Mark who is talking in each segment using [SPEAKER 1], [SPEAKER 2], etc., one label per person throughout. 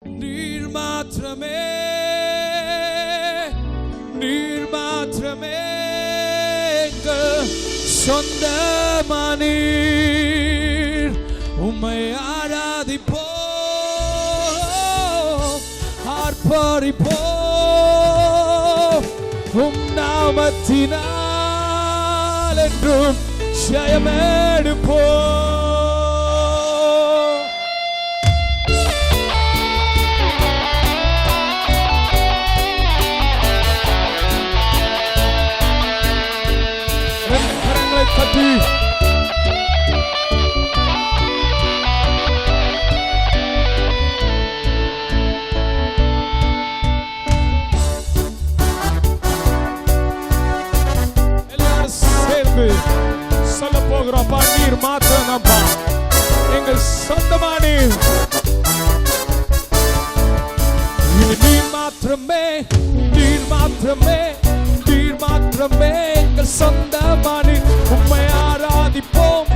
[SPEAKER 1] நீர் மாத்திரமே, நீர் மாத்திரமே எங்கள் சொந்தமானீர். உம்மை ஆராதிப்போம், ஆர்ப்பரிப்போம். உம் நாமத்தினால் என்றும் ஜெயமெடுப்போம். கட்டி எல்லாரும் சேர்ந்து சொல்ல போகிறோம். நீர் மாத்திரம்ப்பா எங்கள் சொந்தமானீர். நீர் மாத்திரமே, நீர் மாத்திரமே, நீர் மாத்திரமே எங்கள் சொந்தமானீர். உம்மை ஆராதிப்போம்,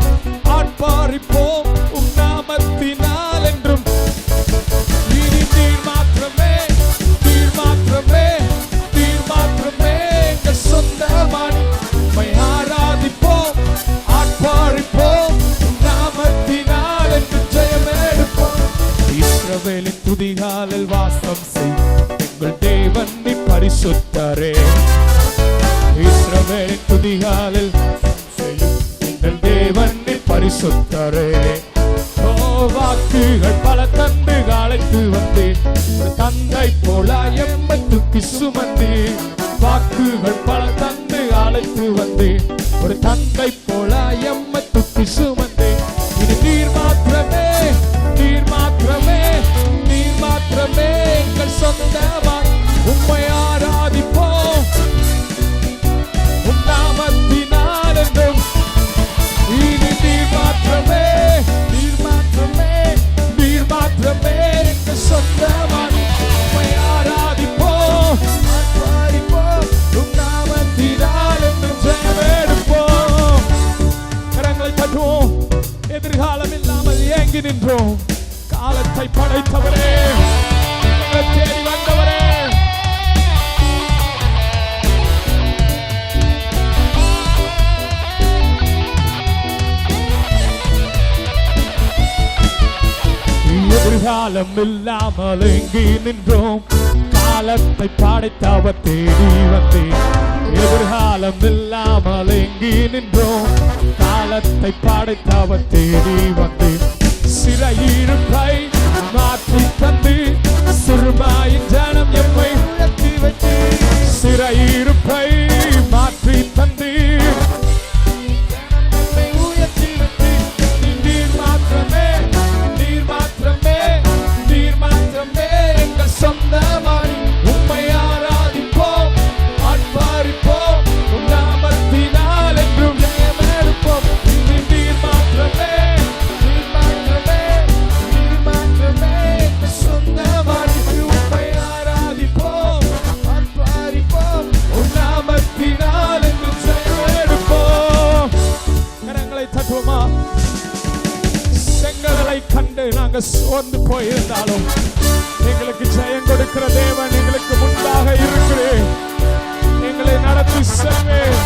[SPEAKER 1] ஆர்ப்பரிப்போம். உம் நாமத்தினால் என்றும். நீர் மாத்திரமே, நீர் மாத்திரமே, நீர் மாத்திரமே எங்கள் சொந்தமானீர். உம்மை ஆராதிப்போம், ஆர்ப்பரிப்போம். உம் நாமத்தினால் என்றும் ஜெயமெடுப்போம். இஸ்ரவேலின் துதிகாலில் வாசம் செய் எங்கள் தேவன் நீ பரிசுத்தரே. இஸ்ரவேலின் துதிகாலில் எங்கள் தேவன் நீ பரிசுத்தரே. வாக்குகள் பல தந்து அழைத்து வந்தேன், ஒரு தந்தை போல எம்மை தூக்கி சுமந்தேன். வாக்குகள் பல தந்து அழைத்து வந்தேன், ஒரு தந்தை போல எம்மை தூக்கி சுமந்தேன். இது நீர் மாத்திரமே, நீர் மாத்திரமே, நீர் மாத்திரமே எங்கள் சொந்தமாய். உம்மை ஆராதிப்போம், உம் நாமத்தினால் என்றும். இது நீர் மாத்திரமே, நீர் மாத்திரமே, நீர் மாத்திரமே எங்கள் சொந்தமாய். உம்மை ஆராதிப்போம், ஆர்ப்பரிப்போம். உம் நாமத்தினால் என்றும் ஜெயமெடுப்போம். கரங்களை தட்டுவோம். எதிர்காலம் இல்லாமல் ஏங்கி நின்றோம். காலத்தை படைத்தவரே, எங்களை தேடி வந்தவரே, எதிர்காலம் இல்லாமல் எங்கி நின்றோம். காலத்தை படைத்தவர் தேடி வந்தேன். எதிர்காலம் இல்லாமல் எங்கி நின்றோம். காலத்தை படைத்தவர் தேடி வந்தேன். சிறையிருப்பை மாற்றி தந்து சிறுமாயின் ஜனம் எம்மை உயர்த்தி வைத்து. சிறையிருப்பை மாற்றி தந்து உயர்த்தி வைத்து. நீர் மாத்திரமே, நீர் மாத்திரமே, நீர் மாத்திரமே எங்கள் சொந்தமாய். உம்மை ஆராதிப்போம், ஆர்ப்பரிப்போம். உம் நாமத்தினால் என்றும் ஜெயமெடுப்போம். நீர் மாத்திரமே, நீர் மாத்திரமே, நீர் மாத்திரமே எங்கள் சொந்தமாய். உம்மை ஆராதிப்போம், ஆர்ப்பரிப்போம். உம் நாமத்தினால் என்றும் ஜெயமெடுப்போம். கரங்களை தட்டுவோமா? செங்கடலை கண்டு நாங்கள் சோர்ந்து போயிருந்தாலும் எங்களுக்கு ஜெயம் கொடுக்கிற தேவன் எங்களுக்கு முன்பாக இருக்கிறேன். எங்களை நடத்தி செல்வேன்.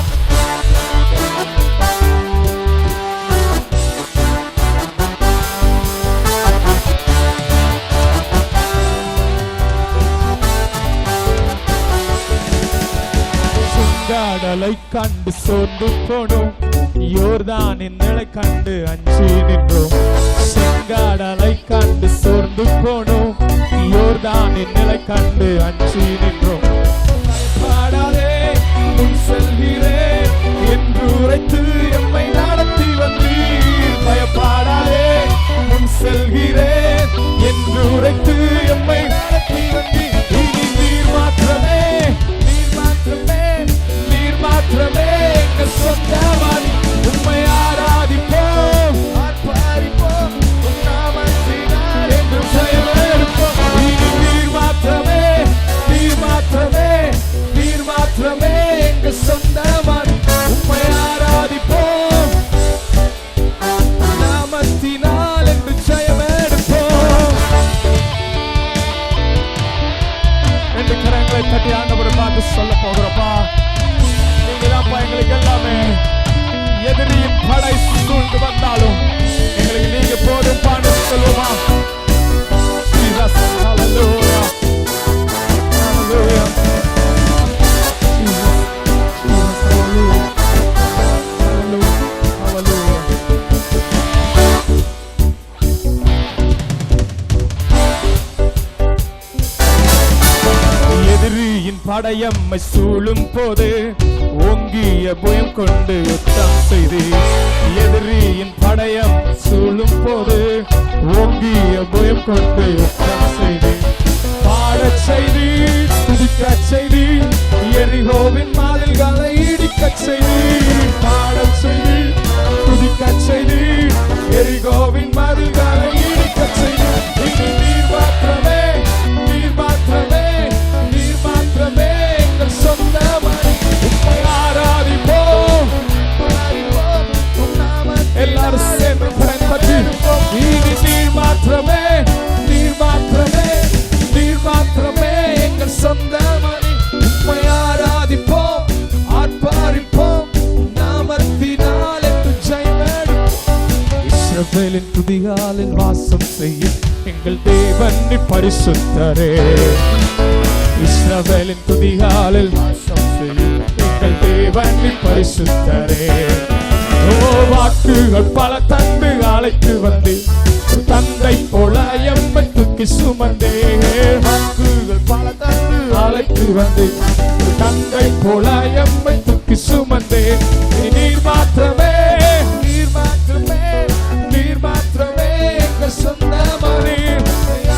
[SPEAKER 1] செங்கடலை கண்டு சோர்ந்து போனோம், யோர்தானின் நிலை கண்டு அஞ்சி நின்றோம். செங்கடலை கண்டு சோர்ந்து போனோம், யோர்தானின் நிலை கண்டு அஞ்சி நின்றோம். பாடாதே முன் செல்கிறேன் என்று உரைத்து எம்மை நடத்தி வந்தீர். பயப்பாடாதே முன் செல்கிறேன் என்று உரைத்து எம்மை நடத்தி வந்தீர். இனி நீர் மாத்திரமே, நீர் மாத்திரமே, நீர் மாத்திரமே எங்கள் சொந்தமாய். உம்மை ஆராதிப்போம், ஆர்ப்பரிப்போம். உம் நாமத்தினால் என்றும் ஜெயமெடுப்போம். இனி நீர் மாத்திரமே, நீர் மாத்திரமே, நீர் மாத்திரமே எங்கள் சொந்தமாய். உம்மை ஆராதிப்போம், நாமத்தினால் என்று ஜெயமெடுப்போம். சொல்ல போகிறப்பா. நீங்க தான்ப்பா எங்களுக்கு எல்லாமே. எதிரியின் படை சூழ்ந்து வந்தாலும் எங்களுக்கு நீங்க போதும்பான்னு சொல்லுமா. Jesus, hallelujah, hallelujah, Jesus, Jesus, hallelujah, hallelujah, hallelujah. எதிரியின் படையம்மை சூழும் போது ஓங்கிய புயம் கொண்டு யுத்தம் செய்து. எதிரியின் படையம் சூழும் போது ஓங்கிய புயம் கொண்டு யுத்தம் செய்து. பாடச் செய்து துதிக்கச் செய்து எரிகோவின் மதில்களை இடிக்கச் செய்து. பாடச் செய்து துதிக்கச் செய்து எரிகோவின் மதில்களை இடிக்கச் செய்து. இனி நீர் மாத்திரமே, நீர் மாத்திரமே, நீர் மாத்திரமே எங்கள் சொந்தமாய் உம்மை ஆராதிப்போம். எல்லாரும் சேர்ந்து பயன்பற்றி இனி நீர் மாத்திரமே, நீர் மாத்திரமே, நீர் மாத்திரமே எங்கள் சொந்தமாய் உம்மை ஆராதிப்போம், ஆர்ப்பாரிப்போம், நாமத்தினால் என்று ஜெயமெடுப்போம். இஸ்ரவேலின் துதிகளில் வாசம் செய்யும் எங்கள் தேவன் பரிசுத்தரே. இஸ்ரவேலின் துதிகளில் வாசம் செய்யும் எங்கள் தேவன் பரிசுத்தரே. ஓ வாக்குகள் பல தந்து அழைத்து வந்து தந்தை போல எம்மை தூக்கி சுமந்தே. வாக்குகள் பல தந்து அழைத்து வந்து தந்தை போல எம்மை தூக்கி சுமந்தே. நீர் மாத்திரமே, நீர் மாத்திரமே, நீர் மாத்திரமே எங்கள் சொந்தமானே.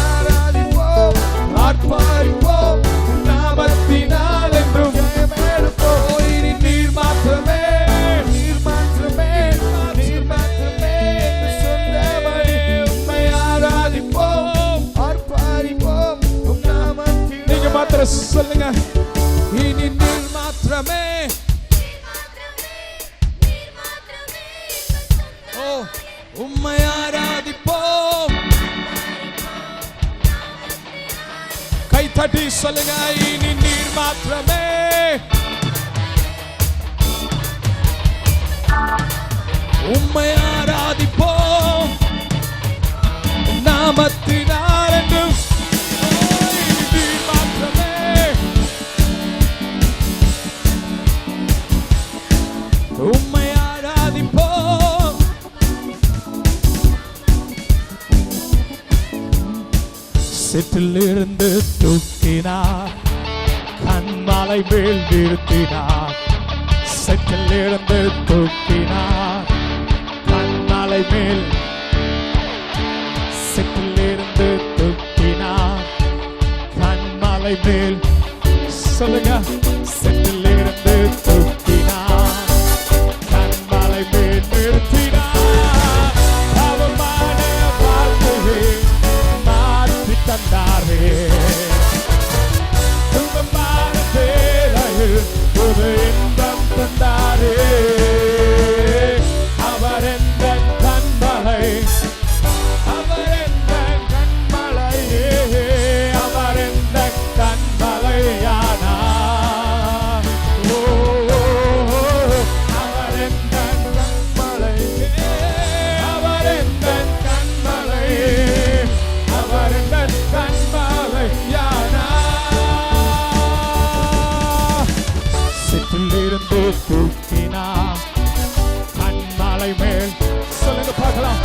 [SPEAKER 1] ஆராதிப்போம், ஆர்ப்பாரிப்போம், நாமத்தினால் என்றும் ஜெயமெடுப்போம். இனி நீர் மாத்திரமே, நீர் மாத்திரமே, நீர் மாத்திரமே எங்கள் சொந்தமானே. உம்மை ஆராதிப்போம், ஆர்ப்பாரிப்போம், உம் நாமத்தினால். நீங்க மாத்திரம் சொல்லுங்க. இனி நீர் மாத்திரமே. ஓ உம்மை ஆராதிப்போம். கை தட்டி சொல்லுங்க. இனி நீர் மாத்திரமே. உம்மை ஆராதிப்போம் நாமத்தினால் என்றும். இனி நீர் மாத்திரமே. உம்மை ஆராதிப்போம். சிற்றிலிருந்து தூக்கினார், கண்மலை மேல் நிறுத்தினார். சிற்றிலிருந்து தூக்கினார், கண்மலை மேல். சிற்றிலிருந்து தூக்கினார், கண்மலை மேல். சொல்லுங்க. சிற்றிலிருந்து தூக்கினார், கண்மலை மேல் நிறுத்தினார். அவமான வாழ்க்கையை மாற்றி தந்தாரே. துன்பமான வேளையில் ஒரு இன்பம் தந்தாரே. அவர் எந்த கண்மலை, அவர் எந்த கண்மலை, அவர் எந்த கண்மலையானார். ஓ அவர் எந்த கண்மலை, அவர் எந்த கண்மலை, அவர் எந்த கண்மலையானார். சிற்றிலிருந்து தூக்கினார், கண்மலை மேல். சொல்லுங்க பார்க்கலாம்.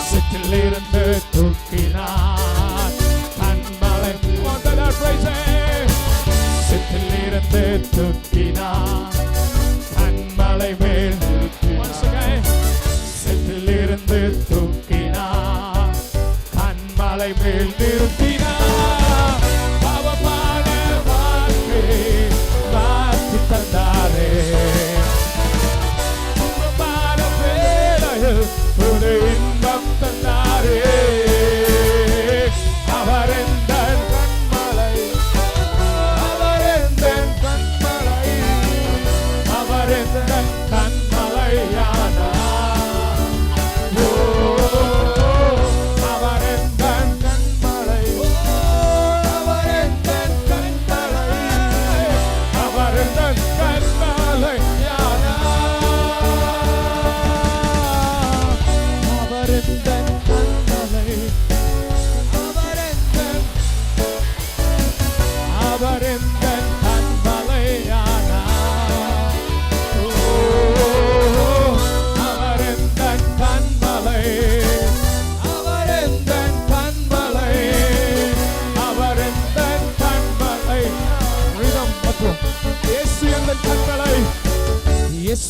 [SPEAKER 1] சிற்றிலிருந்து தூக்கினார், கண்மலை. சிற்றிலிருந்து தூக்கினார், கண்மலை மேல். சிற்றிலிருந்து தூக்கினார், கண்மலை மேல் நிறுத்தினார். பாவமான வாழ்க்கையை மாற்றி தந்தாரே. துன்பமான வேளையில் ஒரு இன்பம் தந்தாரே. அவர் எந்த கண்மலை, அவர் எந்த கண்மலை,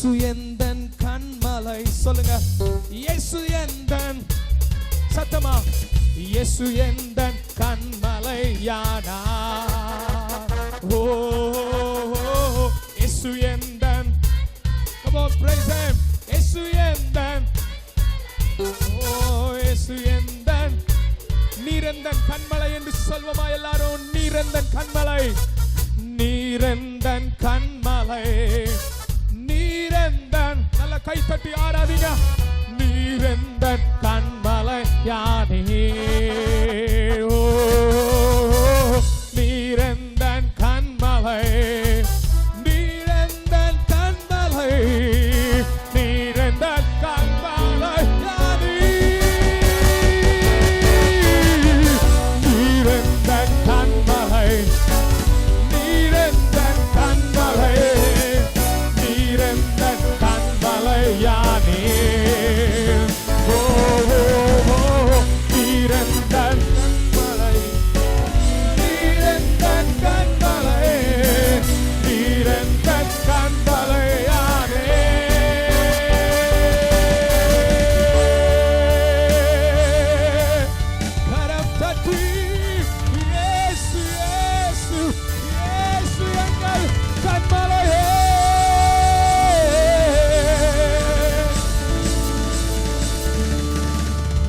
[SPEAKER 1] இயேசு எந்தன் கண்மலை. சொல்லுங்க, இயேசு எந்தன், சத்தமா, இயேசு எந்தன் கண்மலை யானா. ஓ இயேசு எந்தன், come on praise him. இயேசு எந்தன், ஓ இயேசு எந்தன், நீரெந்தன் கண்மலை என்று சொல்வமா எல்லாரும்? நீரெந்தன் கண்மலை, நீரெந்தன் கண்மலை, நீரெந்தன். நல்ல கை தட்டி ஆராதிங்க. நீரெந்தன் கண்மலை யானே. ஓ நீரெந்தன் கண்மலை, நீரெந்தன் கண்மலை, நீரெந்தன் கண்மலை யானே. நீரெந்தன் கண்மலை, நீரெந்தன் கண்மலை, நீரெந்தன் கண்மலை யானே. ஓ நீரெந்தன் கண்மலை, நீரெந்தன் கண்மலை, நீரெந்தன் கண்மலை யானே. கரம் தட்டி இயேசு இயேசு இயேசு எங்கள் கண்மலையே.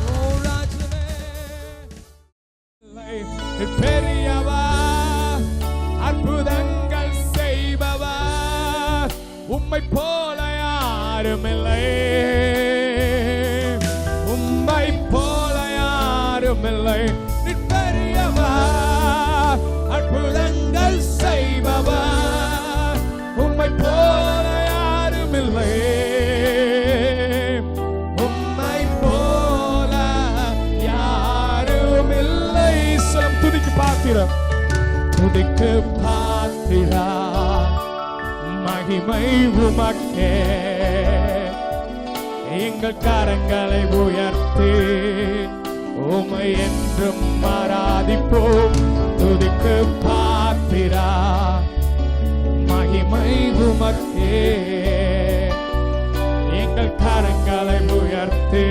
[SPEAKER 1] ஓ ராஜனே, பெரியவர், அற்புதங்கள் செய்பவர், உம்மை போல யாருமில்லை, உம்மை போல யாருமில்லை. நீ பெரியவர், அற்புதங்கள் செய்பவர், உம்மை போல யாருமில்லை, உம்மை போல யாருமில்லை. சொல்லும் துதிக்கு பாத்திரம், துதிக்கு பாத்திரா, மகிமை உமக்கே. எங்கள் கரங்களை உயர்த்தி உம்மை என்றும் ஆராதிப்போம். துதிக்கு பாத்திரா, மகிமை உமக்கே. எங்கள் கரங்களை உயர்த்தி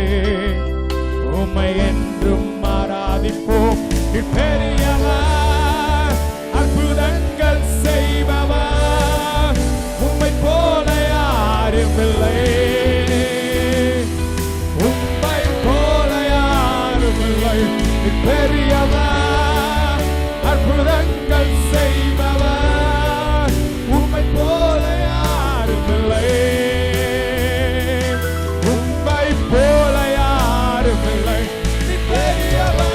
[SPEAKER 1] உம்மை என்றும் ஆராதிப்போம். பெரியவர், அற்புதங்கள் செய்பவர், உம்மை போல யாருமில்லை, உம்மை போல யாருமில்லை. பெரியவர், அற்புதங்கள் செய்பவர், உம்மை போல யாருமில்லை, உம்மை போல யாருமில்லை. பெரியவர்,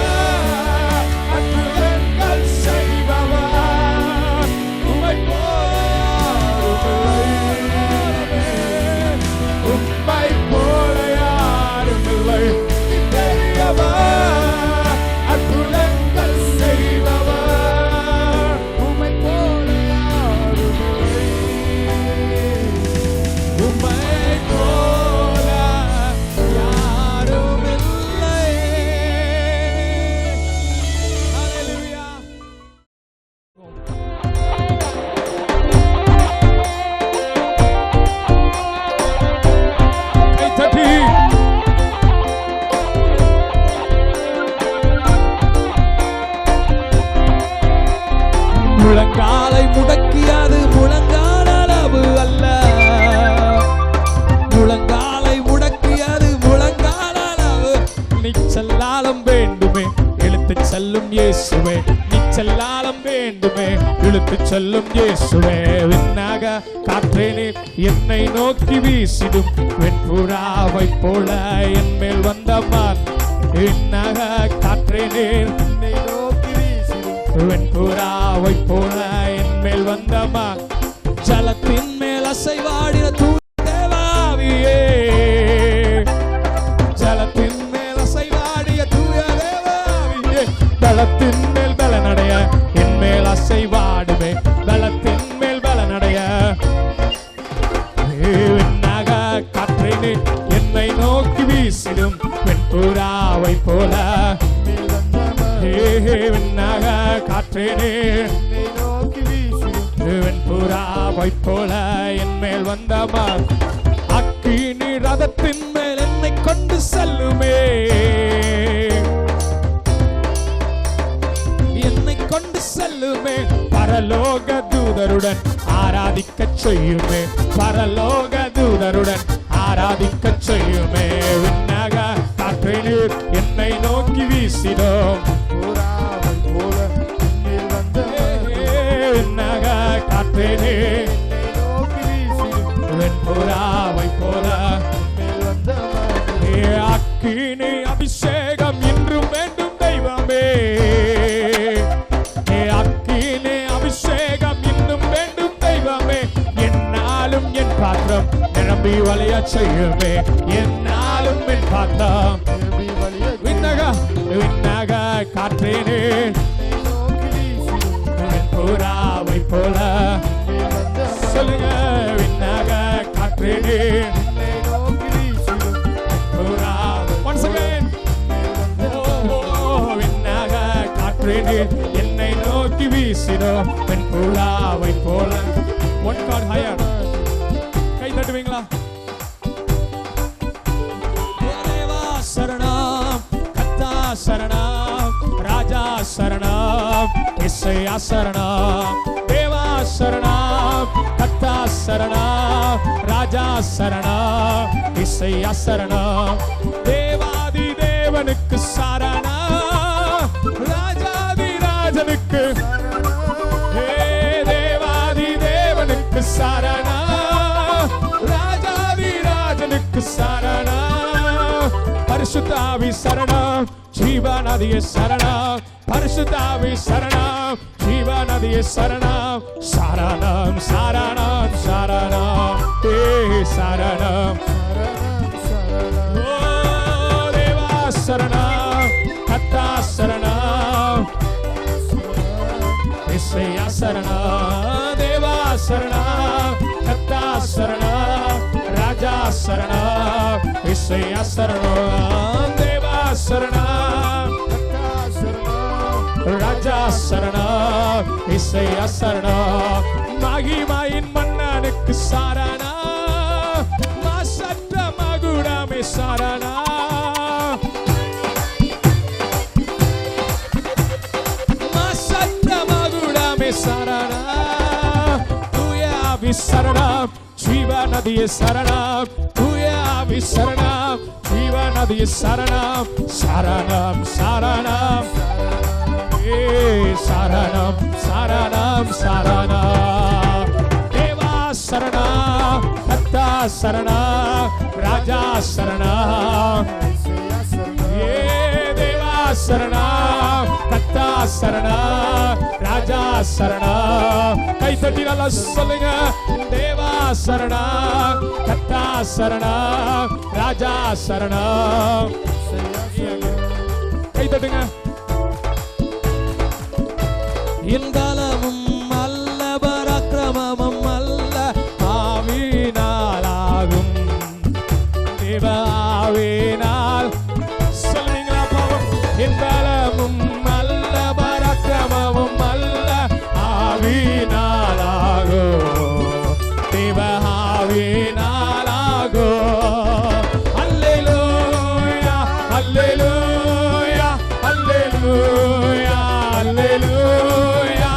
[SPEAKER 1] அற்புதங்கள் செய்பவர், உம்மை போல யாருமில்லை, உம்மை போல யாருமில்லை. பெரியவர், அற்புதங்கள் செய்பவர், உம்மை போல யாருமில்லை, உம்மை போல யாருமில்லை. ஹல்லேலூயா. கை தட்டி முழங்காலை முடக்கியது முழங்கால் அளவு அல்ல, முழங்காலை முடக்கியது முழங்கால் அளவு. நிச்சல்லாலம் வேண்டுமே இழுத்துச் செல்லும் இயேசுவே, நிச்சல்லாலம் வேண்டுமே இழுத்துச் செல்லும் இயேசுவே. விண்ணாக காற்றே நீர் என்னை நோக்கி வீசிடும், வெண்புறாவை போல என் மேல் வந்தமான். விண்ணாக காற்றே நீர் என்னை நோக்கி வீசிடும், வெண்புறாவை போல என் மேல் வந்தமான். ஜலத்தின் மேல் அசைவாடின தூய தேவாவியே, ஜலத்தின் மேல் அசைவாடிய தூய தேவாவியே. பலத்தின் மேல் பலனடைய என் மேல் அசைவாடுமே, பலத்தின் மேல் பலனடைய. விண்ணாக காற்றை நீர் என்னை நோக்கி வீசிடும், வெண்புறாவை போல. விண்ணாக காற்றே நீர் என்னை நோக்கி வீசிடும், வெண்புறாவை போல என் மேல் வந்தமா. அக்கினி ரதத்தின் மேல் என்னை கொண்டு செல்லுமே, என்னை கொண்டு செல்லுமே. பரலோக தூதருடன் ஆராதிக்க செய்யுமே, பரலோக தூதருடன் ஆராதிக்க செய்யுமே. விண்ணக காற்றை நீர் என்னை நோக்கி வீசினோம், விண்ணக காற்றை நீர் வெண்புறாவை போல. அக்கினி அபிஷேகம் இன்றும் வேண்டும் தெய்வமே, அக்கினி அபிஷேகம் இன்னும் வேண்டும் தெய்வமே. என்னாலும் என் பாத்திரம் நிரம்பி வளைய செய்யுமே, என்னாலும் என் பாத்திரம் விண்ணக விண்ணக காற்றேனே வெண்புறாவை போல. சொல்லுங்க, விண்ணக காற்றேனே once again. விண்ணக காற்றேனே என்னை நோக்கி வீசினோ, வெண்புறாவை போல. one God higher. கை தட்டுவீங்களா? தேவா சரணம், கர்த்தா சரணம், ராஜா சரணம், இயேசுயா சரணம். தேவா சரணம், கர்த்தா சரணம், ராஜா சரணம், இயேசுயா சரணம். தேவாதி தேவனுக்கு சரணம், ராஜாதி ராஜனுக்கு, தேவாதி தேவனுக்கு சரணம், ராஜாதி ராஜனுக்கு சரணம். பரிசுத்தாவி சரணம், ஜீவநதியே சரணம், பரிசுத்தாவி சரணம், ஜீவநதியே சரணம். சரணம் சரணம் சரணம் சரணம். ஓ தேவா சரணம், கர்த்தா சரணம், இயேசுயா சரணம். தேவா சரணம், கர்த்தா சரணம், ராஜா சரணம், இயேசுயா சரணம். தேவா சரணம், ராஜா சரணம், இயேசுயா சரணம். மகிமையின் மன்னனுக்கு சரணம், மாசற்ற மகுடமே சரணம், மாசற்ற மகுடமே சரணம். தூய ஆவி சரணம், ஜீவநதியே சரணம், தூய ஆவி சரணம், ஜீவநதியே சரணம். சரணம் சரணம் சரணம் சரணம் சரணம். தேவா சரணம், கர்த்தா சரணம், ராஜா சரணம். தேவா சரணம், கர்த்தா சரணம், ராஜா சரணம். கை தட்டி நல்லா சொல்லுங்க, தேவா சரணம், கர்த்தா சரணம், ராஜா சரணம். கை தட்டுங்க. இந்தளமும் அல்ல பராக்கிரமமும் அல்ல ஆவினாலாகும், தேவ ஆவினால். சொல்லுங்களா பாவம். இந்தளமும் அல்ல பராக்கிரமமும் அல்ல ஆவினாலாகும், தேவ ஆவினாலாகும். அல்லேலூயா அல்லேலூயா அல்லேலூயா அல்லேலூயா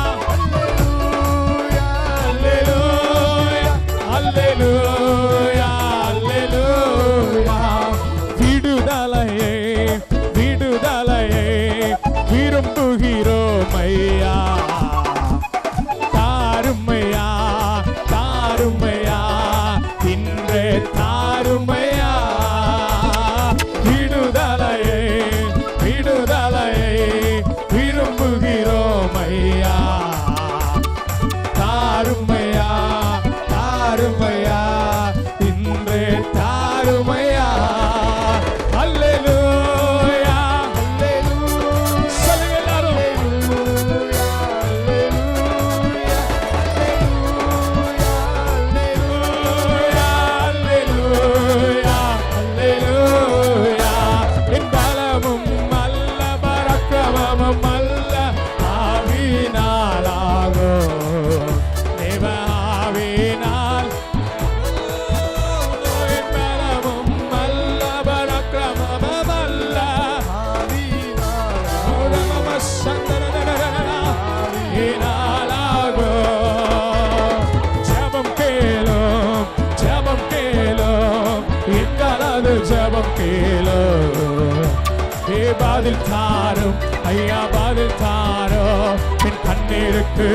[SPEAKER 1] பதில் தாரும் ஐயா, பதில் தாரும் என் கண்ணீருக்கு.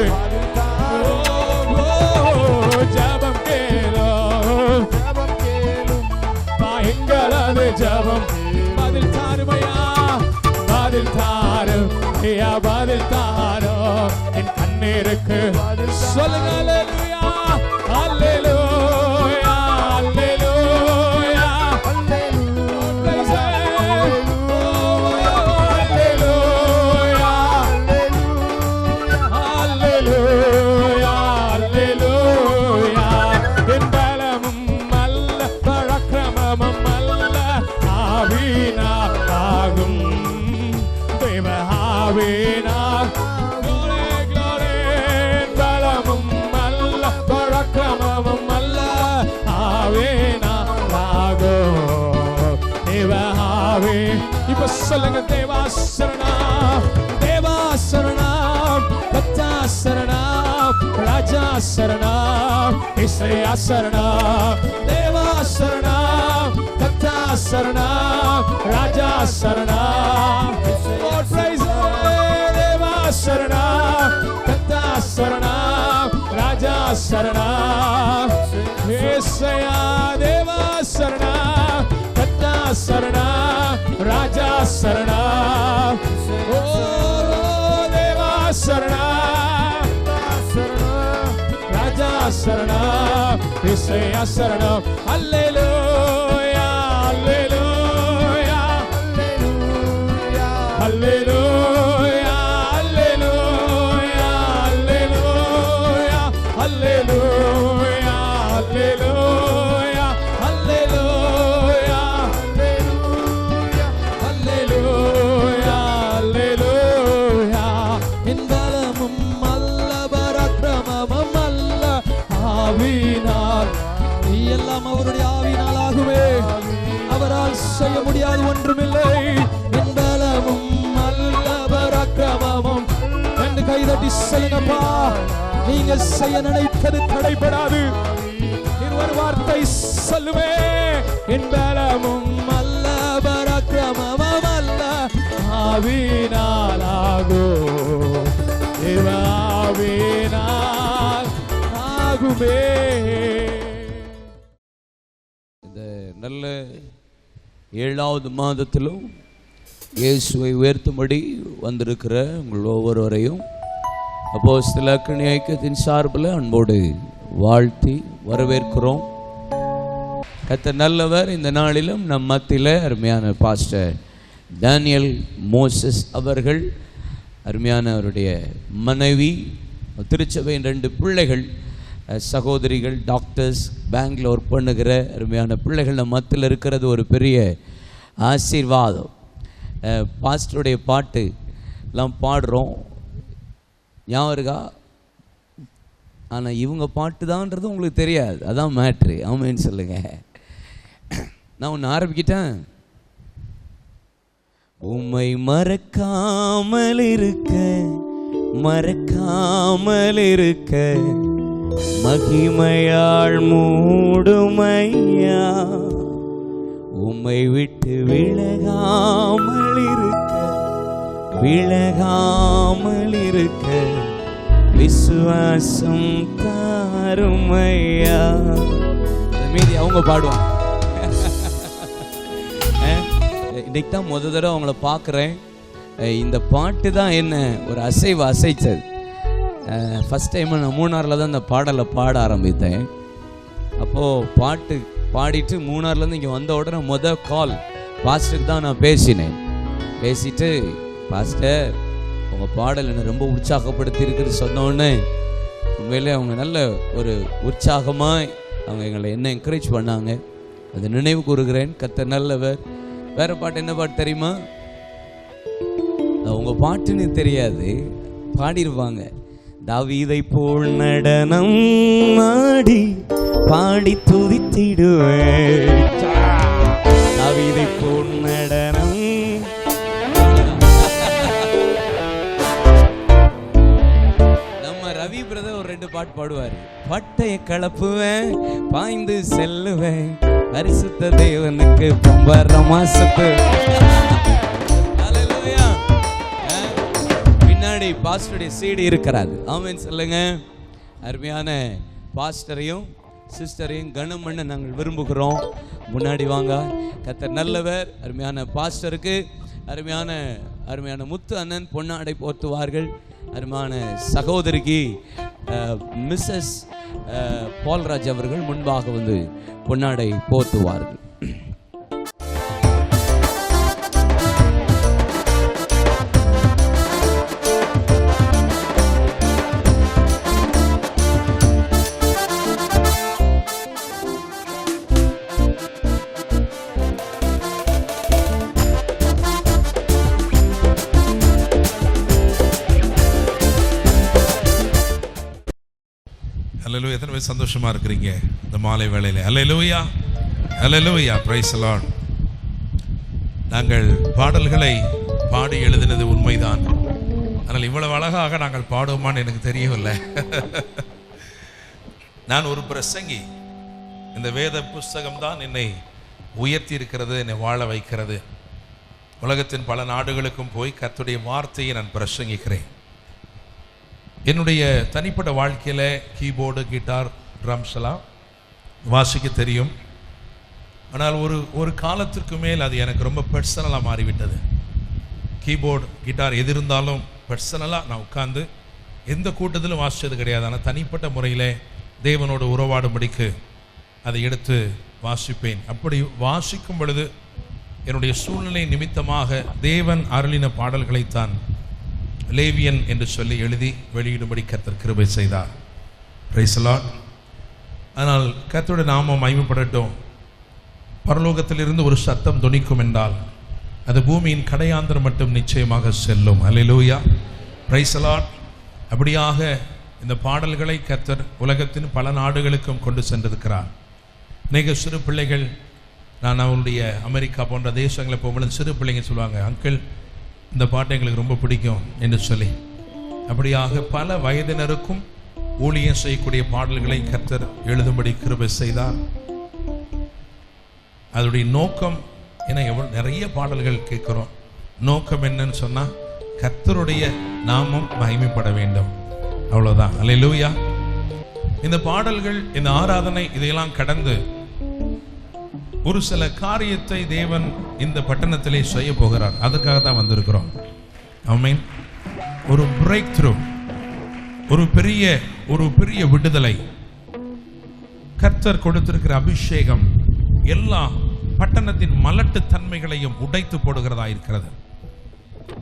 [SPEAKER 1] ஜபம் கேளும், எங்களது ஜபம் பதில் தாரும் ஐயா, பதில் தாரும் ஐயா, பதில் தாரும் என் கண்ணீருக்கு. சொல்லுங்க அல்லேலூயா, அல்லேலூயா, அல்லேலூயா, அல்லேலூயா, அல்லேலூயா, அல்லேலூயா. என் பலமும் அல்ல, பராக்கிரமமும் அல்ல, ஆவியினால் ஆகும், தேவ ஆவியினால். பலமும் அல்ல, பராக்கிரமமும் அல்ல, ஆவியினால் ஆகும், தேவ ஆவி. இப்ப சொல்லுங்க, தேவாசரணம், தேவாசரணம், கர்த்தாசரணம், ராஜாசரணம், இசையாசரணம். தேவாசரணம், கர்த்தாசரணம், ராஜாசரணம், தேவாசரணம், கர்த்தாசரணம், ராஜாசரணம், இசையா. தேவாசரணம், கர்த்தாசரணம், ராஜாசரணம், ஓ தேவாசரணம், ராஜாசரணம், இசையாசரணம். அல்லேலூயா, அல்லேலூயா, அல்லேலூயா, அல்லேலூயா, அல்லேலூயா, அல்லேலூயா, அல்லேலூயா, அல்லேலூயா, அல்லேலூயா, அல்லேலூயா. என் பலமும் அல்ல, பராக்கிரமமும் அல்ல, ஆவியினால். எல்லாம் அவருடைய ஆவியினால் ஆகுமே, அவரால் செய்ய முடியாது ஒன்றுமில்லை. என் பலமும் அல்ல, பராக்கிரமமும். ரெண்டு கைதட்டி சொல்லுங்கப்பா, நீங்க செய்ய நினைத்தது தடைபடாது. ஒரு வார்த்தை சொல்லுவே, என் பலமும் அல்ல, பராக்கிரமமும் அல்ல, ஆவியினால் ஆகும், தேவ ஆவியினால் ஆகுமே.
[SPEAKER 2] இந்த நல்ல 7வது மாதத்திலும் இயேசுவை உயர்த்தும்படி வந்திருக்கிற உங்கள் ஒவ்வொருவரையும் அப்போஸ்தல அக்கினி ஐக்கியத்தின் சார்பில் அன்போடு வாழ்த்தி வரவேற்கிறோம். கர்த்தர் நல்லவர். இந்த நாளிலும் நம் மத்தியில் அருமையான பாஸ்டர் டேனியல் மோசஸ் அவர்கள், அருமையான அவருடைய மனைவி, திருச்சபையின் 2 பிள்ளைகள், சகோதரிகள், டாக்டர்ஸ், பேங்க்ல ஒர்க் பண்ணுகிற அருமையான பிள்ளைகள் நம் மத்தியில் இருக்கிறது ஒரு பெரிய ஆசீர்வாதம். பாஸ்டருடைய பாட்டு எல்லாம் பாடுறோம், ஞாபகம் இருக்கா? ஆனால் இவங்க பாட்டு தான்ன்றது உங்களுக்கு தெரியாது, அதான் மேட்ரு. ஆமேன்னு சொல்லுங்க. நான் ஒன்று ஆரம்பிக்கிட்டேன். உம்மை மறக்காமல் இருக்க, மறக்காமல் இருக்க, மகிமையாள் மூடுமையா, உம்மை விட்டு விலகாமல் இருக்க, விலகாமல் இருக்க, விசுவாசம் தாருமையா. மீதி அவங்க பாடுவாங்க. இன்னைக்கு தான் முத தடவை அவங்கள பார்க்குறேன். இந்த பாட்டு தான் என்ன ஒரு அசைச்சது. ஃபஸ்ட் டைம் நான் மூணாரில் தான் இந்த பாடலை பாட ஆரம்பித்தேன். அப்போது பாட்டு பாடிட்டு மூணார்லேருந்து இங்கே வந்த உடனே கால் பாஸ்டருக்கு தான் நான் பேசினேன். பேசிட்டு, பாஸ்டர் உங்கள் பாடல் என்னை ரொம்ப உற்சாகப்படுத்தி இருக்குன்னு சொன்னோடனே உண்மையிலே அவங்க நல்ல ஒரு உற்சாகமாக அவங்க எங்களை என்ன என்கரேஜ் பண்ணாங்க. அதை நினைவு கூறுகிறேன். கர்த்தர் நல்லவர். வேறு பாட்டு என்ன பாட்டு தெரியுமா? உங்கள் பாட்டுன்னு தெரியாது, பாடியிருப்பாங்க. தாவீதை போல் நடனம் ஆடி பாடி துதித்திடுவேன், தாவீதை போல் நடனம். நம்ம ரவி பிரதர் ஒரு 2 பாட்டு பாடுவார். பட்டைய கலப்புவேன், பாய்ந்து செல்லுவேன், பரிசுத்த தேவனுக்கு பம்பர மாசத்து. பின்னாடி பாஸ்டருடைய சீடு இருக்கிறாது. ஆமென் சொல்லுங்க. அருமையான பாஸ்டரையும் சிஸ்டரையும் கனம் பண்ண நாங்கள் விரும்புகிறோம். முன்னாடி வாங்க. கர்த்தர் நல்லவர். அருமையான பாஸ்டருக்கு அருமையான முத்து அண்ணன் பொன்னாடை போர்த்துவார்கள். அருமையான சகோதரிக்கு மிஸ்ஸஸ் பால்ராஜ் அவர்கள் முன்பாக வந்து பொன்னாடை போர்த்துவார்கள்.
[SPEAKER 3] அல்லேலூயா. எத்தனை பேர் சந்தோஷமா இருக்கிறீங்க இந்த மாலை வேளையில? அல்லேலூயா, அல்லேலூயா, பிரைஸ் தி லார்ட். நாங்கள் பாடல்களை பாடி எழுதினது உண்மைதான். ஆனால் இவ்வளவு அழகாக நாங்கள் பாடுவோமான்னு எனக்கு தெரியவில்லை. நான் ஒரு பிரசங்கி. இந்த வேத புஸ்தகம் தான் என்னை உயர்த்தி இருக்கிறது, என்னை வாழ வைக்கிறது. உலகத்தின் பல நாடுகளுக்கும் போய் கர்த்தருடைய வார்த்தையை நான் பிரசங்கிக்கிறேன். என்னுடைய தனிப்பட்ட வாழ்க்கையில் கீபோர்டு, கிட்டார், ட்ரம்ஸ் எல்லாம் வாசிக்க தெரியும். ஆனால் ஒரு காலத்திற்கு மேல் அது எனக்கு ரொம்ப பர்சனலாக மாறிவிட்டது. கீபோர்டு, கிட்டார் எது இருந்தாலும் பர்சனலாக நான் உட்கார்ந்து எந்த கூட்டத்திலும் வாசித்தது கிடையாது. ஆனால் தனிப்பட்ட முறையில் தேவனோடு உறவாடும்படிக்கு அதை எடுத்து வாசிப்பேன். அப்படி வாசிக்கும் பொழுது என்னுடைய சூழ்நிலை நிமித்தமாக தேவன் அருளின பாடல்களைத்தான் லேவியன் என்று சொல்லி எழுதி வெளியிடும்படி கர்த்தர் கிருபை செய்தார். Price the Lord. ஆனால் கர்த்தருடைய நாமம் மகிமைப்படட்டும். பரலோகத்திலிருந்து ஒரு சத்தம் தொனிக்கும் என்றால் அது பூமியின் கடையாந்தரம் மட்டும் நிச்சயமாக செல்லும். அல்லேலூயா, பிரைஸ் தி லார்ட். அப்படியாக இந்த பாடல்களை கர்த்தர் உலகத்தின் பல நாடுகளுக்கும் கொண்டு சென்றிருக்கிறார். அநேக சிறு பிள்ளைகள், நான் அவங்களுடைய அமெரிக்கா போன்ற தேசங்களை போகும்போது சிறு பிள்ளைங்க சொல்லுவாங்க, அங்கிள் இந்த பாட்டை எங்களுக்கு ரொம்ப பிடிக்கும் என்று சொல்லி. அப்படியாக பல வயதினருக்கும் ஊழியம் செய்யக்கூடிய பாடல்களை கர்த்தர் எழுதும்படி கிருபை செய்தார். அதோடைய நோக்கம் என்ன? நிறைய பாடல்கள் கேட்குறோம். நோக்கம் என்னன்னு சொன்னால் கர்த்தருடைய நாமம் மகிமைப்பட வேண்டும், அவ்வளோதான். அல்லேலூயா. இந்த பாடல்கள், இந்த ஆராதனை, இதையெல்லாம் கடந்து ஒரு சில காரியத்தை தேவன் இந்த பட்டணத்திலே செய்ய போகிறார். அதற்காக தான் வந்திருக்கிறோம். ஆமென். ஒரு பிரேக் த்ரூ, ஒரு பெரிய விடுதலை, கர்த்தர் கொடுத்திருக்கிற அபிஷேகம் எல்லா பட்டணத்தின் மலட்டு தன்மைகளையும் உடைத்து போடுகிறதா இருக்கிறது.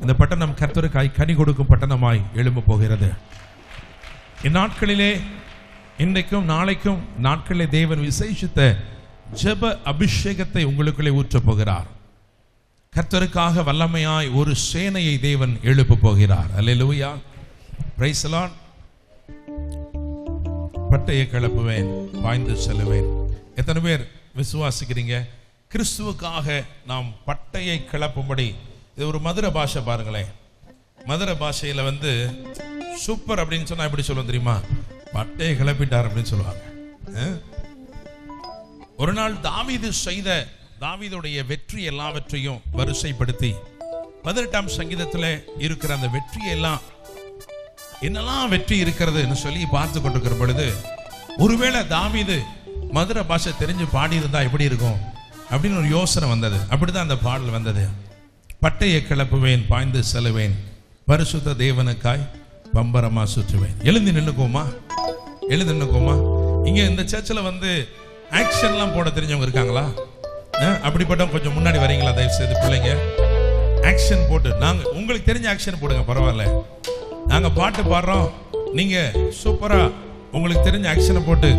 [SPEAKER 3] இந்த பட்டணம் கர்த்தருக்காய் கனி கொடுக்கும் பட்டணமாய் எழும்ப போகிறது. இந்நாட்களிலே, இன்றைக்கும் நாளைக்கும் நாட்களிலே தேவன் விசேஷித்த ஜெப அபிஷேகத்தை உங்களுக்குள்ளே ஊற்றப் போகிறார். கர்த்தருக்காக வல்லமையாய் ஒரு சேனையை தேவன் எழுப்ப போகிறார். அல்லேலூயா, பிரைஸ் தி லார்ட். பட்டையை கிளப்புவேன், பாய்ந்து செல்லுவேன். எத்தனை பேர் விசுவாசிக்கிறீங்க? கிறிஸ்துவுக்காக நாம் பட்டையை கிளப்பும்படி. இது ஒரு மதுரை பாஷை பாருங்களேன். மதுரை பாஷையில் சூப்பர் அப்படின்னு சொன்னா எப்படி சொல்லுவோம் தெரியுமா? பட்டையை கிளப்பிட்டார் அப்படின்னு சொல்லுவாங்க. ஒரு நாள் தாவீதுடைய வெற்றி எல்லாவற்றையும் வரிசைப்படுத்தி 18ஆம் சங்கீதத்தில் இருக்கிற அந்த வெற்றியெல்லாம் என்னெல்லாம் வெற்றி இருக்கிறதுன்னு சொல்லி பார்த்து கொண்டிருக்கிற பொழுது, ஒருவேளை தாவீது மதுரை பாஷை தெரிஞ்சு பாடியிருந்தா எப்படி இருக்கும் அப்படின்னு ஒரு யோசனை வந்தது. அப்படிதான் அந்த பாடல் வந்தது. பட்டையை கிளப்புவேன், பாய்ந்து செல்லுவேன், பரிசுத்த தேவனுக்காய் பம்பரமா சுற்றுவேன். எழுந்து நின்னுக்கோமா, எழுந்து நின்னுக்கோமா. இங்க இந்த சர்ச்சில் ஆக்ஷன்லாம் போட தெரிஞ்சவங்க இருக்காங்களா? அப்படிப்பட்ட கொஞ்சம் முன்னாடி வரீங்களா தயவு செய்து பிள்ளைங்க? ஆக்ஷன் போட்டு, நாங்க உங்களுக்கு தெரிஞ்ச ஆக்ஷன் போடுங்க, பரவாயில்ல. நாங்க பாட்டு பாடுறோம், நீங்க சூப்பரா உங்களுக்கு தெரிஞ்ச ஆக்ஷனை போட்டு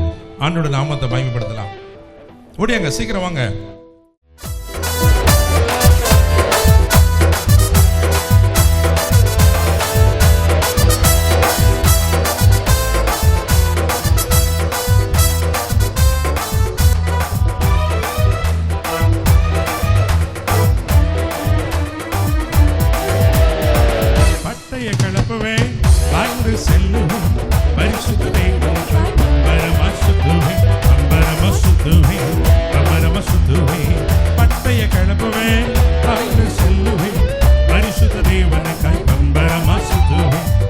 [SPEAKER 3] ஆண்டோட நாமத்தை மகிமைப்படுத்தலாம். ஓடியாங்க, சீக்கிரம் வாங்க.
[SPEAKER 4] பரிசுத்த தேவனுக்காய் பம்பரமா சுத்துவேன்.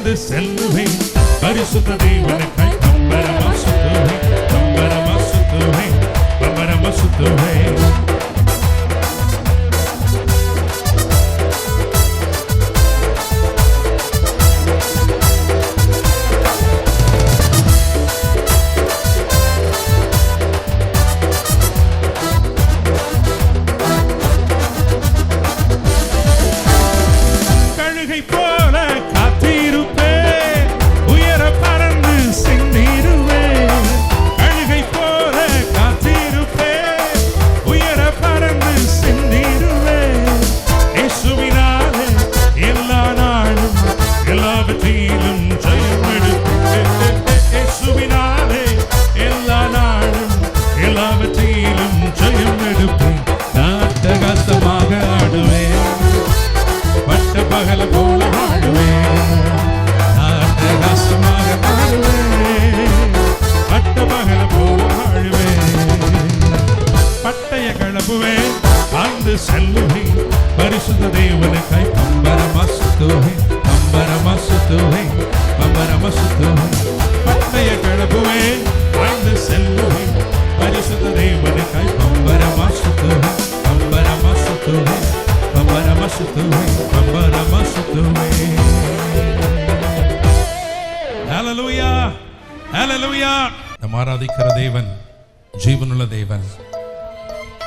[SPEAKER 4] வாழ்ந்து செல்லுவேன் பரிசுத்த தேவனுக்காய் பம்பரமா சுத்துவேன் பம்பரமா சுத்துவேன் பம்பரமா சுத்துவேன் நம் ஆராதிக்கிற தேவன் ஜீவனுள்ள தேவன்.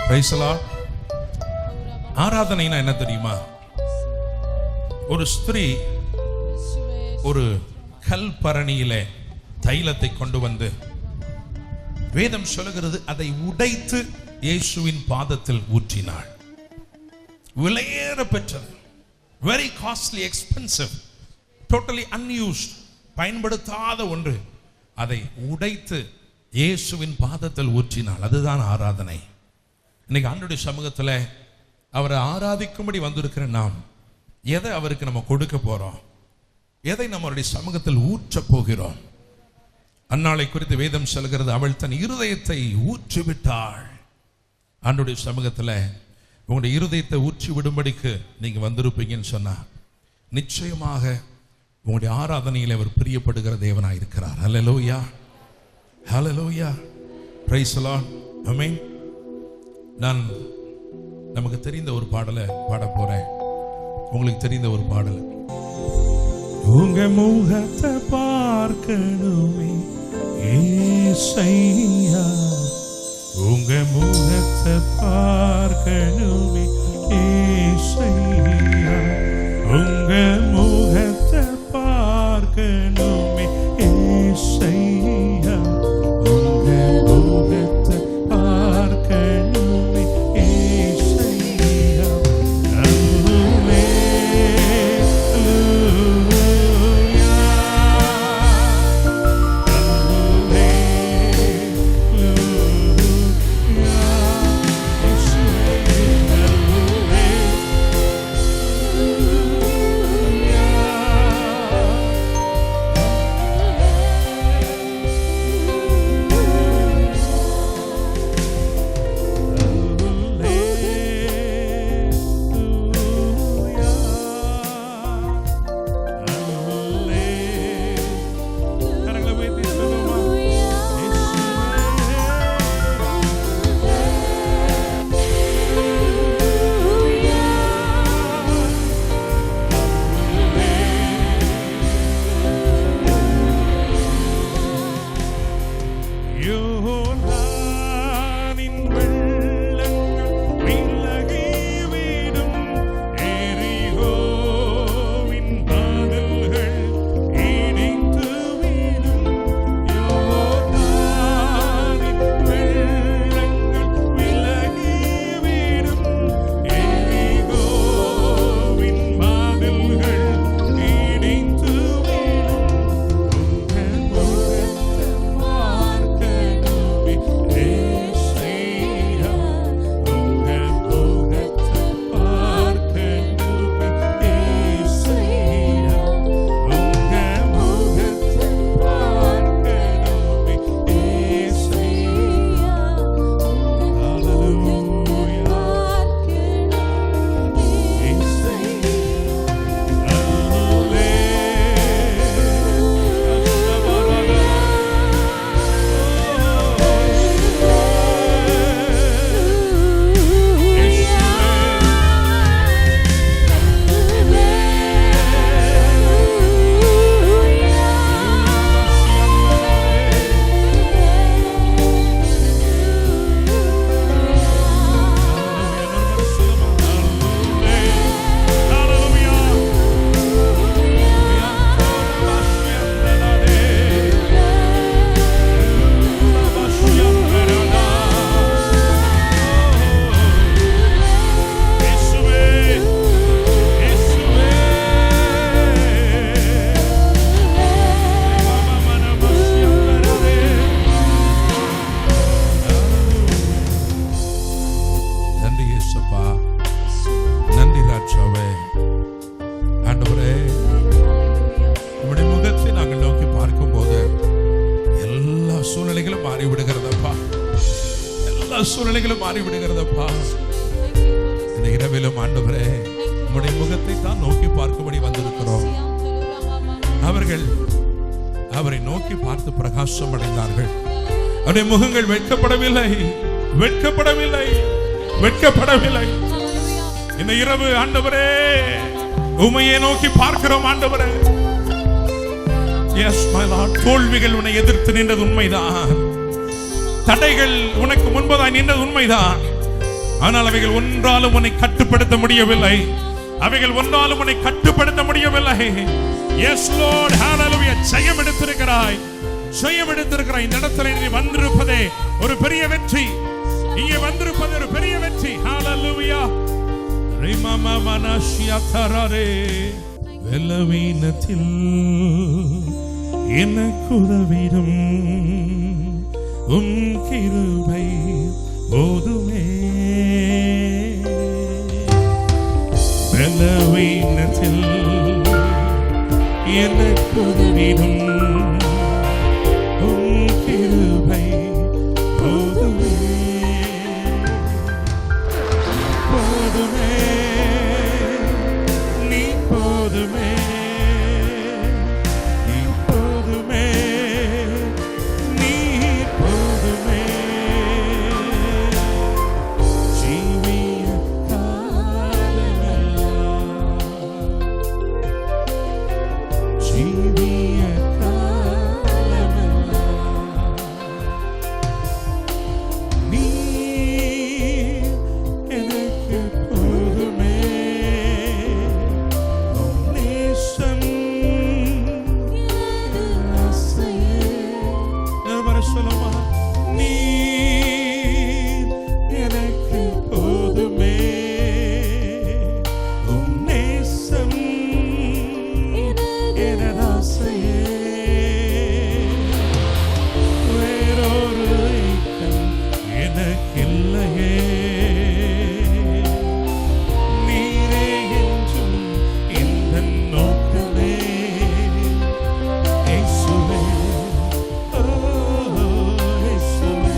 [SPEAKER 4] Price the Lord. ஆராதனைனா என்ன தெரியுமா? ஒரு ஸ்திரீ ஒரு கல்பரணியிலே தைலத்தை கொண்டு வந்து, வேதம் சொல்லுகிறது, அதை உடைத்து இயேசுவின் பாதத்தில் ஊற்றினாள். விலையேற பெற்றது, very costly, expensive, totally unused, பயன்படுத்தாத ஒன்று. அதை உடைத்து இயேசுவின் பாதத்தில் ஊற்றினாள். அதுதான் ஆராதனை. இன்னைக்கு ஆண்டவருடைய சமூகத்தில் அவரை ஆராதிக்கும்படி வந்திருக்கிற நாம் எதை அவருக்கு நம்ம கொடுக்க போறோம்? எதை நம்மளுடைய சமூகத்தில் ஊற்ற போகிறோம்? அன்னாளை குறித்து வேதம் சொல்கிறது, அவள் தன் இருதயத்தை ஊற்றிவிட்டாள். ஆண்டவருடைய சமூகத்தில் உங்களுடைய இருதயத்தை ஊற்றி விடும்படிக்கு நீங்க வந்திருப்பீங்கன்னு சொன்னா, நிச்சயமாக உங்களுடைய ஆராதனையில் அவர் பிரியப்படுகிற தேவனாய் இருக்கிறார். ஹல்லேலூயா, ஹல்லேலூயா, பிரைஸ் தி லார்ட், ஆமென். நான் நமக்கு தெரிந்த ஒரு பாடலை பாட போறேன். உங்களுக்கு தெரிந்த ஒரு பாடல். உங்க முகத்தை பார்க்கணுமே ஏசையா, உங்க முகத்தை பார்க்கணுமே ஏசையா, உங்க முகத்தை பார்க்கணுமே ஏசையா, உங்க முகத்தை பார்க்கணுமே ஏசையா.
[SPEAKER 3] சூழ்நிலைகளும் மாறிவிடுகிறதப்பா. இந்த இரவிலும் ஆண்டவரே உம்முடைய முகத்தை தான் நோக்கி பார்க்கும்படி வந்திருக்கிறோம். அவர்கள் அவரை நோக்கி பார்த்து பிரகாசம் அடைந்தார்கள். அவருடைய முகங்கள் வெட்கப்படவில்லை, வெட்கப்படவில்லை, வெட்கப்படவில்லை. இந்த இரவு ஆண்டவரே உம்மையே நோக்கி பார்க்கிறோம் ஆண்டவரே. Yes my Lord. தோல்விகள் உன்னை எதிர்த்து நின்றது உண்மைதான், தடைகள் உனக்கு முன்பதாய் நின்றது உண்மைதான். ஆனால் அவைகள் ஒன்றாலும் உன்னை கட்டுப்படுத்த முடியவில்லை, அவைகள் ஒன்றாலும் உன்னை கட்டுப்படுத்த முடியவில்லை. Yes Lord, hallelujah. ஜெயம் எடுத்திருக்கிறாய், ஜெயம் எடுத்திருக்கிறாய். இந்த இடத்துல நீ வந்திருப்பதே ஒரு பெரிய வெற்றி, இங்கே வந்திருப்பது ஒரு பெரிய வெற்றி. hallelujah. ரிமம மனஷியதரரே வெலவீனத்தில் எனக்கு உதவிடும் உம் கிருபை போதுமே. வெலவீனத்தில் எனக்கு உதவிடும் உம் கிருபை போதுமே, போதுமே, நீ போதுமே, நீ போதுமே, நீ போதுமே. ஜீவிய காலமெல்லாம், ஜீவிய காலமெல்லாம் நீ எனக்கு போதுமே. உம் நேசம் சொல்லுமா, நீ எனக்கு போதுமே. உம் நேசம் எனது ஆசையே, வேறொரு ஐக்கம் எனக்கில்லையே. நீரே என்றும் இந்த நோக்கமே. இயேசுவே, ஓ இயேசுவே,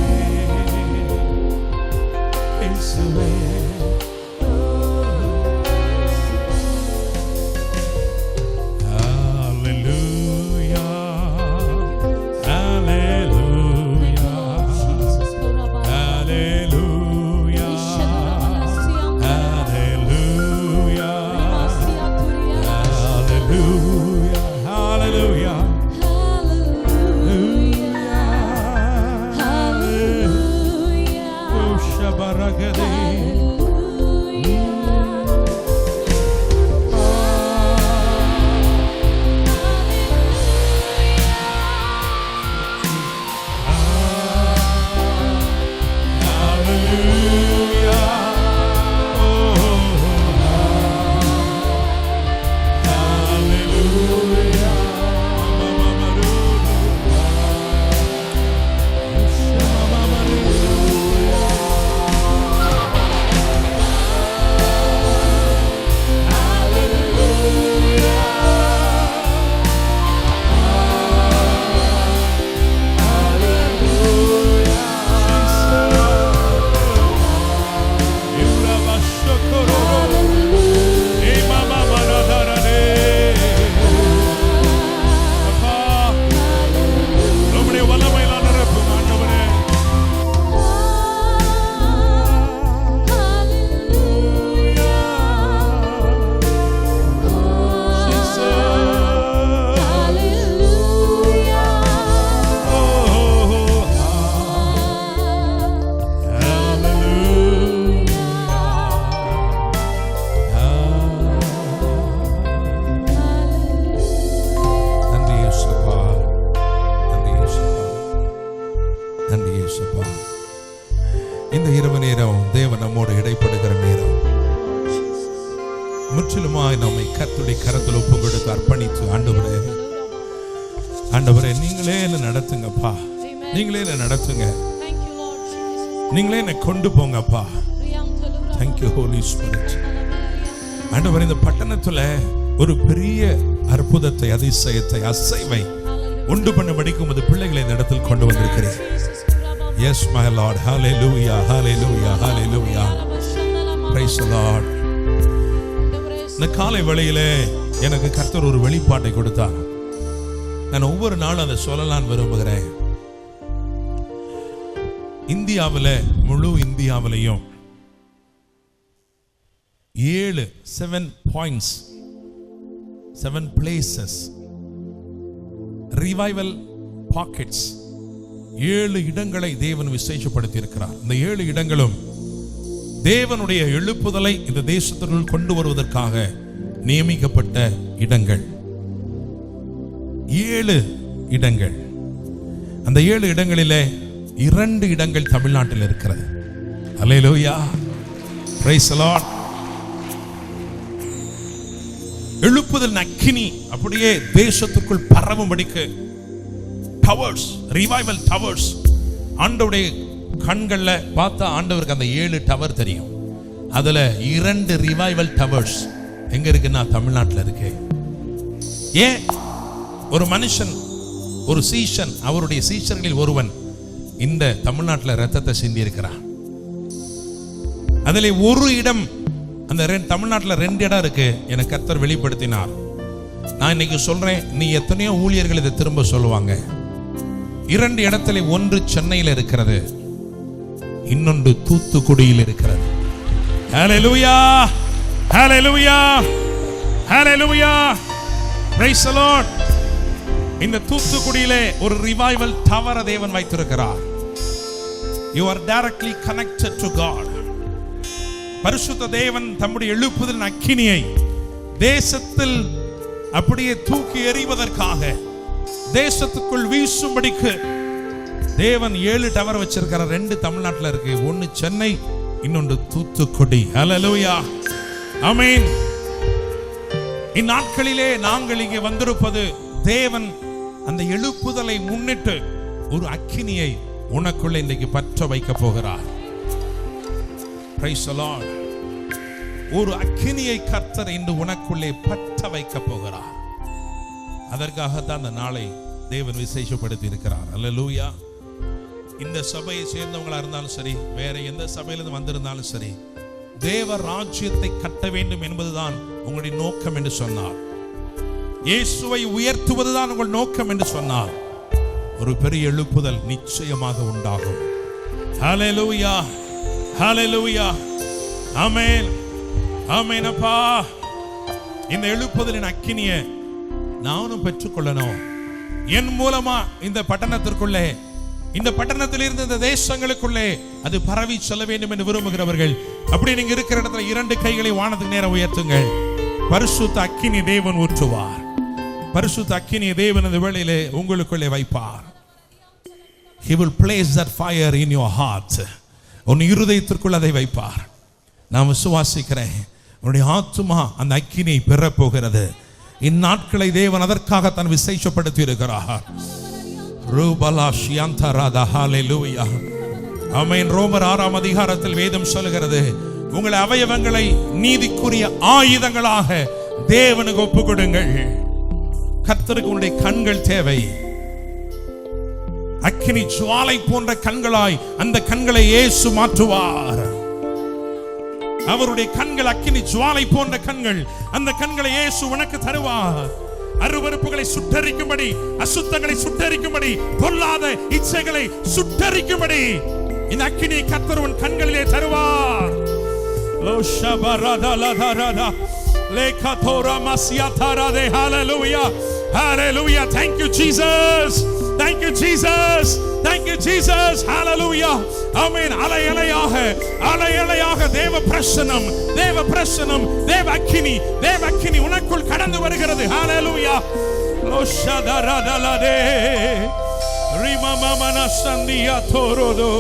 [SPEAKER 3] இயேசுவே, hallelujah, hallelujah, hallelujah, hallelujah, hallelujah, hallelujah, hallelujah. Oh, shabaragade. இந்த இரவு நேரம் தேவன் நம்மோடு இடைப்படுகிற நேரம். முற்றிலுமாய் நம்மை கர்த்தருடைய கரத்தில் ஒப்பு கொடுத்து அர்ப்பணித்து, ஆண்டவரே, ஆண்டவரே நீங்களே என்ன நடத்துங்கப்பா, நீங்களே என்ன நடத்துங்க, நீங்களே என்ன கொண்டு போங்கப்பா. Thank you holy spirit. ஆண்டவரே, இந்த பட்டணத்துல ஒரு பெரிய அற்புதத்தை, அதிசயத்தை, அசைவை உண்டு பண்ண படிக்கும் பிள்ளைகளை இந்த இடத்தில் கொண்டு வந்திருக்கிறேன். Yes, my Lord. Hallelujah, hallelujah, hallelujah. Praise the Lord. இந்த காலை வேளையிலே எனக்கு கர்த்தர் ஒரு வெளிப்பாட்டை கொடுத்தார். நான் ஒவ்வொரு நாளும் அதை சொல்லலான்னு விரும்புகிறேன். இந்தியாவில், முழு இந்தியாவிலையும் 7 points, 7 places, revival pockets, 7 இடங்களை தேவன் விசேஷப்படுத்தி இருக்கிறார். இந்த 7 இடங்களும் தேவனுடைய எழுப்புதலை இந்த தேசத்திற்குள் கொண்டு வருவதற்காக நியமிக்கப்பட்ட இடங்கள். 7 இடங்கள். அந்த 7 இடங்களிலே 2 இடங்கள் தமிழ்நாட்டில் இருக்கிறது. அல்லேலூயா, பிரைஸ் தி லார்ட். எழுப்புதல் அக்கினி அப்படியே தேசத்துக்குள் பரவும்படிக்கு டவர்ஸ், ரிவைவல் டவர்ஸ். ஆண்டவருடைய கண்கள்ல பார்த்தா ஆண்டவருக்கு அந்த 7 டவர் தெரியும். அதுல 2 ரிவைவல் டவர்ஸ் எங்க இருக்குன்னா தமிழ்நாட்டில் இருக்கு. ஏன்? ஒரு மனுஷன், ஒரு சீஷன், அவருடைய சீஷர்களில் ஒருவன் இந்த தமிழ்நாட்டில் ரத்தத்தை சிந்தி இருக்கிறான். அதில் ஒரு இடம், அந்த தமிழ்நாட்டில் 2 இடம் இருக்கு. எனக்கு கர்த்தர் வெளிப்படுத்தினார். நான் இன்னைக்கு சொல்றேன், நீ எத்தனையோ ஊழியர்கள் இதை திரும்ப சொல்லுவாங்க. 2 இடத்துல, ஒன்று சென்னையில் இருக்கிறது, இன்னொன்று தூத்துக்குடியில் இருக்கிறது. ஹalleluya, ஹalleluya, ஹalleluya, praise the Lord. இந்த தூத்துக்குடியிலே ஒரு ரிவைவல் டவர் தேவன் வைத்திருக்கிறார். You are directly connected to God. பரிசுத்த தேவன் தம்முடைய எழுப்புதல் அக்கினியை தேசத்தில் அப்படியே தூக்கி எறிவதற்காக, தேசத்துக்குள் வீசும்படிக்கு தேவன் 7 டவர் வச்சிருக்கிறார். 2 தமிழ்நாட்டில் இருக்கு, ஒன்னு சென்னை, இன்னொன்று தூத்துக்குடி. ஹalleluya, ஆமென். இந்நாட்களிலே நாங்கள் இங்கே வந்திருப்பது, தேவன் அந்த எழுப்புதலை முன்னிட்டு ஒரு அக்கினியை உனக்குள்ளே இன்றைக்கு பற்ற வைக்க போகிறார். Praise the Lord. ஒரு அக்கினியை கர்த்தர் இன்று உனக்குள்ளே பற்ற வைக்க போகிறார். அதற்காகத்தான் அந்த நாளை தேவன் விசேஷப்படுத்தி இருக்கிறார். அல்லேலூயா. இந்த சபையை சேர்ந்தவங்களா இருந்தாலும் சரி, வேற எந்த சபையிலிருந்து வந்திருந்தாலும் சரி, தேவ ராஜ்யத்தை கட்ட வேண்டும் என்பதுதான் உங்களுடைய நோக்கம் என்று சொன்னார். இயேசுவை உயர்த்துவதுதான் உங்கள் நோக்கம் என்று சொன்னார். ஒரு பெரிய எழுப்புதல் நிச்சயமாக உண்டாகும். ஹalleluya, ஹalleluya, ஆமென், ஆமென். அப்பா, இந்த எழுப்புதலின் அக்கினியை நானும் பெற்றுக்கொள்ளணும். என் மூலமா இந்த பட்டணத்திற்குள்ளே, இந்த பட்டணத்தில் இருந்து இந்த தேசங்களுக்குள்ளே அது பரவி செல்ல வேண்டும் என்று விரும்புகிறவர்கள், அப்படி நீங்க இருக்கிற இடத்துல 2 கைகளை வானத்துக்கு நேரம் உயர்த்துங்கள். பரிசுத்த அக்கினி தேவன் ஊற்றுவார். பரிசுத்த அக்கினி தேவன் இந்த வேளையிலே உங்களுக்குள்ளே வைப்பார். He will place that fire in your heart. உன் இருதயத்திற்குள் அதை வைப்பார். நான் விசுவாசிக்கிறேன், உன்னுடைய ஆத்துமா அந்த அக்கினியை பெறப் போகிறது. இந்நாட்களை தேவன் அதற்காக தான் விசேஷப்படுத்தி இருக்கிறார். ரூபலா ஷியந்தராதா, ஹalleluya, ஆமென். ரோமர் 6ஆம் அதிகாரத்தில் வேதம் சொல்கிறது, உங்கள் அவயவங்களை நீதிக்குரிய ஆயுதங்களாக தேவனுக்கு ஒப்புக் கொடுங்கள். கர்த்தருக்கு உன்னுடைய கண்கள் தேவை. அக்கினி ஜுவாலை போன்ற கண்களாய் அந்த கண்களை இயேசு மாற்றுவார். அவருடைய கண்கள் அக்கினி ஜுவாலை போன்ற கண்கள். அந்த கண்களை இயேசு உனக்கு தருவார். அருவருப்புகளை சுட்டரிக்கும்படி, அசுத்தங்களை சுட்டரிக்கும்படி, பொல்லாத இச்சைகளை சுட்டரிக்கும்படி இந்த அக்கினியை கர்த்தர் உன் கண்களிலே தருவார். Hallelujah, hallelujah. Thank you Jesus, thank you Jesus, thank you Jesus, hallelujah, amen. அலையலையாக தேவ பிரசன்னம், தேவ பிரசன்னம், தேவ அக்கினி உனக்குள் கடந்து வருகிறது. hallelujah. loshadaradalade rimamamana sandia torodo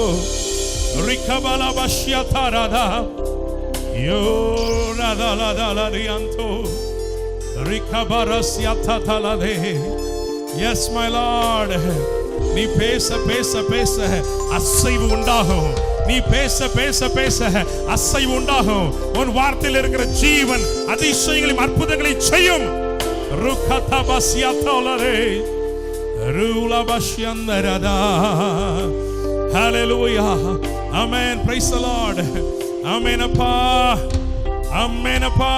[SPEAKER 3] rikabala bashyatarada yo radaladianto rikabarasyatalade. Yes my Lord. நீ பேச பேச பேச அசைவு உண்டாகும். நீ பேச பேச பேச அசைவு உண்டாகும். உன் வார்த்தையில் இருக்கிற ஜீவன் அதிசயங்களையும் அற்புதங்களையும் செய்யும். ருகதபஸ்யதலரே ரூலபஷ்யந்தரதா.
[SPEAKER 4] ஹalleluya. Amen. Praise the Lord. Amen அப்பா. Amen அப்பா.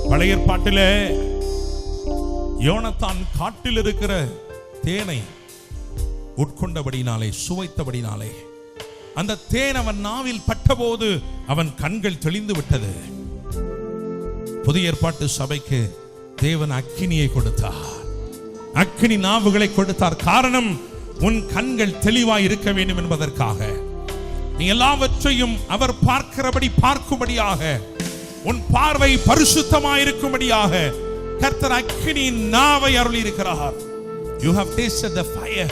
[SPEAKER 4] பழைய ஏற்பாட்டிலே யோனத்தான் காட்டில் இருக்கிற தேனை உட்கொண்டபடினாலே, சுவைத்தபடினாலே, அந்த தேன் அவன் நாவில் பட்டபோது அவன் கண்கள் தெளிந்து விட்டது. புதிய ஏற்பாட்டு சபைக்கு தேவன் அக்கினியை கொடுத்தார், அக்கினி நாவுகளை கொடுத்தார். காரணம், உன் கண்கள் தெளிவாய் இருக்க வேண்டும் என்பதற்காக. நீ எல்லாவற்றையும் அவர் பார்க்கிறபடி பார்க்கும்படியாக, உன் பார்வை பரிசுத்தமாய் இருக்கும்படியாக கர்த்தர் அக்கினி நாவை அருளி இருக்கிறார். You have tasted the fire.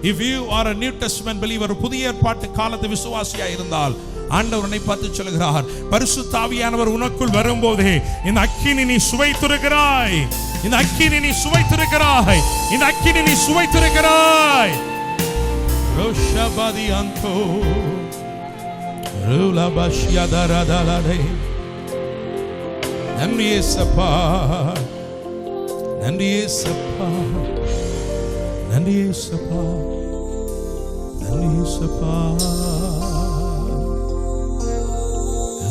[SPEAKER 4] If you are a New Testament believer, புதிய ஏற்பாட்டு காலத்து விசுவாசியா இருந்தால் ஆண்டவர் உன்னை பார்த்து சொல்கிறார், பரிசுத்த ஆவியானவர் உனக்குள் வரும்போதே இந்த அக்கினி நீ சுவைத்திருக்கிறாய், இந்த அக்கினி நீ சுவைத்திருக்கிறாய், இந்த அக்கினி நீ சுவைத்திருக்கிறாய். ரோஷபதி அந்தோ ரூலபஷ்யதரதலதே. நன்றி இயேசப்பா, நன்றி இயேசப்பா, நன்றி இயேசப்பா, நன்றி இயேசப்பா.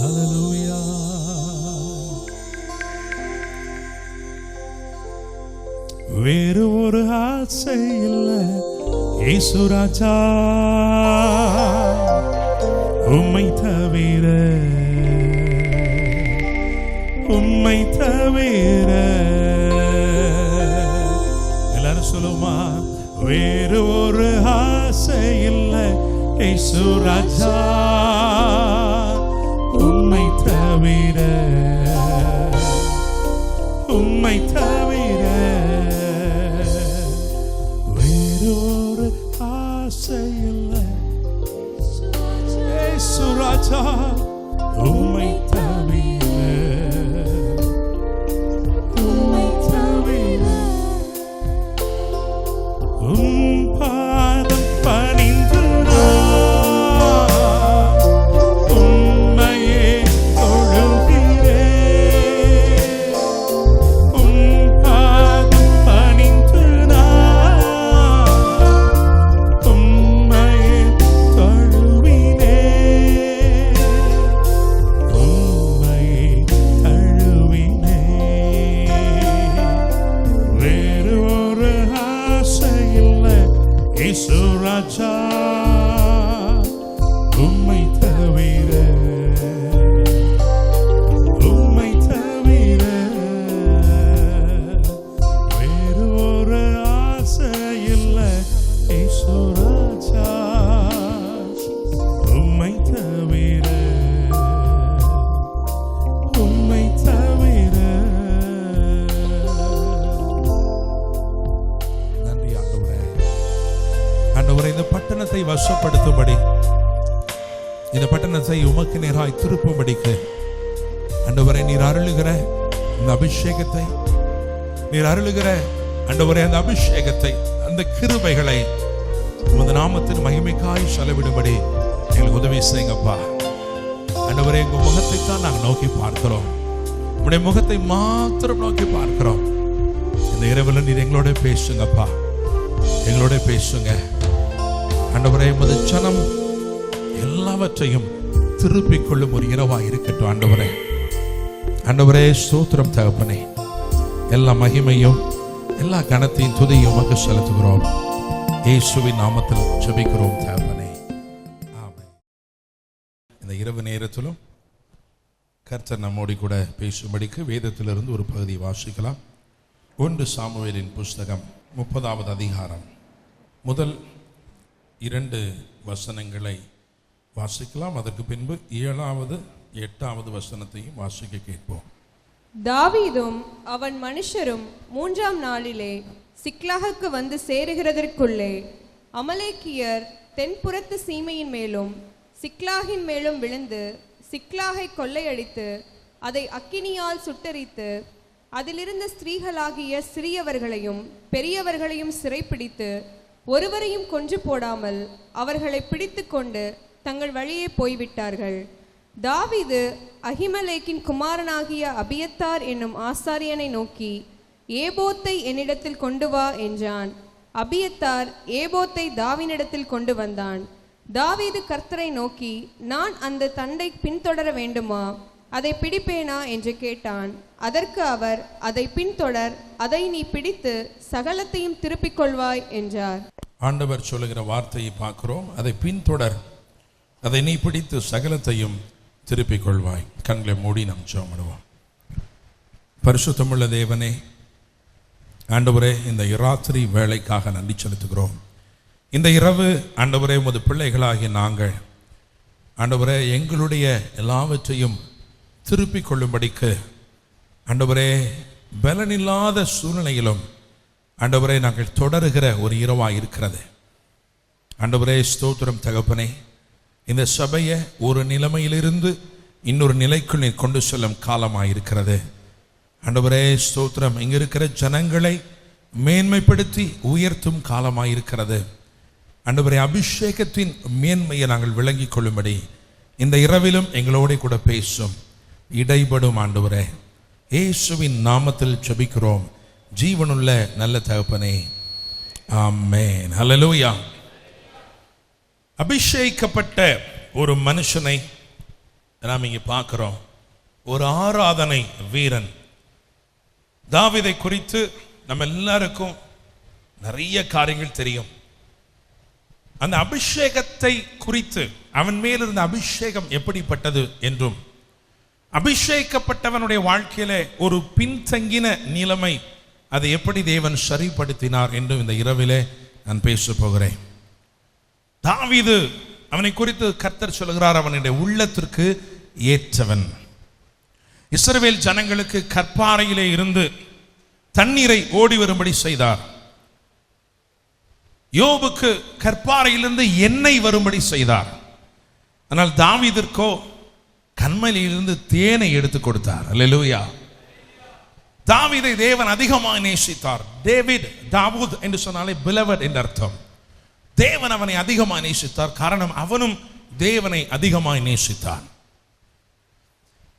[SPEAKER 4] ஹalleluya. வேறு ஒரு ஆசை இல்லை இயேசு ராஜா, உம்மை தவிர, உம்மை தவிர. எல்லாரும் சொல்லுமா, வேறு ஒரு ஆசை இல்லை இயேசு ராஜா, உம்மை தவிர, உம்மை தவிர. வேறு ஒரு ஆசை இல்லை இயேசு ராஜா, உம்மை தவிர, உம்மை தவிர. உம் பாதம் பணிந்து உம்மையே தொழுகிறேன். உம் பாதம் பணிந்து உம்மையே தொழுவினேன், உம்மையே தழுவினேன். வேறு ஒரு ஆசை இல்லை இயேசு ராஜா, உம்மை தவிர, உம்மை தவிர. வேறு ஒரு ஆசை இல்லை இயேசு ராஜா, உம்மை தவிர, உம்மை தவிர. நன்றி ஆண்டவரே. ஆண்டவரே, இந்த பட்டணத்தை வசப்படுத்தும்படி, இந்த பட்டணத்தை உமக்கு நேராய் திருப்பும்படிக்கு ஆண்டவரே நீர் அருளுகிற இந்த அபிஷேகத்தை, நீர் அருளுகிற ஆண்டவரே அந்த அபிஷேகத்தை, அந்த கிருபைகளை உமது நாமத்தின் மகிமைக்காய் செலவிடும்படி எங்களுக்கு உதவி செய்யுங்கப்பா. ஆண்டவரே, உங்க முகத்தை தான் நாங்கள் நோக்கி பார்க்கிறோம், உங்களுடைய முகத்தை மாத்திரம் நோக்கி பார்க்கிறோம். இந்த இரவுல நீர் எங்களோட பேசுங்கப்பா, எங்களோட பேசுங்க ஆண்டவரே. உமது ஜனம் எல்லாவற்றையும் திருப்பிக் கொள்ளும் ஒரு இரவா இருக்கட்டும் ஆண்டவரே. ஆண்டவரே, ஸ்தோத்திரம் தகப்பனே. எல்லா மகிமையும் எல்லா கனத்தையும் துதியும் உமக்கு செலுத்துகிறோம். இயேசுவின் நாமத்தில் ஜெபிக்கிறோம் தகப்பனே, ஆமென். இந்த இரவு நேரத்திலும் கர்த்தர் நம்மோடு கூட பேசும்படிக்கு வேதத்திலிருந்து ஒரு பகுதி வாசிக்கலாம். 1 சாமுவேலின் புஸ்தகம் 30வது அதிகாரம் முதல் 2 வசனங்களை வாசிக்கலாம். அதற்கு பின்பு 7வது 8வது வசனத்தையும் வாசிக்க கேட்போம்.
[SPEAKER 5] தாவீதும் அவன் மனுஷரும் 3ஆம் நாளிலே சிக்லாகுக்கு வந்து சேருகிறதற்குள்ளே அமலேக்கியர் தென்புறத்து சீமையின் மேலும் சிக்லாகின் மேலும் விழுந்து சிக்லாகை கொள்ளையடித்து அதை அக்கினியால் சுட்டெரித்து அதிலிருந்த ஸ்திரீகளாகிய சிறியவர்களையும் பெரியவர்களையும் சிறைப்பிடித்து ஒருவரையும் கொன்று போடாமல் அவர்களை பிடித்து கொண்டு தங்கள் வழியே போய்விட்டார்கள். தாவீது அகிமலேக்கின் குமாரனாகிய அபியத்தார் என்னும் ஆசாரியனை நோக்கி, ஏபோத்தை என்னிடத்தில் கொண்டு வா என்றான். அபியத்தார் ஏபோத்தை தாவீதினிடத்தில் கொண்டு வந்தான். தாவீது கர்த்தரை நோக்கி, நான் அந்த தண்டை பின்தொடர வேண்டுமா, அதை பிடிப்பேனா என்று கேட்டான். அதற்கு அவர், அதை பின்தொடர், அதை நீ பிடித்து சகலத்தையும் திருப்பிக் கொள்வாய் என்றார்.
[SPEAKER 4] ஆண்டவர் சொல்லுகிற வார்த்தையை பார்க்கிறோம். அதை பின்தொடர், அதை நீ பிடித்து சகலத்தையும் திருப்பிக் கொள்வாய். கண்களை மூடி நாம் ஜெபம் பண்ணுவோம். பரிசுத்தமுள்ள தேவனே, ஆண்டவரே, இந்த இராத்திரி வேளைக்காக நன்றி செலுத்துகிறோம். இந்த இரவு ஆண்டவரே, உமது பிள்ளைகளாகிய நாங்கள் ஆண்டவரே எங்களுடைய எல்லாவற்றையும் திருப்பிக் கொள்ளும்படிக்கு ஆண்டவரே பலனில்லாத சூழ்நிலையிலும் ஆண்டவரே நாங்கள் தொடருகிற ஒரு இரவாக இருக்கிறது. ஆண்டவரே ஸ்தோத்திரம் தகப்பனே. இந்த சபையை ஒரு நிலைமையிலிருந்து இன்னொரு நிலைக்குள் நீர் கொண்டு செல்லும் காலமாக இருக்கிறது. ஆண்டவரே ஸ்தோத்திரம், இங்கே இருக்கிற ஜனங்களை மேன்மைப்படுத்தி உயர்த்தும் காலமாக இருக்கிறது. ஆண்டவரே, அபிஷேகத்தின் மேன்மையை நாங்கள் விளங்கிக் கொள்ளும்படி இந்த இரவிலும் எங்களோட கூட பேசும், இடைபடும் ஆண்டவரே. இயேசுவின் நாமத்தில் ஜெபிக்கிறோம் ஜீவனுள்ள நல்ல தகப்பனே, ஆமென். ஹல்லேலூயா. அபிஷேகிக்கப்பட்ட ஒரு மனுஷனை நாம் இங்கே பார்க்கிறோம். ஒரு ஆராதனை வீரன் தாவீதை குறித்து நம்ம எல்லாருக்கும் நிறைய காரியங்கள் தெரியும். அந்த அபிஷேகத்தை குறித்து, அவன் மேல் இருந்த அபிஷேகம் எப்படிப்பட்டது என்றும், அபிஷேகிக்கப்பட்டவனுடைய வாழ்க்கையில ஒரு பின்தங்கின நிலைமை அதை எப்படி தேவன் சரிப்படுத்தினார் என்றும் இந்த இரவிலே நான் பேச போகிறேன். தாவீது, அவனை குறித்து கர்த்தர் சொல்கிறார், அவனுடைய உள்ளத்திற்கு ஏற்றவன். இஸ்ரவேல் ஜனங்களுக்கு கற்பாறையிலே இருந்து தண்ணீரை ஓடி வரும்படி செய்தார். யோபுக்கு கற்பாறையிலிருந்து எண்ணெய் வரும்படி செய்தார். ஆனால் தாவீதிற்கோ கண்மலையிலிருந்து தேனை எடுத்து கொடுத்தார். அல்லேலூயா. தாவீதை தேவன் அதிகமாக நேசித்தார். டேவிட், தாவூத் என்று சொன்னாலே beloved என்ற அர்த்தம். தேவன் அவனை அதிகமாக நேசித்தார். காரணம், அவனும் தேவனை அதிகமாக நேசித்தான்.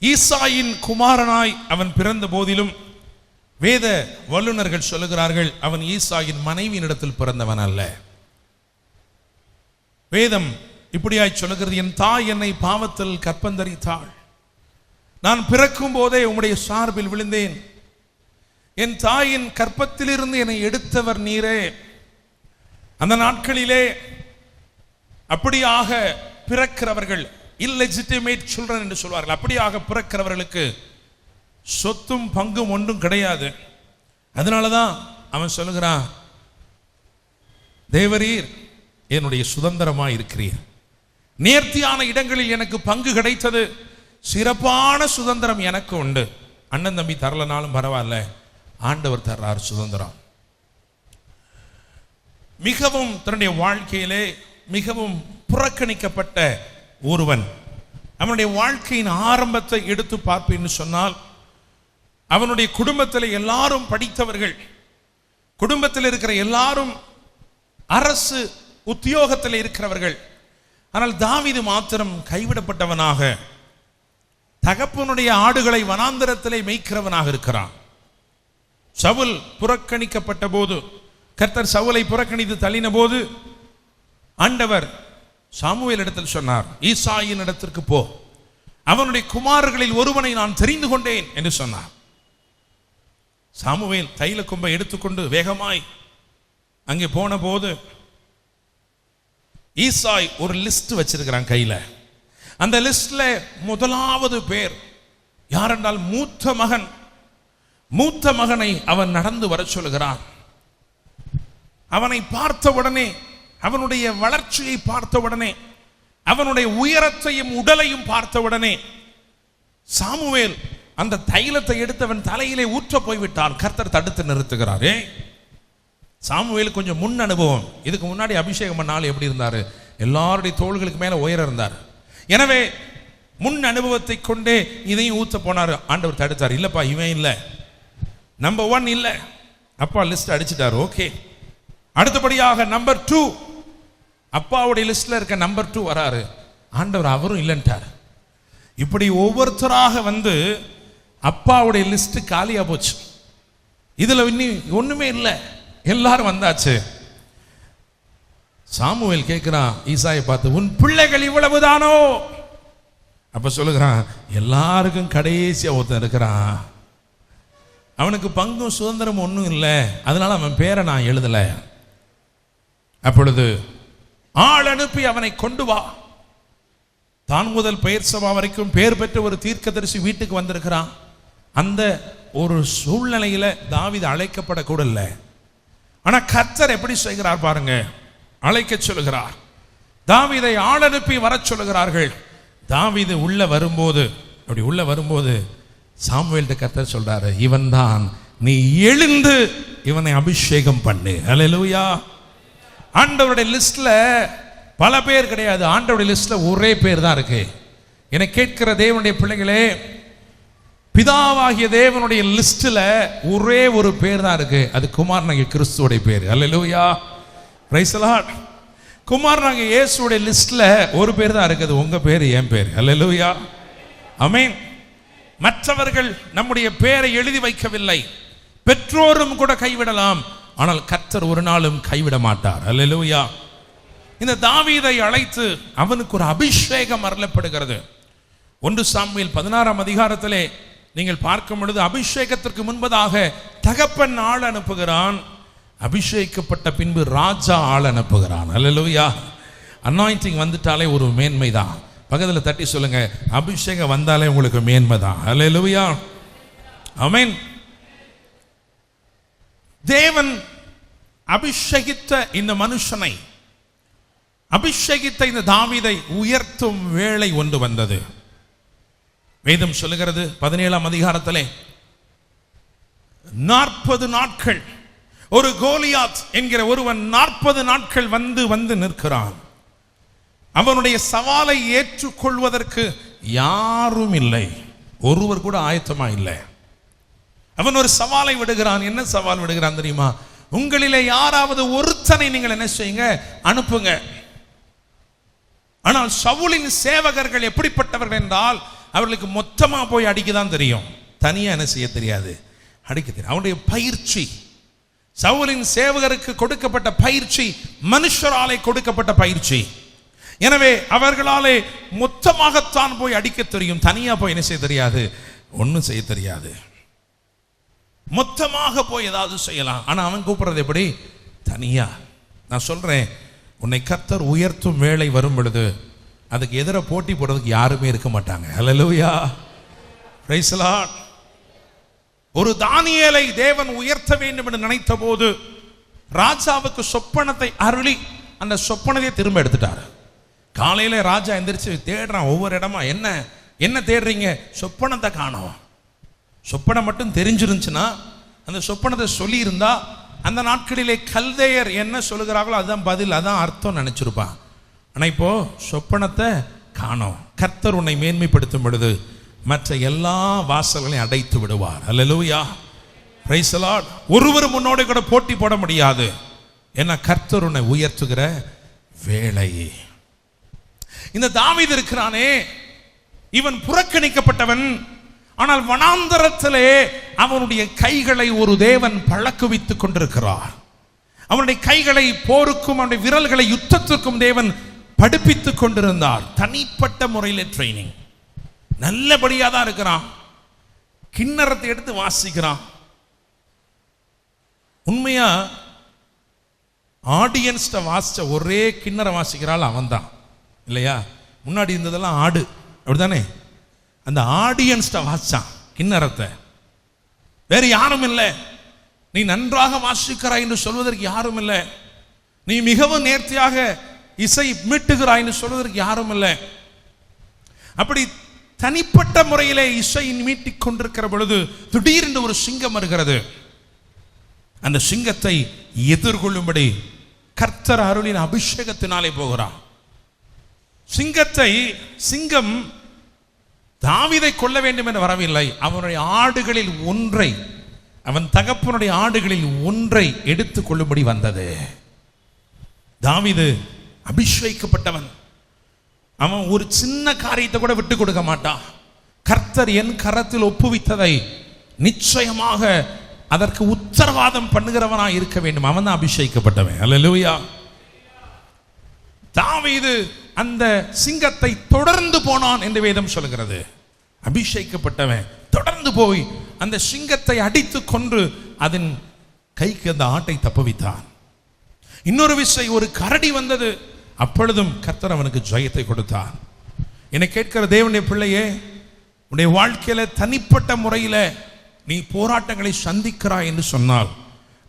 [SPEAKER 4] ஈசாயின் குமாரனாய் அவன் பிறந்த போதிலும் வேத வல்லுநர்கள் சொல்லுகிறார்கள், அவன் ஈசாயின் மனைவியினிடத்தில் பிறந்தவன் அல்ல. வேதம் இப்படியாய் சொல்லுகிறது, என் தாய் என்னை பாவத்தில் கற்பந்தரித்தாள், நான் பிறக்கும் போதே உம்முடைய சார்பில் விழுந்தேன், என் தாயின் கற்பத்திலிருந்து என்னை எடுத்தவர் நீரே. அந்த நாட்களிலே அப்படியாக பிறக்கிறவர்கள், இல்லெஜிட்டிமேட் சில்ட்ரன் என்று சொல்வார்கள், அப்படியாக பிறக்கிறவர்களுக்கு சொத்தும் பங்கும் ஒன்றும் கிடையாது. அதனாலதான் அவன் சொல்லுகிறான், தேவரீர் என்னுடைய சுதந்திரமாய் இருக்கிறீர், நேர்த்தியான இடங்களில் எனக்கு பங்கு கிடைத்தது, சிறப்பான சுதந்திரம் எனக்கு உண்டு. அண்ணன் தம்பி தரலனாலும் பரவாயில்ல, ஆண்டவர் தர்றார் சுதந்திரம். மிகவும் தன்னுடைய வாழ்க்கையிலே மிகவும் புறக்கணிக்கப்பட்ட ஒருவன், அவனுடைய வாழ்க்கையின் ஆரம்பத்தை எடுத்து பார்ப்பேன்னு சொன்னால், அவனுடைய குடும்பத்தில் எல்லாரும் படித்தவர்கள், குடும்பத்தில் இருக்கிற எல்லாரும் அரசு உத்தியோகத்தில் இருக்கிறவர்கள். ஆனால் தாவீது மாத்திரம் கைவிடப்பட்டவனாக, தகப்பனுடைய ஆடுகளை வனாந்தரத்திலே மேய்க்கிறவனாக இருக்கிறான். சவுல் புறக்கணிக்கப்பட்ட போது, கர்த்தர் சவுலை புறக்கணித்து தள்ளின போது, ஆண்டவர் சாமுவேல் இடத்தில் சொன்னார், ஈசாயின் இடத்திற்கு போ, அவனுடைய குமாரர்களில் ஒருவனை நான் தெரிந்து கொண்டேன் என்று சொன்னார். சாமுவேல் தைல கொம்பை எடுத்துக்கொண்டு வேகமாய் அங்கே போன போது, ஈசாய் ஒரு லிஸ்ட் வச்சிருக்கிறான் கையில. அந்த லிஸ்ட்ல முதலாவது பேர் யாரென்றால் மூத்த மகன். மூத்த மகனை அவன் நடந்து வர சொல்லுகிறான். அவனை பார்த்த உடனே, அவனுடைய வளர்ச்சியை பார்த்த உடனே, அவனுடைய உயரத்தையும் உடலையும் பார்த்த உடனே, சாமுவேல் அந்த தைலத்தை எடுத்தவன் தலையிலே ஊற்ற போய்விட்டான். கர்த்தர் தடுத்து நிறுத்துகிறாரே. சாமுவேல் கொஞ்சம் முன் அனுபவம். இதுக்கு முன்னாடி அபிஷேகம் பண்ணாலும் எப்படி இருந்தாரு? எல்லாருடைய தோள்களுக்கு மேல உயர இருந்தார். எனவே முன் அனுபவத்தை கொண்டே இதையும் ஊத்த போனார். ஆண்டவர் தடுத்தார். இல்லப்பா, இவன் இல்லை, நம்பர் 1 இல்லை. அப்பா லிஸ்ட் அடிச்சிட்டார். ஓகே. அடுத்தபடியாக நம்பர் 2, அப்பாவுடைய லிஸ்ட்ல இருக்க நம்பர் 2 வராரு. ஆண்டவர் அவரும் இல்லைன்ட்டார். இப்படி ஒவ்வொருத்தராக வந்து அப்பாவுடைய லிஸ்ட் காலியா போச்சு. இதுல இன்னும் ஒண்ணுமே இல்லை. எல்லாரும் வந்தாச்சு. சாமுவேல் கேட்கிறான் ஈசாயை பார்த்து, உன் பிள்ளைகள் இவ்வளவுதானோ? அப்ப சொல்லுகிறான், எல்லாருக்கும் கடைசியா ஒருத்தன் இருக்கிறான், அவனுக்கு பங்கும் சுதந்திரம் ஒன்றும் இல்லை, அதனால அவன் பேரை நான் எழுதல. அப்பொழுது ஆள் அனுப்பி அவனை கொண்டு வா. தான் முதல் பெயர் சபா வரைக்கும் பெயர் பெற்ற ஒரு தீர்க்கதரிசி வீட்டுக்கு வந்திருக்கிறான். அந்த ஒரு சூழ்நிலையில தாவீது அழைக்கப்படக்கூடல. ஆனா கர்த்தர் எப்படி செய்கிறார் பாருங்க, அழைக்க சொல்லுகிறார். தாவீதை ஆள் அனுப்பி வர சொல்லுகிறார்கள். தாவீது உள்ள வரும்போது, அப்படி உள்ள வரும்போது சாமுவேல்ட்ட கர்த்தர் சொல்றாரு, இவன் தான், நீ எழுந்து இவனை அபிஷேகம் பண்ணு. அல்லேலூயா. ஆண்டவருடைய லிஸ்ட்ல பல பேர் கிடையாது, ஆண்டவருடைய லிஸ்ட்ல ஒரே பேர் தான் இருக்கு. என்னை கேட்கிற தேவனுடைய பிள்ளைகளே, பிதாவாகிய தேவனுடைய லிஸ்ட்ல ஒரே ஒரு பேர் தான் இருக்கு, அது குமாரனாகிய கிறிஸ்துவோட பேர். அல்லேலூயா, பிரைஸ் தி லார்ட். குமாரனாகிய இயேசுவோட லிஸ்ட்ல ஒரு பேர் தான் இருக்குது, உங்க பேர், என் பேர். அல்லேலூயா, ஆமென். மற்றவர்கள் நம்முடைய பேரை எழுதி வைக்கவில்லை, பெற்றோரும் கூட கைவிடலாம், ஆனால் கர்த்தர் ஒரு நாளும் கைவிட மாட்டார். அல்லேலூயா. இந்த தாவீதை அழைத்து அவனுக்கு ஒரு அபிஷேகம் அருளப்படுகிறது. 1 சாமுவேல் 16ஆம் அதிகாரத்திலே நீங்கள் பார்க்கும் பொழுது, அபிஷேகத்திற்கு முன்பதாக தகப்பன் ஆள் அனுப்புகிறான், அபிஷேகிக்கப்பட்ட பின்பு ராஜா ஆள் அனுப்புகிறான். அல்லேலூயா. அனாயிண்டிங் வந்துட்டாலே ஒரு மேன்மை தான். பக்கத்தில் தட்டி சொல்லுங்க, அபிஷேகம் வந்தாலே உங்களுக்கு மேன்மை தான். அல்லேலூயா, ஆமென். தேவன் அபிஷேகித்த இந்த மனுஷனை, அபிஷேகித்த இந்த தாவீதை உயர்த்தும் வேளை ஒன்று வந்தது. வேதம் சொல்லுகிறது 17ஆம் அதிகாரத்திலே, 40 நாட்கள் ஒரு கோலியாத் என்கிற ஒருவன் 40 நாட்கள் வந்து நிற்கிறான். அவனுடைய சவாலை ஏற்றுக்கொள்வதற்கு யாரும் இல்லை, ஒருவர் கூட ஆயத்தமா இல்லை. அவன் ஒரு சவாலை விடுகிறான். என்ன சவால் விடுகிறான் தெரியுமா? உங்களிலே யாராவது ஒருத்தனை நீங்கள் என்ன செய்யுங்க, அனுப்புங்க. ஆனால் சவுலின் சேவகர்கள் எப்படிப்பட்டவர்கள் என்றால், அவர்களுக்கு மொத்தமா போய் அடிக்கதான் தெரியும், தனியா என்ன செய்ய தெரியாது, அடிக்க தெரியும். அவனுடைய பயிற்சி, சவுலின் சேவகருக்கு கொடுக்கப்பட்ட பயிற்சி மனுஷராலே கொடுக்கப்பட்ட பயிற்சி. எனவே அவர்களாலே மொத்தமாகத்தான் போய் அடிக்க தெரியும், தனியா போய் என்ன செய்ய தெரியாது, ஒன்றும் செய்ய தெரியாது. மொத்தமாக போய் ஏதாவது செய்யலாம், ஆனா அவன் கூப்பிடுறது எப்படி, தனியா. நான் சொல்றேன், உன்னை கர்த்தர் உயர்த்தும் வேளை வரும் பொழுது அதுக்கு எதிர போட்டி போடுறதுக்கு யாருமே இருக்க மாட்டாங்க. அல்லேலூயா, பிரைஸ் தி லார்ட். ஒரு தானியேலை தேவன் உயர்த்த வேண்டும் என்று நினைத்த போது ராஜாவுக்கு சொப்பனத்தை அருளி அந்த சொப்பனத்தை திரும்ப எடுத்துட்டார். காலையில ராஜா எந்திரிச்சு தேடுறான் ஒவ்வொரு இடமா, என்ன தேடுறீங்க, சொப்பனத்தை காணோம். சொப்பனம் மட்டும் தெரிஞ்சிருந்துச்சுன்னா, அந்த சொப்பனத்தை சொல்லி இருந்தா, அந்த நாட்களிலே கல்தேயர் என்ன சொல்லுகிறார்களோ அதுதான் பதில், அதான் அர்த்தம் நினைச்சிருப்பான். ஆனா இப்போ சொப்பனத்தை காணோம். கர்த்தர் உன்னை மேன்மைப்படுத்தும் பொழுது மற்ற எல்லா வாசல்களையும் அடைத்து விடுவார். அல்லேலூயா, பிரைஸ் தி லார்ட். ஒருவர் முன்னோட கூட போட்டி போட முடியாது, ஏன்னா கர்த்தர் உன்னை உயர்த்துகிற வேளை. இந்த தாவீது இருக்கிறானே, இவன் புறக்கணிக்கப்பட்டவன். ஆனால் வனாந்தரத்திலே அவனுடைய கைகளை ஒரு தேவன் பழக்குவித்துக் கொண்டிருக்கிறார். அவனுடைய கைகளை போருக்கும் அவனுடைய விரல்களை யுத்தத்திற்கும் தேவன் படிப்பித்துக் கொண்டிருந்தார். தனிப்பட்ட முறையில் ட்ரைனிங், நல்லபடியா தான் இருக்கிறான். கிண்ணறத்தை எடுத்து வாசிக்கிறான். உண்மையா ஆடியன்ஸ் வாசிச்ச ஒரே கிண்ணற வாசிக்கிறாள் அவன் தான், இல்லையா? முன்னாடி இருந்ததெல்லாம் ஆடு, அப்படித்தானே? அந்த ஆடியன்ஸ் வாசிச்சான் கிண்ணறத்தை, வேற யாரும் இல்லை. நீ நன்றாக வாசிக்கிறாய் என்று சொல்வதற்கு யாரும் இல்லை, நீ மிகவும் நேர்த்தியாக இசை மீட்டுகிறாய் என்று சொல்வதற்கு யாரும் இல்லை. அப்படி தனிப்பட்ட முறையிலே இசை மீட்டிக் கொண்டிருக்கிற பொழுது திடீரென்று ஒரு சிங்கம் வருகிறது. அந்த சிங்கத்தை எதிர்கொள்ளும்படி கர்த்தர் அருளின் அபிஷேகத்தினாலே போகிறான். சிங்கம் தாவீதை கொல்ல வேண்டும் என்று வரவில்லை, அவனுடைய ஆடுகளில் ஒன்றை, அவன் தகப்பனுடைய ஆடுகளில் ஒன்றை எடுத்துக் கொள்ளும்படி வந்தது. தாவீது அபிஷேகிக்கப்பட்டவன், அவன் ஒரு சின்ன காரியத்தை கூட விட்டு கொடுக்க மாட்டான். கர்த்தர் என் கரத்தில் ஒப்புவித்ததை நிச்சயமாக அதற்கு உத்தரவாதம் பண்ணுகிறவனாய் இருக்க வேண்டும். அவன் தான் அபிஷேகிக்கப்பட்டவன். அல்லேலூயா. தாவீது அந்த சிங்கத்தை தொடர்ந்து போனான் என்று வேதம் சொல்கிறது. அபிஷேகிக்கப்பட்டவன் தொடர்ந்து போய் அந்த சிங்கத்தை அடித்து கொன்று அதன் கைக்கு அந்த ஆட்டை தப்புவித்தான். இன்னொரு விஷயம், ஒரு கரடி வந்தது, அப்பொழுதும் கர்த்தர் அவனுக்கு ஜெயத்தை கொடுத்தார். என்னை கேட்கிற தேவனுடைய பிள்ளையே, உன்னுடைய வாழ்க்கையில தனிப்பட்ட முறையில் நீ போராட்டங்களை சந்திக்கிறாய் என்று சொன்னால்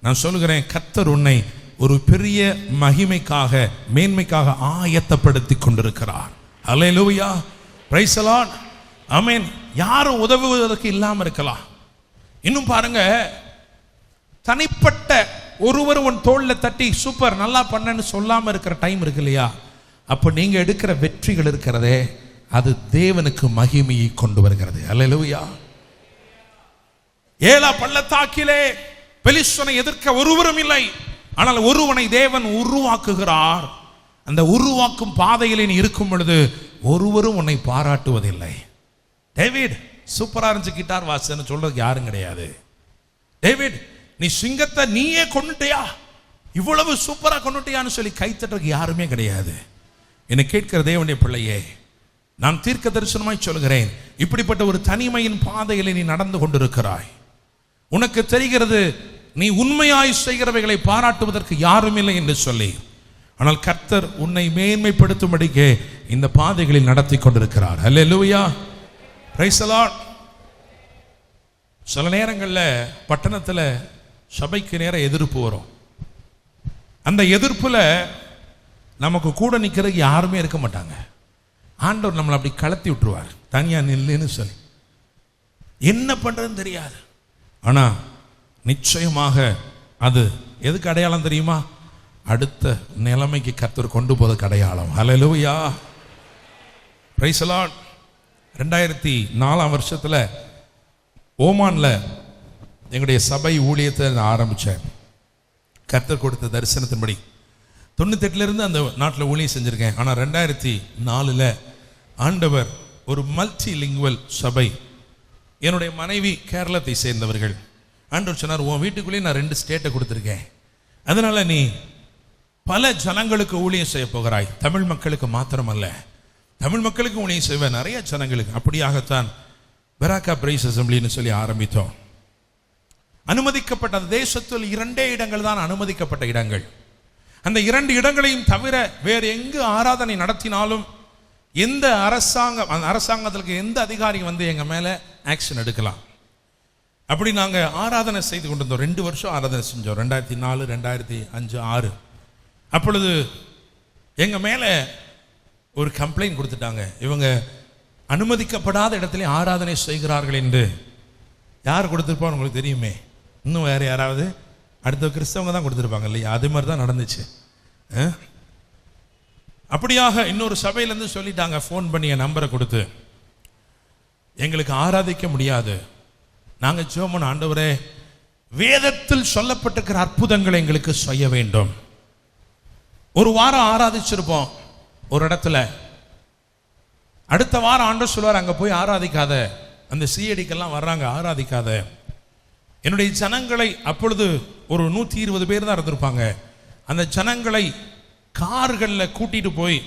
[SPEAKER 4] நான் சொல்லுகிறேன், கர்த்தர் உன்னை ஒரு பெரிய மகிமைக்காக மேன்மைக்காக ஆயத்தப்படுத்தி கொண்டிருக்கிறார். அல்லேலூயா, பிரைஸ் தி லார்ட், ஆமென். யாரும் உதவுவதற்கு இல்லாமல் இருக்கலாம். இன்னும் பாருங்க, தனிப்பட்ட ஒருவர் உன் தோல்ல தட்டி சூப்பர் நல்லா பண்ணன்னு சொல்லாம இருக்கிற டைம் இருக்கு இல்லையா, அப்போ நீங்க எடுக்கிற வெற்றிகள் இருக்கிறதே, அது தேவனுக்கு மகிமையை கொண்டு வருகிறது. அல்லேலூயா. ஏலா பள்ளத்தாக்கிலே பெலிஸ்தனை எதிர்க்க ஒருவரும் இல்லை, ஆனால் ஒருவனை தேவன் உருவாக்குகிறார். அந்த உருவாக்கும் பாதையிலே நீ இருக்கும் பொழுது ஒருவரும் உன்னை பாராட்டுவதில்லை. டேவிட் சூப்பரா இருந்துச்சு கிட்டார் வாசன்னு சொல்றதுக்கு யாரும் கிடையாது. டேவிட் நீ சிங்கத்தை நீயே கொண்டுட்டியா, இவ்வளவு சூப்பரா கொண்டுட்டியான்னு சொல்லி கைத்தட்டுறதுக்கு யாருமே கிடையாது. என்னை கேட்கிற தேவனுடைய பிள்ளையே, நான் தீர்க்க தரிசனமாய் சொல்கிறேன், இப்படிப்பட்ட ஒரு தனிமையின் பாதையில் நீ நடந்து கொண்டிருக்கிறாய். உனக்கு தெரிகிறது நீ உண்மையாய் செய்கிறவைகளை பாராட்டுவதற்கு யாரும் இல்லை என்று சொல்லி, ஆனால் கர்த்தர் உன்னை மேன்மைப்படுத்தும்படிக்கு இந்த பாதைகளில் நடத்தி கொண்டிருக்கிறார். அல்லேலூயா, பிரைஸ் தி லார்ட். சில நேரங்களில் பட்டணத்தில் சபைக்கு நேரம் எதிர்ப்பு வரும். அந்த எதிர்ப்புல நமக்கு கூட நிற்கிறதுக்கு யாருமே இருக்க மாட்டாங்க. ஆண்டவர் நம்மளை அப்படி கலத்தி விட்டுருவார், தனியா நில்லுன்னு சொல்லி. என்ன பண்றதுன்னு தெரியாது. ஆனா நிச்சயமாக அது எதுக்கு அடையாளம் தெரியுமா? அடுத்த நிலைமைக்கு கர்த்தர் கொண்டு போவதற்கு அடையாளம். ஹல்லேலூயா, பிரைஸ் தி லார்ட். 2004 வருஷத்துல ஓமான்ல எங்களுடைய சபை ஊழியத்தை நான் ஆரம்பித்தேன். கர்த்தர் கொடுத்த தரிசனத்தின்படி 98 இருந்து அந்த நாட்டில் ஊழியம் செஞ்சுருக்கேன். ஆனால் 2004 ஆண்டவர் ஒரு மல்டி லிங்குவல் சபை, என்னுடைய மனைவி கேரளத்தை சேர்ந்தவர்கள். ஆண்டவர் சொன்னார், உன் வீட்டுக்குள்ளேயே நான் 2 ஸ்டேட்டை கொடுத்துருக்கேன், அதனால நீ பல ஜனங்களுக்கு ஊழியம் செய்ய போகிறாய். தமிழ் மக்களுக்கு மாத்திரமல்ல, தமிழ் மக்களுக்கு ஊழியம் செய்வேன், நிறைய ஜனங்களுக்கு. அப்படியாகத்தான் பெராக்கா பிரைஸ் அசம்பிளின்னு சொல்லி ஆரம்பித்தோம். அனுமதிக்கப்பட்ட அந்த தேசத்தில் 2 இடங்கள் தான் அனுமதிக்கப்பட்ட இடங்கள். அந்த 2 இடங்களையும் தவிர வேறு எங்கு ஆராதனை நடத்தினாலும் எந்த அரசாங்கத்திற்கு எந்த அதிகாரியும் வந்து எங்க மேல ஆக்ஷன் எடுக்கலாம். அப்படி நாங்க ஆராதனை செய்து கொண்டிருந்தோம். 2 வருஷம் ஆராதனை செஞ்சோம், 2004, 2005, 2006. அப்பொழுது எங்க மேல ஒரு கம்ப்ளைண்ட் கொடுத்துட்டாங்க, இவங்க அனுமதிக்கப்படாத இடத்துல ஆராதனை செய்கிறார்கள் என்று. யார் கொடுத்துருப்பா உங்களுக்கு தெரியுமே? இன்னும் வேற யாராவது? அடுத்த கிறிஸ்தவங்க தான் கொடுத்துருப்பாங்க இல்லையா? அது மாதிரி தான் நடந்துச்சு. அப்படியாக இன்னொரு சபையிலேருந்து சொல்லிட்டாங்க, ஃபோன் பண்ணி என் நம்பரை கொடுத்து, எங்களுக்கு ஆராதிக்க முடியாது. நாங்கள் ஜெபம், ஆண்டவரே வேதத்தில் சொல்லப்பட்டிருக்கிற அற்புதங்களை எங்களுக்கு செய்ய வேண்டும். ஒரு வாரம் ஆராதிச்சிருப்போம் ஒரு இடத்துல, அடுத்த வாரம் ஆண்டவர் சொல்வார், அங்கே போய் ஆராதிக்காத, அந்த சிஐடிக்கெல்லாம் வர்றாங்க, ஆராதிக்காத. என்னுடைய ஜனங்களை, அப்பொழுது ஒரு 120 பேர் தான் இருந்திருப்பாங்க, அந்த ஜனங்களை கார்களில் கூட்டிட்டு போய்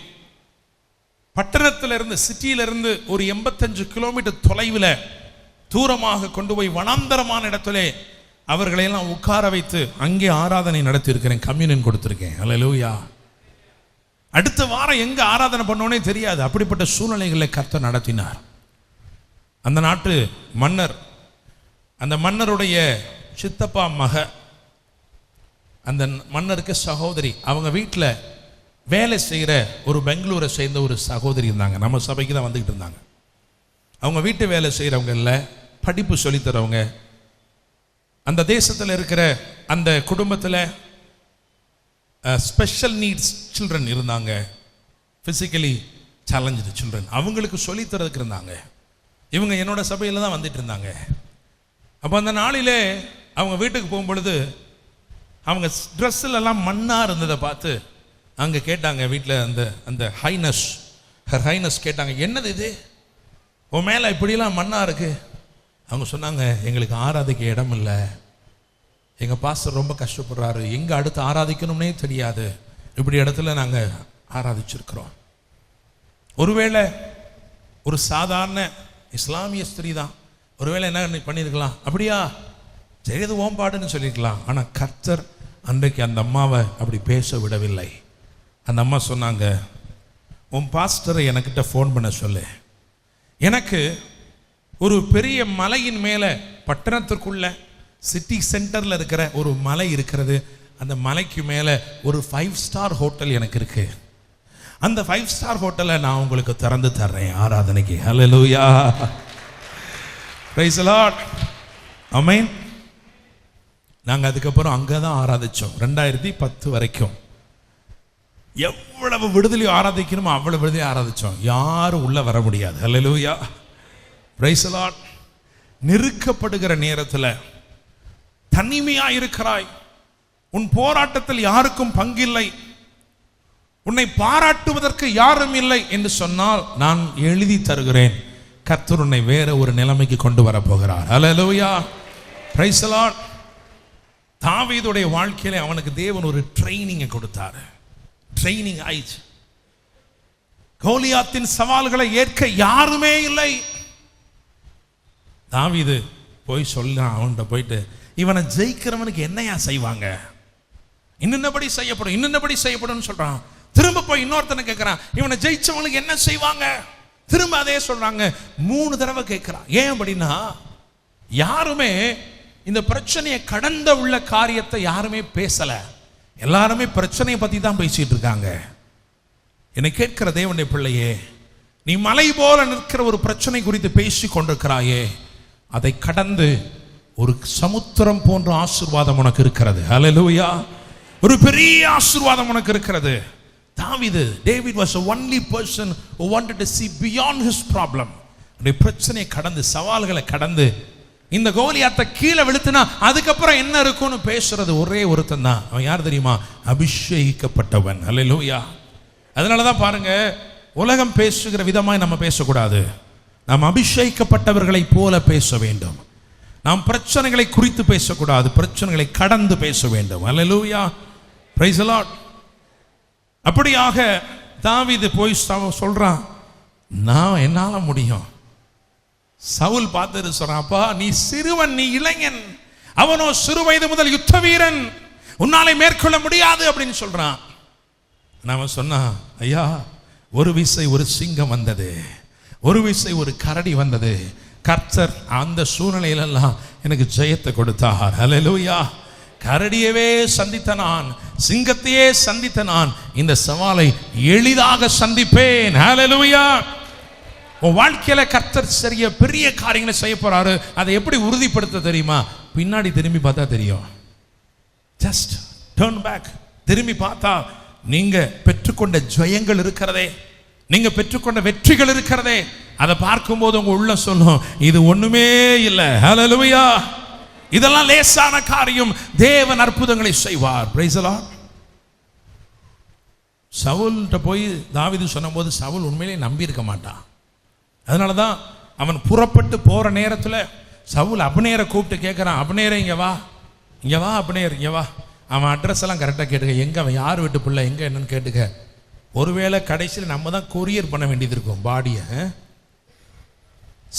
[SPEAKER 4] பட்டணத்தில் இருந்து, சிட்டியில இருந்து ஒரு 85 கிலோமீட்டர் தொலைவில் தூரமாக கொண்டு போய் வனாந்தரமான இடத்துல அவர்களையெல்லாம் உட்கார வைத்து அங்கே ஆராதனை நடத்தி இருக்கிறேன், கம்யூனியன் கொடுத்திருக்கேன். அல்லேலூயா. அடுத்த வாரம் எங்க ஆராதனை பண்ணோனே தெரியாது. அப்படிப்பட்ட சூழ்நிலைகளை கர்த்தர் நடத்தினார். அந்த நாட்டு மன்னர், அந்த மன்னருடைய சித்தப்பா மக, அந்த மன்னருக்கு சகோதரி, அவங்க வீட்டில் வேலை செய்கிற ஒரு பெங்களூரை சேர்ந்த ஒரு சகோதரி இருந்தாங்க. நம்ம சபைக்கு தான் வந்துக்கிட்டு இருந்தாங்க. அவங்க வீட்டு வேலை செய்கிறவங்க இல்லை, படிப்பு சொல்லித்தரவங்க. அந்த தேசத்தில் இருக்கிற அந்த குடும்பத்தில் ஸ்பெஷல் நீட்ஸ் சில்ட்ரன் இருந்தாங்க, ஃபிசிக்கலி சேலஞ்சு சில்ட்ரன். அவங்களுக்கு சொல்லித்தரதுக்கு இருந்தாங்க. இவங்க என்னோட சபையில் தான் வந்துட்டு இருந்தாங்க. அப்போ அந்த நாளிலே அவங்க வீட்டுக்கு போகும்பொழுது அவங்க ட்ரெஸ்ஸிலெல்லாம் மண்ணாக இருந்ததை பார்த்து அங்கே கேட்டாங்க, வீட்டில் அந்த ஹர் ஹைனஸ் கேட்டாங்க, என்னது இது, உன் மேலே இப்படிலாம் மண்ணாக இருக்குது? அவங்க சொன்னாங்க, எங்களுக்கு ஆராதிக்க இடம் இல்லை, எங்கள் பாஸ்டர் ரொம்ப கஷ்டப்படுறாரு, எங்கே அடுத்து ஆராதிக்கணும்னே தெரியாது, இப்படி இடத்துல நாங்கள் ஆராதிச்சிருக்கிறோம். ஒருவேளை ஒரு சாதாரண இஸ்லாமிய ஸ்திரீ தான், ஒருவேளை என்ன பண்ணியிருக்கலாம், அப்படியா சரி அது ஓம்பாடுன்னு சொல்லியிருக்கலாம். ஆனால் கர்த்தர் அன்றைக்கு அந்த அம்மாவை அப்படி பேச விடவில்லை. அந்த அம்மா சொன்னாங்க, உன் பாஸ்டரை எனக்கிட்ட ஃபோன் பண்ண சொல்லு. எனக்கு ஒரு பெரிய மலையின் மேலே பட்டணத்திற்குள்ள சிட்டி சென்டரில் இருக்கிற ஒரு மலை இருக்கிறது. அந்த மலைக்கு மேலே ஒரு 5 ஸ்டார் ஹோட்டல் எனக்கு இருக்கு. அந்த 5 ஸ்டார் ஹோட்டலை நான் உங்களுக்கு திறந்து தர்றேன் ஆராதனைக்கு. ஹல்லேலூயா, பிரைஸ் தி லார்ட், ஆமென். நாங்கள் அதுக்கப்புறம் அங்கே தான் ஆராதித்தோம் 2010 வரைக்கும். எவ்வளவு விடுதலை ஆராதிக்கணுமோ அவ்வளவு விடுதலை ஆராதித்தோம். யாரும் உள்ள வர முடியாது. ஹல்லேலூயா, பிரைஸ் தி லார்ட். நெருக்கப்படுகிற நேரத்தில் தனிமையா இருக்கிறாய், உன் போராட்டத்தில் யாருக்கும் பங்கில்லை, உன்னை பாராட்டுவதற்கு யாரும் இல்லை என்று சொன்னால் நான் எழுதி தருகிறேன், கர்த்தர் உன்னை வேற ஒரு நிலைமைக்கு கொண்டு வர போகிறார். ஹல்லேலூயா, பிரைஸ் தி லார்ட். தாவீதுடைய வாழ்க்கையில அவனுக்கு தேவன் ஒரு ட்ரைனிங்கை கொடுத்தார். ட்ரைனிங் ஆயிடுச்சு. கோலியாத்தின் சவால்களை ஏற்க யாருமே இல்லை. தாவீது போய் சொல்றான், அவன்கிட்ட போயிட்டு, இவனை ஜெயிக்கிறவனுக்கு என்னையா செய்வாங்க, இன்னபடி செய்யப்படும் இன்னபடி செய்யப்படும் சொல்றான். திரும்ப போய் இன்னொருத்தனை கேட்கிறான், இவனை ஜெயிச்சவனுக்கு என்ன செய்வாங்க, திரும்ப அதே சொல்றாங்க. 3 தடவை கேட்கிறான். ஏன் அப்படின்னா யாருமே இந்த பிரச்சனையை கடந்த உள்ள காரியத்தை யாருமே பேசல. எல்லாருமே பிரச்சனையை பத்தி தான் பேசிட்டு இருக்காங்க. என்னை கேட்கிற தேவனுடைய பிள்ளையே, நீ மலை போல நிற்கிற ஒரு பிரச்சனை குறித்து பேசி கொண்டிருக்கிறாயே, அதை கடந்து ஒரு சமுத்திரம் போன்ற ஆசீர்வாதம் உனக்கு இருக்கிறது. ஹல்லேலூயா, ஒரு பெரிய ஆசீர்வாதம் உனக்கு இருக்கிறது. தாவீது, David was the only person who wanted to see beyond his problem. அந்த பிரச்சனையை கடந்து, சவால்களை கடந்து, இந்த கோலியாத்தை கீழே விழுத்தினா அதுக்கப்புறம் என்ன இருக்கும்னு பேசுறது ஒரே ஒருத்தன் தான். அவன் யார் தெரியுமா? அபிஷேகிக்கப்பட்டவன். ஹல்லேலூயா. அதனால தான் பாருங்க, உலகம் பேசுகிற விதமாய் நம்ம பேசக்கூடாது. நாம் அபிஷேகிக்கப்பட்டவர்களை போல பேச வேண்டும். நாம் பிரச்சனைகளை குறித்து பேசக்கூடாது, பிரச்சனைகளை கடந்து பேச வேண்டும். ஹல்லேலூயா, பிரைஸ் தி லார்ட். அப்படியாக தாவீது போய் சொல்றான், நான் என்னால முடியும். சவுல் பார்த்துட்டு சொல்றான், அப்பா நீ சிறுவன், நீ இளைஞன், அவனோ சிறு வயது முதல் யுத்த வீரன், உன்னாலே மேற்கொள்ள முடியாது அப்படின்னு சொல்றான். நான் சொன்னா, ஐயா ஒரு விசை ஒரு சிங்கம் வந்தது, ஒரு விசை ஒரு கரடி வந்தது, கர்த்தர் அந்த சூழ்நிலையிலெல்லாம் எனக்கு ஜெயத்தை கொடுத்தார். ஹல்லேலூயா. கரடியவே சந்தித்த நான், சிங்கத்தையே சந்தித்த நான், இந்த சவாலை எளிதாக சந்திப்பேன். ஹல்லேலூயா. உன் வாழ்க்கையில கர்த்தர் சரிய பெரிய காரியங்களை செய்ய போறாரு. அதை எப்படி உறுதிப்படுத்த தெரியுமா? பின்னாடி திரும்பி பார்த்தா தெரியும். ஜஸ்ட் டர்ன் பேக், திரும்பி பார்த்தா நீங்க பெற்றுக்கொண்ட ஜெயங்கள் இருக்கிறதே, நீங்க பெற்றுக்கொண்ட வெற்றிகள் இருக்கிறதே, அதை பார்க்கும்போது உங்க உள்ள சொல்லும், இது ஒண்ணுமே இல்லை. ஹல்லேலூயா. இதெல்லாம் லேசான காரியம். தேவன் அற்புதங்களை செய்வார். Price the Lord. சவுல்கிட்ட போய் தாவீது சொன்னபோது சவுல் உண்மையிலே நம்பி இருக்க மாட்டான். அதனால தான் அவன் புறப்பட்டு போற நேரத்தில் சவுல் அப்னேரை கூப்பிட்டு கேட்குறான், அப்னேரை இங்கே வா, இங்கே வா அப்னேர், இங்கே வா. அவன் அட்ரஸ் எல்லாம் கரெக்டாக கேட்டுக்க, எங்கே அவன் யார் வீட்டு பிள்ளை, எங்கே என்னன்னு கேட்டுக்க. ஒருவேளை கடைசியில் நம்ம தான் கொரியர் பண்ண வேண்டியது இருக்கும் பாடியை.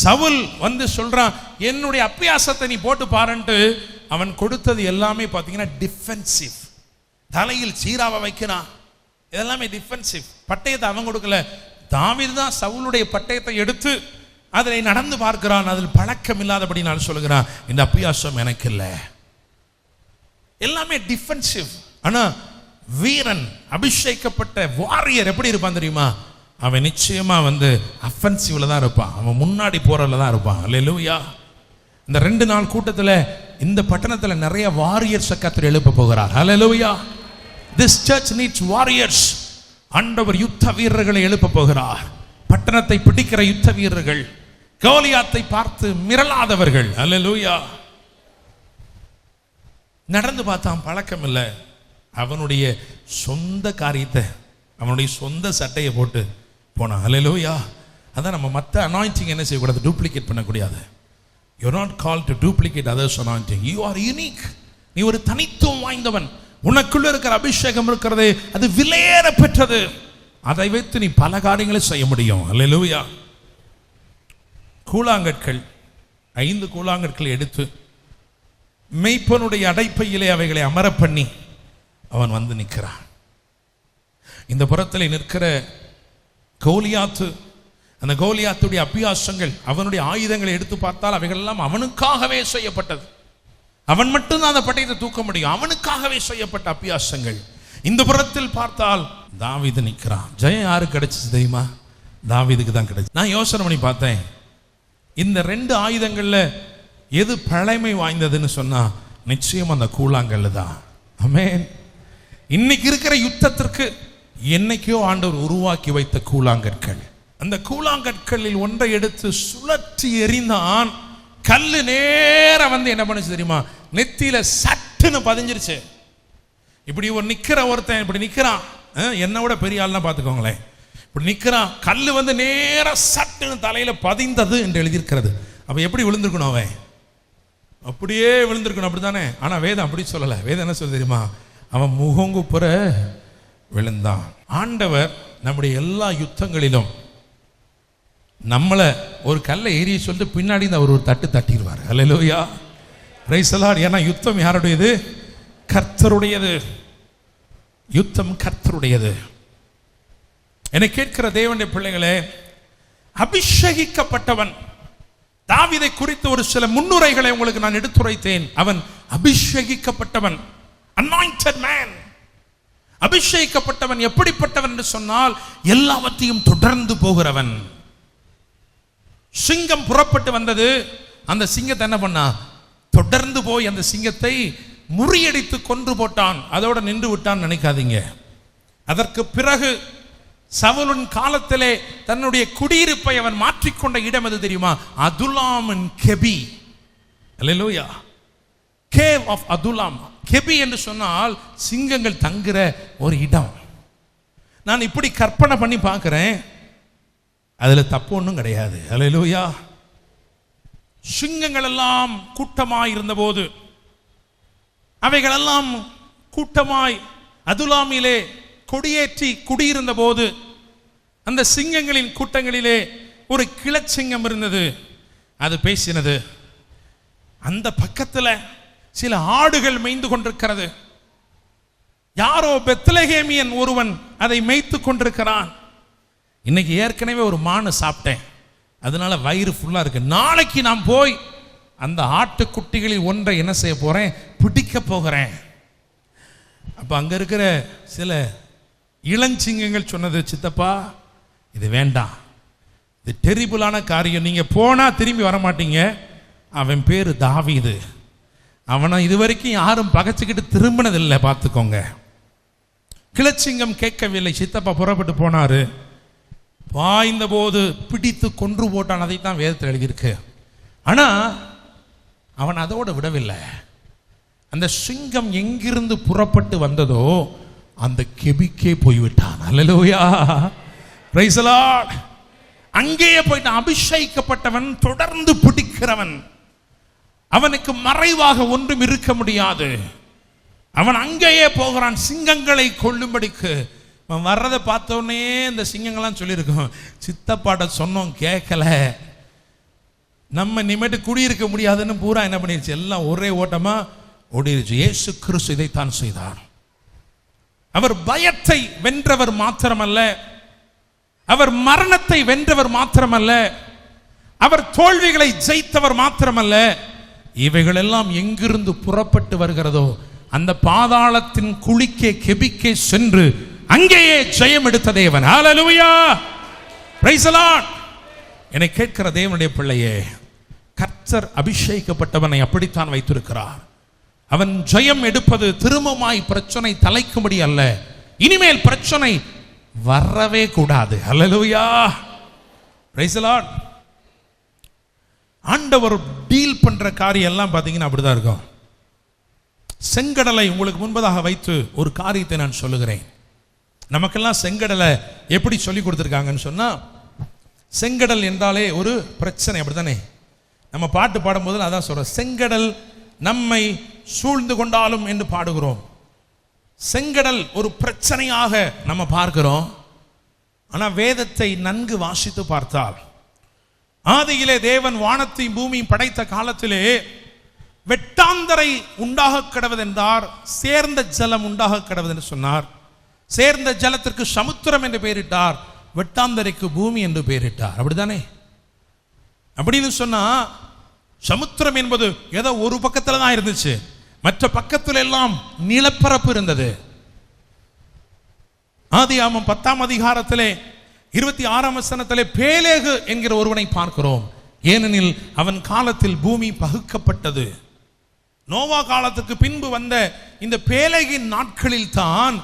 [SPEAKER 4] சவுல் வந்து சொல்றான், என்னுடைய அப்பியாசத்தை நீ போட்டு பாருன்ட்டு அவன் கொடுத்தது எல்லாமே பார்த்தீங்கன்னா டிஃபென்சிவ். தலையில் சீராவை வைக்கிறான், இதெல்லாமே டிஃபென்சிவ். பட்டயத்தை அவன் கொடுக்கல, தாவீது தான் சவுலுடைய பட்டயத்தை எடுத்து அதில் நடந்து பார்க்கிறான். அதில் பழக்கம் இல்லாதபடி நான் சொல்லுகிறான், இந்த அப்பியாசம் எனக்கு இல்லை. எல்லாமே டிஃபென்சிவ். ஆனா வீரன், அபிஷேகப்பட்ட வாரியர் எப்படி இருப்பான் தெரியுமா? அவன் நிச்சயமா வந்து அஃபென்சிவ்ல தான் இருப்பான், அவன் முன்னாடி போறதுல தான் இருப்பான். ஹல்லேலூயா. இந்த 2 நாள் கூட்டத்தில் இந்த பட்டணத்தில் நிறைய வாரியர்ஸ் கர்த்தர் எழுப்ப போகிறார். ஹல்லேலூயா. This church needs warriors. ஆண்டவர் யுத்த வீரர்களை எழுப்ப போகிறார். பட்டணத்தை பிடிக்கிற யுத்த வீரர்கள், கோலியாத்தை பார்த்து மிரளாதவர்கள். ஹல்லேலூயா. நடந்து பார்த்தான், பழக்கம் இல்லை. அவனுடைய சொந்த காரியத்தை, அவனுடைய சொந்த சட்டையை போட்டு போனான். ஹல்லேலூயா. அதான் நம்ம மற்ற அனாயிண்டிங் என்ன செய்யக்கூடாது? டூப்ளிகேட் பண்ணக்கூடாது. You are not called to duplicate others anointing. You are unique. நீ ஒரு தனித்துவம் வாய்ந்தவன். உனக்குள்ள இருக்கிற அபிஷேகம் இருக்கிறதே அது விலையேற பெற்றது. அதை வைத்து நீ பல காரியங்களை செய்ய முடியும். அல்லேலூயா. கூழாங்கற்கள் 5 கூழாங்கற்களை எடுத்து மெய்ப்பனுடைய அடைப்பையிலே அவைகளை அமர பண்ணி அவன் வந்து நிற்கிறான். இந்த புறத்தில் நிற்கிற கோலியாத்து, அந்த கோலியாத்துடைய அபியாசங்கள், அவனுடைய ஆயுதங்களை எடுத்து பார்த்தால் அவைகள் எல்லாம் அவனுக்காகவே செய்யப்பட்டது. அவன் மட்டும்தான் அந்த பட்டயத்தை தூக்க முடியும். அவனுக்காகவே செய்யப்பட்ட அபியாசங்கள். இந்த புறத்தில் பார்த்தால் தாவீது நிற்கிறான். ஜெயம் யாருக்கு கிடைச்சிச்சு தெரியுமா? தாவீதுக்கு தான் கிடைச்சு. நான் யோசனை பண்ணி பார்த்தேன், இந்த 2 ஆயுதங்கள்ல எது பழமை வாய்ந்ததுன்னு சொன்னா நிச்சயம் அந்த கூழாங்கல் தான். ஆமென். இன்னைக்கு இருக்கிற யுத்தத்திற்கு என்னைக்கோ ஆண்டவர் உருவாக்கி வைத்த கூழாங்கற்கள். அந்த கூழாங்கற்களில் ஒன்றை எடுத்து சுழற்றி எறிந்தான். கல்லு நேரா வந்து என்ன பண்ணுச்சு தெரியுமா? நெத்தியில சட்டுன்னு பதிஞ்சிருச்சு. இப்படி ஒரு நிக்கிற ஒருத்தன் இப்படி நிக்கிறான், என்னை விட பெரிய ஆள்னா பார்த்துக்கோங்களேன். இப்படி நிற்கிறான், கல் வந்து நேராக சட்டுன்னு தலையில் பதிந்தது என்று எழுதியிருக்கிறது. அப்போ எப்படி விழுந்திருக்கணும்? அவன் அப்படியே விழுந்திருக்கணும், அப்படி தானே? ஆனால் வேதம் அப்படி சொல்லலை. வேதம் என்ன சொல்ல தெரியுமா? அவன் முகங்குப்புற விழுந்தான். ஆண்டவர் நம்முடைய எல்லா யுத்தங்களிலும் நம்மளை ஒரு கல்லை ஏறி சொல்லிட்டு பின்னாடி அவர் ஒரு தட்டு தட்டிடுவார். அல்லேலூயா, பிரைஸ் தி லார்ட். ஏன்னா யுத்தம் யாருடையது? கர்த்தருடையது. யுத்தம் கர்த்தருடையது. என்னை கேட்கிற தேவனுடைய பிள்ளைகளே, அபிஷேகிக்கப்பட்டவன். தாவீதை குறித்து ஒரு சில முன்னுரைகளை உங்களுக்கு நான் எடுத்துரைத்தேன். அவன் அபிஷேகிக்கப்பட்டவன், anointed man. அபிஷேகிக்கப்பட்டவன் எப்படிப்பட்டவன் என்று சொன்னால், எல்லாவற்றையும் தொடர்ந்து போகிறவன். சிங்கம் புறப்பட்டு வந்தது, அந்த சிங்கத்தை என்ன பண்ணா? தொடர்ந்து போய் அந்த சிங்கத்தை முறியடித்து கொன்று போட்டான். அதோட நின்று விட்டான் நினைக்காதீங்க. அதற்கு பிறகு சவுலின் காலத்திலே தன்னுடைய குடியிருப்பை அவன் மாற்றிக்கொண்ட இடம் எது தெரியுமா? அதுலாம் கெபி. அல்லேலூயா. கேவ் ஆஃப் அதுலாம். கெபி என்று சொன்னால் சிங்கங்கள் தங்குற ஒரு இடம். நான் இப்படி கற்பனை பண்ணி பார்க்கிறேன், அதுல தப்பு ஒன்றும் கிடையாது. அல்லேலூயா. சிங்கங்கள் எல்லாம் கூட்டமாய் இருந்தபோது, அவைகளெல்லாம் கூட்டமாய் அதுலாமிலே கொடியேற்றி குடியிருந்த போது, அந்த சிங்கங்களின் கூட்டங்களிலே ஒரு கிளச்சிங்கம் இருந்தது. அது பேசினது. அந்த பக்கத்தில் சில ஆடுகள் மேய்ந்து கொண்டிருக்கிறது. யாரோ பெத்லகேமியன் ஒருவன் அதை மேய்த்து கொண்டிருக்கிறான். இன்னைக்கு ஏற்கனவே ஒரு மானு சாப்பிட்டேன், அதனால வயிறு ஃபுல்லா இருக்கு. நாளைக்கு நான் போய் அந்த ஆட்டுக்குட்டிகளில் ஒன்றை என்ன செய்ய போறேன்? பிடிக்க போகிறேன். அப்ப அங்க இருக்கிற சில இளஞ்சிங்கங்கள் சொன்னது, சித்தப்பா இது வேண்டாம், இது டெரிபிளான காரியம், நீங்க போனா திரும்பி வர மாட்டீங்க. அவன் பேரு தாவீது, அவனை இதுவரைக்கும் யாரும் பகைச்சுக்கிட்டு திரும்பினதில்லை, பார்த்துக்கோங்க. கிளச்சிங்கம் கேட்கவில்லை. சித்தப்பா புறப்பட்டு போனாரு. பாய்ந்த போது பிடித்து கொன்று போட்டான். அதைத்தான் வேதத்தில் எழுதியிருக்கு. ஆனா அவன் அதோடு விடவில்லை. அந்த சிங்கம் எங்கிருந்து புறப்பட்டு வந்ததோ அந்த கெபிக்கே போய்விட்டான். அல்லேலூயா, பிரைஸ் தி லார்ட். அங்கேயே போயிட்டான். அபிஷேகிக்கப்பட்டவன், தொடர்ந்து பிடிக்கிறவன். அவனுக்கு மறைவாக ஒன்றும் இருக்க முடியாது. அவன் அங்கேயே போகிறான் சிங்கங்களை கொல்லும்படிக்கு. அவன் வர்றதை பார்த்தோன்னே இந்த சிங்கங்கள்லாம் சொல்லியிருக்கோம், சித்தப்பாட்ட சொன்னோம் கேட்கல, நம்ம நிமிட்டு குடியிருக்க முடியாதுன்னு பூரா என்ன பண்ணிருச்சு? எல்லாம் ஒரே ஓட்டமா ஓடிருச்சு. இயேசு கிறிஸ்து இதைத்தான் செய்தார். அவர் பயத்தை வென்றவர் மாத்திரமல்ல, அவர் மரணத்தை வென்றவர் மாத்திரமல்ல, அவர் தோல்விகளை ஜெயித்தவர் மாத்திரமல்ல, இவைகள் எல்லாம் எங்கிருந்து புறப்பட்டு வருகிறதோ அந்த பாதாளத்தின் குழிக்கே கெபிக்கே சென்று அங்கேயே ஜெயம் எடுத்த தேவன். ஹல்லேலூயா, பிரைஸ் தி லார்ட். என்னை கேட்கிற தேவனுடைய பிள்ளையே, கர்த்தர் அபிஷேகிக்கப்பட்டவனை அப்படித்தான் வைத்திருக்கிறார். அவன் ஜெயம் எடுப்பது திரும்பமாய் பிரச்சனை தலைக்கும்படி அல்ல. இனிமேல் பிரச்சனை வரவே கூடாது. ஹல்லேலூயா, பிரைஸ் தி லார்ட். ஆண்டவர் டீல் பண்ற காரியம் எல்லாம் பார்த்தீங்கன்னா அப்படிதான் இருக்கும். செங்கடலை உங்களுக்கு முன்பதாக வைத்து ஒரு காரியத்தை நான் சொல்லுகிறேன். நமக்கெல்லாம் செங்கடலை எப்படி சொல்லி கொடுத்துருக்காங்கன்னு சொன்னா, செங்கடல் என்றாலே ஒரு பிரச்சனை, அப்படித்தானே? நம்ம பாட்டு பாடும்போது அதான் சொல்றோம், செங்கடல் நம்மை சூழ்ந்து கொண்டாலும் என்று பாடுகிறோம். செங்கடல் ஒரு பிரச்சனையாக நம்ம பார்க்கிறோம். ஆனால் வேதத்தை நன்கு வாசித்து பார்த்தால், ஆதியிலே தேவன் வானத்தையும் பூமியும் படைத்த காலத்திலே வெட்டாந்தரை உண்டாக கடவது என்றார், சேர்ந்த ஜலம் உண்டாக கடவது என்று சொன்னார். சேர்ந்த ஜலத்திற்கு சமுத்திரம் என்று பெயரிட்டார், வெட்டாந்தரைக்கு பூமி என்று பெயரிட்டார். அப்படித்தானே? அப்படின்னு சொன்னா சமுத்திரம் என்பது ஏதோ ஒரு பக்கத்துல தான் இருந்துச்சு, மற்ற பக்கத்துல எல்லாம் நிலப்பரப்பு இருந்தது. ஆதியாகமம் 10ஆம் அதிகாரத்திலே 26ஆம் வசனத்திலே பேலேகு என்கிற ஒருவனை பார்க்கிறோம். ஏனெனில் அவன் காலத்தில் பூமி பகுக்கப்பட்டது. நோவா காலத்துக்கு பின்பு வந்த இந்த பேலேகின் நாட்களில் தான்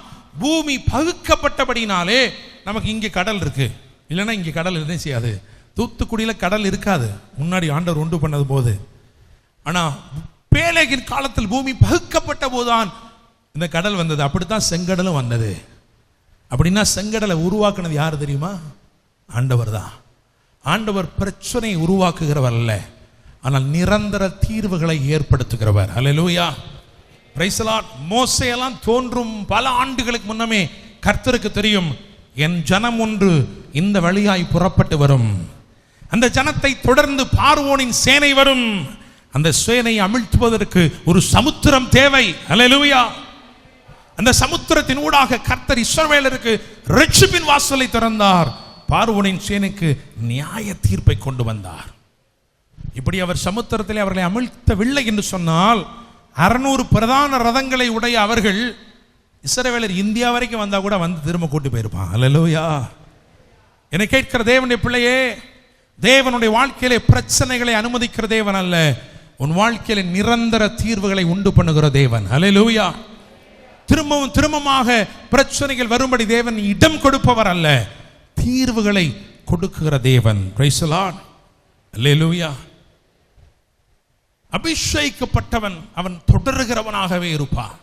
[SPEAKER 4] பூமி பகுக்கப்பட்டபடினாலே நமக்கு இங்கே கடல் இருக்கு. இல்லைன்னா இங்கே கடல் என்ன செய்யாது, தூத்துக்குடியில் கடல் இருக்காது, முன்னாடி ஆண்டவர் உண்டு பண்ணது போது. ஆனால் பேலேகின் காலத்தில் பூமி பகுக்கப்பட்ட போதுதான் இந்த கடல் வந்தது. அப்படித்தான் செங்கடலும் வந்தது. அப்படின்னா செங்கடலை உருவாக்குனது யார் தெரியுமா? ஆண்டவர் தான். ஆண்டவர் பிரச்சனை உருவாக்குகிறவர் அல்ல, ஆனால் நிரந்தர தீர்வுகளை ஏற்படுத்துகிறவர். அல்லேலூயா, பிரைஸ் தி லார்ட். மோசேயெல்லாம் தோன்றும் பல ஆண்டுகளுக்கு முன்னமே கர்த்தருக்கு தெரியும், என் ஜனம் ஒன்று இந்த வழியாய் புறப்பட்டு வரும், அந்த ஜனத்தை தொடர்ந்து பார்வோனின் சேனை வரும், அந்த சேனையை அமிழ்த்துவதற்கு ஒரு சமுத்திரம் தேவை. அல்லேலூயா. அந்த சமுத்திரத்தின் ஊடாக கர்த்தர் இஸ்ரவேலருக்கு ரட்சிப்பின் வாசலை திறந்தார், பார்வோனின் சேனைக்கு நியாய தீர்ப்பை கொண்டு வந்தார். இப்படி அவர் சமுத்திரத்திலே அவர்களை அமிழ்த்தவில்லை என்று சொன்னால் 600 பிரதான ரதங்களை உடைய அவர்கள் இஸ்ரவேலர் இந்தியா வரைக்கும் வந்தா கூட வந்து திரும்ப கூட்டி போயிருப்பான். அல்லேலூயா. என்னை கேட்கிற தேவனுடைய பிள்ளையே, தேவனுடைய வாழ்க்கையிலே பிரச்சனைகளை அனுமதிக்கிற தேவன் அல்ல, உன் வாழ்க்கையில நிரந்தர தீர்வுகளை உண்டு பண்ணுகிற தேவன். அல்லேலூயா. திரும்பவும் திரும்பமாக பிரச்சனைகள் வரும்படி தேவன் இடம் கொடுப்பவர் அல்ல, தீர்வுகளை கொடுக்கிற தேவன். Price the Lord. அல்லேலூயா. அபிஷேகிக்கப்பட்டவன் அவன் தொடர்கிறவனாகவே இருப்பான்.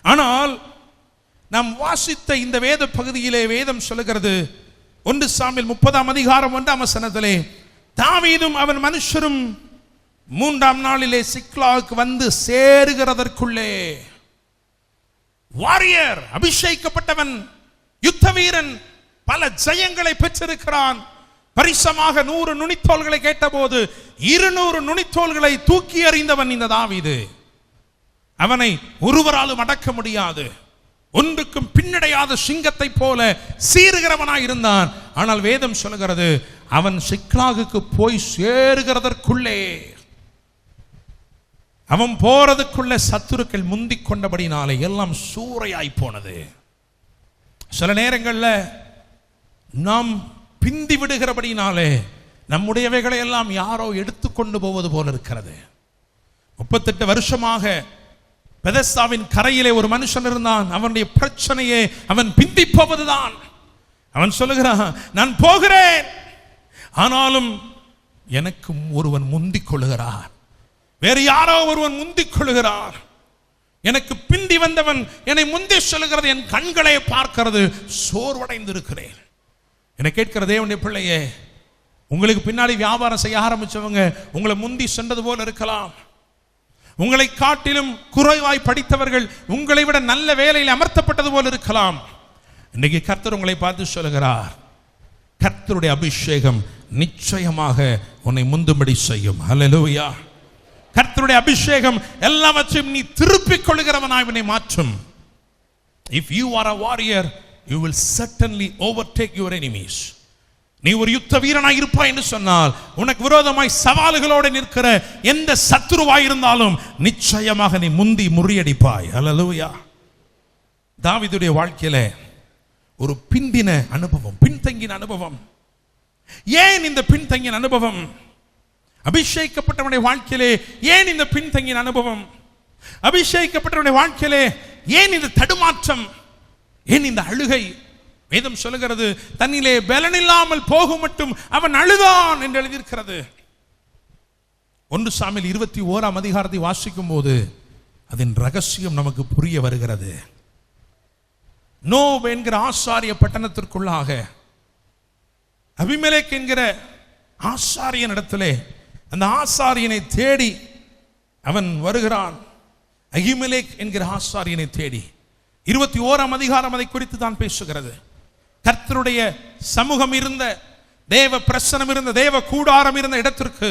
[SPEAKER 4] ஆனால் நாம் வாசித்த இந்த வேத பகுதியிலே வேதம் சொல்லுகிறது, 1 சாமுவேல் 30ஆம் அதிகாரம் 1ஆம் வசனத்திலே, தாவீதும் அவன் மனுஷரும் 3ஆம் நாளிலே சிக்லாகுக்கு வந்து சேருகிறதற்குள்ளே, வாரியர், அபிஷேகிக்கப்பட்டவன், யுத்த வீரன், பல ஜெயங்களை பெற்றிருக்கிறான். பரிசமாக 100 நுனித்தோள்களை கேட்டபோது 200 நுனித்தோள்களை தூக்கி எறிந்தவன் இந்த தாவீது. அவனை ஒருவராலும் அடக்க முடியாது, ஒன்றுக்கும் பின்னடையாத சிங்கத்தை போல சீறுகிறவனாய் இருந்தான். ஆனால் வேதம் சொல்லுகிறது, அவன் சிக்லாகுக்கு போய் சேருகிறதற்குள்ளே, அவன் போறதுக்குள்ள சத்துருக்கள் முந்திக் கொண்டபடினாலே எல்லாம் சூறையாய் போனது. சில நேரங்களில் நாம் பிந்தி விடுகிறபடினாலே நம்முடையவைகளை எல்லாம் யாரோ எடுத்துக்கொண்டு போவது போல இருக்கிறது. 38 வருஷமாக பெதஸ்தாவின் கரையிலே ஒரு மனுஷன் இருந்தான். அவனுடைய பிரச்சனையே அவன் பிந்தி போவதுதான். அவன் சொல்லுகிறான், நான் போகிறேன், ஆனாலும் எனக்கு ஒருவன் முந்திக் கொள்ளுகிறார், வேறு யாரோ ஒருவன் முந்திக் கொள்ளுகிறார், எனக்கு பிந்தி வந்தவன் என்னை முந்தி சொல்லுகிறது, என் கண்களை பார்க்கிறது, சோர்வடைந்து இருக்கிறேன். என்னை கேட்கிற தேவனுடைய பிள்ளையே, உங்களுக்கு பின்னாடி வியாபாரம் செய்ய ஆரம்பிச்சவங்க உங்களை முந்தி சென்றது போல இருக்கலாம். உங்களை காட்டிலும் குறைவாய் படித்தவர்கள் உங்களை விட நல்ல வேலையில் அமர்த்தப்பட்டது போல இருக்கலாம். இன்னைக்கு கர்த்தர் உங்களை பார்த்து சொல்லுகிறார், கர்த்தருடைய அபிஷேகம் நிச்சயமாக உன்னை முந்தும்படி செய்யும். அல்லேலூயா. கர்த்தருடைய அபிஷேகம் எல்லாவற்றையும் நீ திருப்பிக் கொள்கிறவனாய் உன்னை மாற்றும். If you are a warrior, you will certainly overtake your enemies. நீ ஒரு யுத்த வீரனாய் இருப்பாய் என்று சொன்னால், உனக்கு விரோதமாய் சவால்களோடு நிற்கிற எந்த சத்துருவாய் இருந்தாலும் நிச்சயமாக நீ முந்தி முறியடிப்பாய். அல்லேலூயா. தாவீதுடைய வாழ்க்கையில ஒரு பிந்தின அனுபவம், பின்தங்கின அனுபவம். ஏன் இந்த பின்தங்கின அனுபவம்? அபிஷேகிக்கப்பட்டவனுடைய வாழ்க்கையிலே ஏன் இந்த பின்தங்கின அனுபவம்? அபிஷேகிக்கப்பட்டவனுடைய வாழ்க்கையிலே ஏன் இந்த தடுமாற்றம், ஏன் இந்த அழுகை? வேதம் சொல்லுகிறது, தன்னிலே பலனில்லாமல் போகும் மட்டும் அவன் அழுதான் என்று எழுதியிருக்கிறது. 1 சாமுவேல் 21ஆம் அதிகாரத்தை வாசிக்கும் போது அதன் ரகசியம் நமக்கு புரிய வருகிறது. நோப் என்கிற ஆசாரிய பட்டணத்திற்குள்ளாக அபிமெலேக் என்கிற ஆசாரியன் இடத்திலே அந்த ஆசாரியனை தேடி அவன் வருகிறான். அகிமெலேக் என்கிற ஆசாரியனை தேடி 21ஆம் அதிகாரம் அதை குறித்து தான் பேசுகிறது. கர்த்தருடைய சமூகம் இருந்த, தேவ பிரசனம் இருந்த, தேவ கூடாரம் இருந்த இடத்திற்கு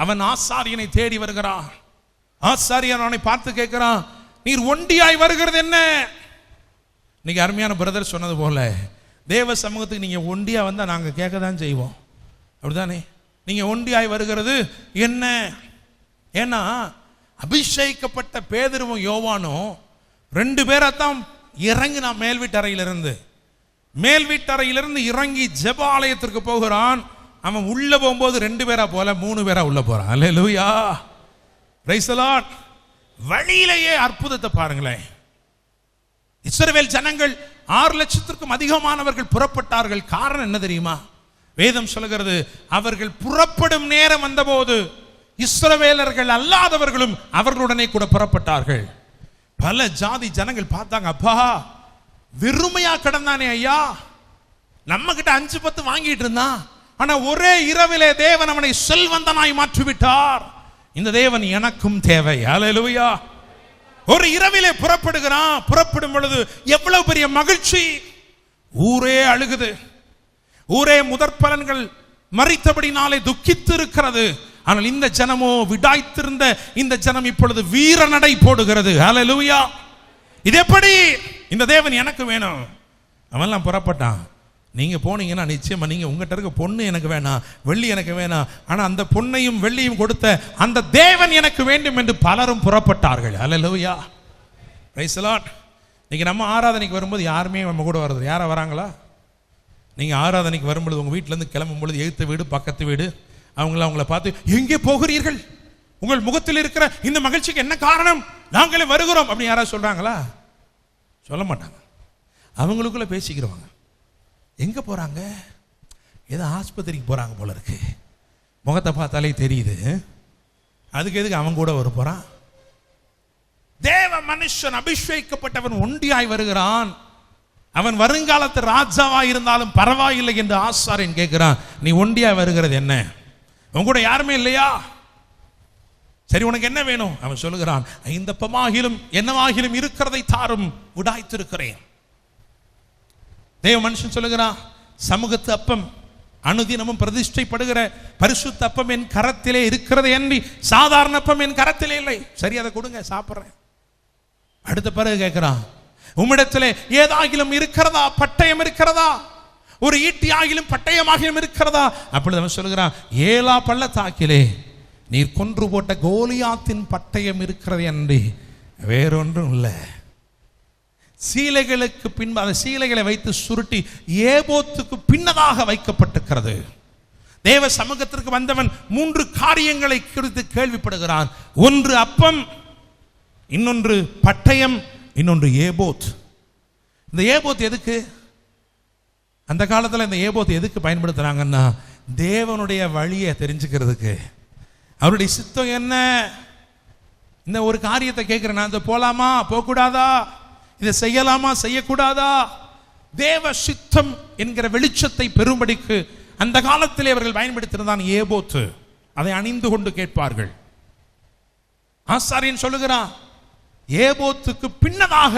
[SPEAKER 4] அவன் ஆசாரியனை தேடி வருகிறான். ஆசாரியன் அவனை பார்த்து கேட்கிறான், நீர் ஒண்டியாய் வருகிறது என்ன? இன்னைக்கு அருமையான பிரதர் சொன்னது போல, தேவ சமூகத்துக்கு நீங்க ஒண்டியா வந்தா நாங்க கேட்க தான் செய்வோம், அப்படிதானே? நீங்க ஒண்டியாய் வருகிறது என்ன? ஏன்னா அபிஷேகிக்கப்பட்ட பேதுருவும் யோவானும் 2 பேராத்தான் இறங்கினா மேல் வீட்டறையிலிருந்து இறங்கி ஜெப ஆலயத்திற்கு போகிறான். அவன் உள்ள போகும்போது 2 பேரா போல 3 பேரா உள்ள போறான். அல்லேலூயா, பிரைஸ் தி லார்ட். வழியிலேயே அற்புதத்தை பாருங்களேன். இஸ்ரவேல் ஜனங்கள் 6 லட்சத்திற்கும் அதிகமானவர்கள் புறப்பட்டார்கள். காரணம் என்ன தெரியுமா? வேதம் சொல்கிறது, அவர்கள் புறப்படும் நேரம் வந்தபோது இஸ்ரவேலர்கள் அல்லாதவர்களும் அவர்களுடனே கூட புறப்பட்டார்கள். பல ஜாதி ஜனங்கள் பார்த்தாங்க, அப்பா வெறுமையா கிடந்தானே ஐயா, நம்ம கிட்ட 5-10 வாங்கிட்டு இருந்தான், ஆனா ஒரே இரவிலே தேவன் அவனை செல்வந்தனாய் மாற்றிவிட்டார். இந்த தேவன் எனக்கும் தேவை. அல்லேலூயா. ஒரு இரவிலே புறப்படுகிறான். புறப்படும் பொழுது எவ்வளவு பெரிய மகிழ்ச்சி! ஊரே அழுகுது. ஊரே முதற் பலன்கள் மறித்தபடினாலே துக்கித்து இருக்கிறது. ஆனால் இந்த ஜனமோ, விடாய்த்திருந்த இந்த ஜனம் இப்பொழுது வீர நடை போடுகிறது. அல்லேலூயா. இது எப்படி? இந்த தேவன் எனக்கு வேணும். அவன்லாம் புறப்பட்டான். நீங்க போனீங்கன்னா நிச்சயமா நீங்க உங்ககிட்ட இருக்க பொண்ணு எனக்கு வேணாம், வெள்ளி எனக்கு வேணாம், ஆனா அந்த பொன்னையும் வெள்ளியும் கொடுத்த அந்த தேவன் எனக்கு வேண்டும் என்று பலரும் புறப்பட்டார்கள். அல்லேலூயா, பிரைஸ் தி லார்ட். இன்னைக்கு நம்ம ஆராதனைக்கு வரும்போது யாருமே நம்ம கூட வர்றது, யாரா வராங்களா? நீங்க ஆராதனைக்கு வரும்பொழுது உங்க வீட்டுல இருந்து கிளம்பும் பொழுது எழுத்து வீடு பக்கத்து வீடு அவங்கள பார்த்து, எங்கே போகிறீர்கள்? உங்கள் முகத்தில் இருக்கிற இந்த மகிழ்ச்சிக்கு என்ன காரணம்? நாங்களே வருகிறோம் அப்படி யாராவது சொல்றாங்களா? சொல்ல மாட்டாங்க. அவங்களுக்குள்ள பேசிக்கிறவங்க. எங்க போறாங்க? ஏதோ ஆஸ்பத்திரிக்கு போறாங்க போல இருக்கு, முகத்தை பார்த்தாலே தெரியுது. அதுக்கு எதுக்கு அவன் கூட வர போறான்? தேவ மனுஷன் அபிஷேகிக்கப்பட்டவன் ஒண்டியாய் வருகிறான். அவன் வருங்காலத்து ராஜாவா இருந்தாலும் பரவாயில்லை என்று ஆசாரியன் கேட்கிறான். நீ ஒண்டியாய் வருகிறது என்ன? உன் கூட யாருமே இல்லையா? சரி, உனக்கு என்ன வேணும்? அவன் சொல்லுகிறான், 5 அப்பமாகிலும் என்னவாகிலும் இருக்கிறதை தாரும், விடாய்த்திருக்கிறேன். தேவ மனுஷன் சொல்லுகிறான், சமூகத்து அப்பம் அனுதினமும் பிரதிஷ்டைப்படுகிற பரிசுத்த அப்பம் என் கரத்திலே இருக்கிறது என்று, சாதாரண அப்பம் என் கரத்திலே இல்லை. சரி, அதை கொடுங்க, சாப்பிட்றேன். அடுத்த பிறகு கேட்கிறான், உம்மிடத்திலே ஏதாகிலும் இருக்கிறதா? பட்டயம் இருக்கிறதா? ஒரு ஈட்டியாகிலும் பட்டயமாகிலும் இருக்கிறதா? அப்பொழுது அவன் சொல்லுகிறான், 7 பள்ளத்தாக்கிலே நீர் கொன்று போட்ட கோலியாத்தின் பட்டயம் இருக்கிறது என்று வேறொன்றும் இல்லை. சீலைகளுக்கு பின்பு அந்த சீலைகளை வைத்து சுருட்டி ஏபோத்துக்கு பின்னதாக வைக்கப்பட்டிருக்கிறது. தேவ சமூகத்திற்கு வந்தவன் 3 காரியங்களை குறித்து கேள்விப்படுகிறான். ஒன்று அப்பம், இன்னொன்று பட்டயம், இன்னொன்று ஏபோத். இந்த ஏபோத் எதுக்கு? அந்த காலத்தில் இந்த ஏபோத் எதுக்கு பயன்படுத்துறாங்கன்னா, தேவனுடைய வழியை தெரிஞ்சுக்கிறதுக்கு. அவருடைய சித்தம் என்ன? இந்த ஒரு காரியத்தை கேட்கிறேன், நான் இதை போலாமா போகக்கூடாதா, இதை செய்யலாமா செய்யக்கூடாதா, தேவ சித்தம் என்கிற வெளிச்சத்தை பெறும்படிக்கு அந்த காலத்திலே அவர்கள் பயன்படுத்தியிருந்தான் ஏபோத்து. அதை அணிந்து கொண்டு கேட்பார்கள். ஆசாரியன் சொல்லுகிறான், ஏபோத்துக்கு பின்னதாக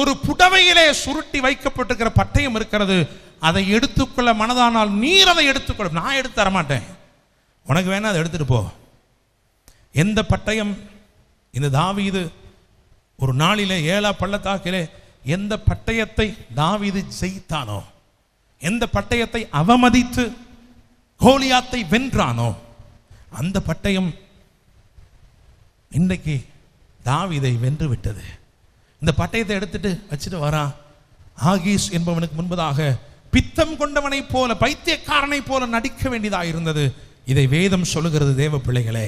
[SPEAKER 4] ஒரு புடவையிலே சுருட்டி வைக்கப்பட்டிருக்கிற பட்டயம் இருக்கிறது. அதை எடுத்துக்கொள்ள மனதானால் நீர் அதை எடுத்துக்கொள்ள. நான் எடுத்து தரமாட்டேன், உனக்கு வேணா அதை எடுத்துட்டு போ. எந்த பட்டயம்? இந்த தாவீது ஒரு நாளிலே 7 பள்ளத்தாக்கிலே எந்த பட்டயத்தை தாவீது ஜெயித்தானோ, எந்த பட்டயத்தை அவமதித்து கோலியாத்தை வென்றானோ, அந்த பட்டயம் இன்றைக்கு தாவீதை வென்று விட்டது. இந்த பட்டயத்தை எடுத்துட்டு வச்சுட்டு வரான். ஆகீஸ் என்பவனுக்கு முன்பதாக பித்தம் கொண்டவனை போல, பைத்தியக்காரனை போல நடிக்க வேண்டியதாக இருந்தது. இதை வேதம் சொல்லுகிறது. தேவ பிள்ளைகளே,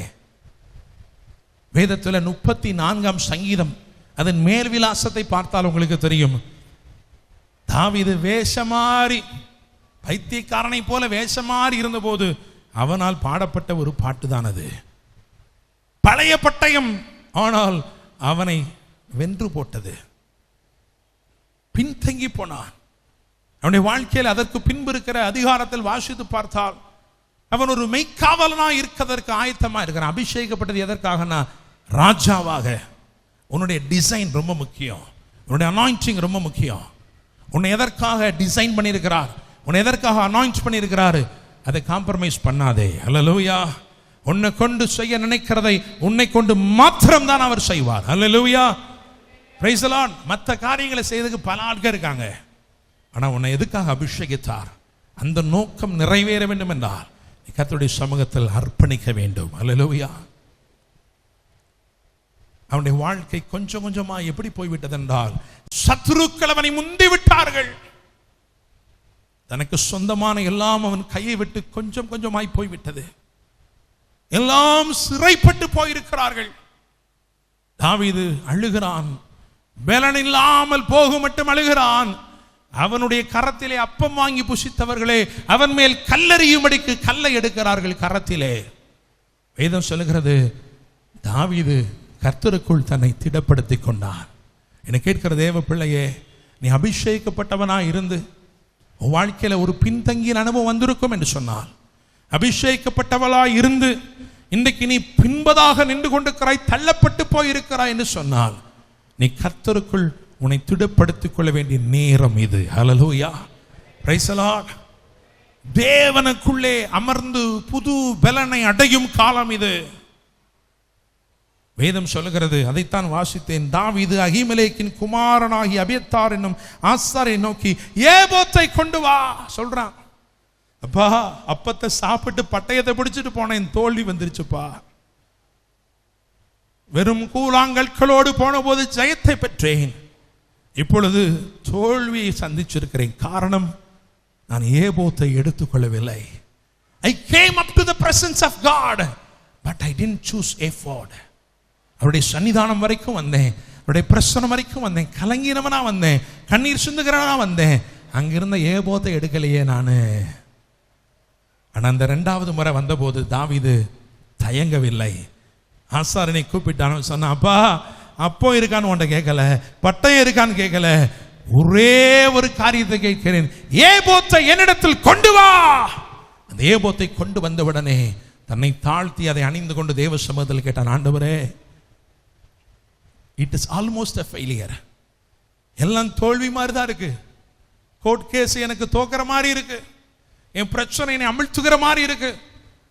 [SPEAKER 4] வேதத்தில் 34ஆம் சங்கீதம் அதன் மேல் விலாசத்தை பார்த்தால் உங்களுக்கு தெரியும். தாவீது வேஷமாறி, பைத்தியக்காரனை போல வேஷமாறி இருந்தபோது அவனால் பாடப்பட்ட ஒரு பாட்டு தான் அது. பழைய பட்டயம், ஆனால் அவனை வென்று போட்டது. பின்தங்கி போனான். அவனுடைய வாழ்க்கையில் அதற்கு பின்பு இருக்கிற அதிகாரத்தில் வாசித்து பார்த்தால் அவன் ஒரு மெய்க்காவலனாக இருக்கிறதற்கு ஆயத்தமா இருக்கிறான். அபிஷேகப்பட்டது எதற்காகனா, ராஜாவாக. உன்னுடைய டிசைன் ரொம்ப முக்கியம், உன்னுடைய அனாயிண்டிங் ரொம்ப முக்கியம். உன்னை எதற்காக டிசைன் பண்ணியிருக்கிறார், உன்னை எதற்காக அனாயின்ட் பண்ணியிருக்கிறாரு, அதை காம்ப்ரமைஸ் பண்ணாதே. அல்லேலூயா. உன்னை கொண்டு செய்ய நினைக்கிறதை உன்னை கொண்டு மாத்திரம் தான் அவர் செய்வார். அல்லேலூயா. Praise the lord. மற்ற காரியங்களை செய்யறதுக்கு பல ஆட்கள் இருக்காங்க. ஆனால் உன்னை எதுக்காக அபிஷேகித்தார், அந்த நோக்கம் நிறைவேற வேண்டும் என்றால் கர்த்தருடைய சமூகத்தில் அர்ப்பணிக்க வேண்டும். அல்லேலூயா. அவனுடைய வாழ்க்கை கொஞ்சம் கொஞ்சமா எப்படி போய்விட்டது என்றால், சத்துருக்கள் அவனை முந்தி விட்டார்கள். தனக்கு சொந்தமான எல்லாம் அவன் கையை விட்டு கொஞ்சம் கொஞ்சமாய் போய்விட்டது. எல்லாம் சிறைப்பட்டு போயிருக்கிறார்கள். தாவீது அழுகிறான், பலன் இல்லாமல் போக மட்டும் அழுகிறான். அவனுடைய கரத்திலே அப்பம் வாங்கி புசித்தவர்களே அவன் மேல் கல்லெறியும்படிக்கு கல்லை எடுக்கிறார்கள் கரத்திலே. வேதம் சொல்லுகிறது, தாவீது கர்த்தருக்குள் தன்னை திடப்படுத்திக் கொண்டான். என்னை கேட்கிற தேவ பிள்ளையே, நீ அபிஷேகிக்கப்பட்டவனா இருந்து உன் வாழ்க்கையில ஒரு பின்தங்கிய அனுபவம் வந்திருக்கும் என்று சொன்னால், அபிஷேகிக்கப்பட்டவளா இருந்து இன்றைக்கு நீ பின்பதாக நின்று கொண்டிருக்கிறாய், தள்ளப்பட்டு போயிருக்கிறாய் என்று சொன்னால், நீ கர்த்தருக்குள் உன்னை திடப்படுத்திக் கொள்ள வேண்டிய நேரம் இது. ஹல்லேலூயா. Praise the Lord. தேவனுக்குள்ளே அமர்ந்து புது பலனை அடையும் காலம் இது. வேதம் சொல்லுகிறது, அதைத்தான் வாசித்தேன். தாவீது அகிமெலேக்கின் குமாரனாகி அபியத்தார் என்னும் ஆசாரை நோக்கி ஏபோத்தை கொண்டு வா சொல்றான். அப்பா, அப்பத்தை சாப்பிட்டு பட்டயத்தை பிடிச்சிட்டு போனேன், தோல்வி வந்துருச்சுப்பா. வெறும் கூழாங்கற்களோடு போன போது ஜெயத்தை பெற்றேன், இப்பொழுது தோல்வியை சந்திச்சிருக்கிறேன். காரணம், நான் ஏபோத்தை எடுத்துக்கொள்ளவில்லை. I came up to the presence of God, but I didn't choose ephod. அவருடைய சன்னிதானம் வரைக்கும் வந்தேன், அவருடைய பிரசன்னம் வரைக்கும் வந்தேன், கலங்கினவனா வந்தேன், கண்ணீர் சிந்துகிறவனா வந்தேன். அங்கிருந்த ஏபோத்தை எடுக்கலையே நானு. ஆனா அந்த 2வது முறை வந்தபோது தாவீது தயங்கவில்லை. ஆசாரனை கூப்பிட்டான், சொன்னான், அப்பா அப்போ இருக்கான்னு உன்ட்ட கேட்கல, பட்டயம் இருக்கான்னு கேட்கல, ஒரே ஒரு காரியத்தை கேட்கிறேன், ஏபோத்தை என்னிடத்தில் கொண்டு வா. அந்த ஏபோத்தை கொண்டு வந்தவுடனே தன்னை தாழ்த்தி அதை அணிந்து கொண்டு தேவ சமூகத்தில் கேட்டான், ஆண்டவரே, it is almost a failure. எல்லாம் தோல்வி மாதிரி தான் இருக்கு. கோர்ட் கேஸ் எனக்கு தோக்கிற மாதிரி இருக்கு, என் பிரச்சனை என்னை அமிழ்த்துகிற மாதிரி இருக்கு,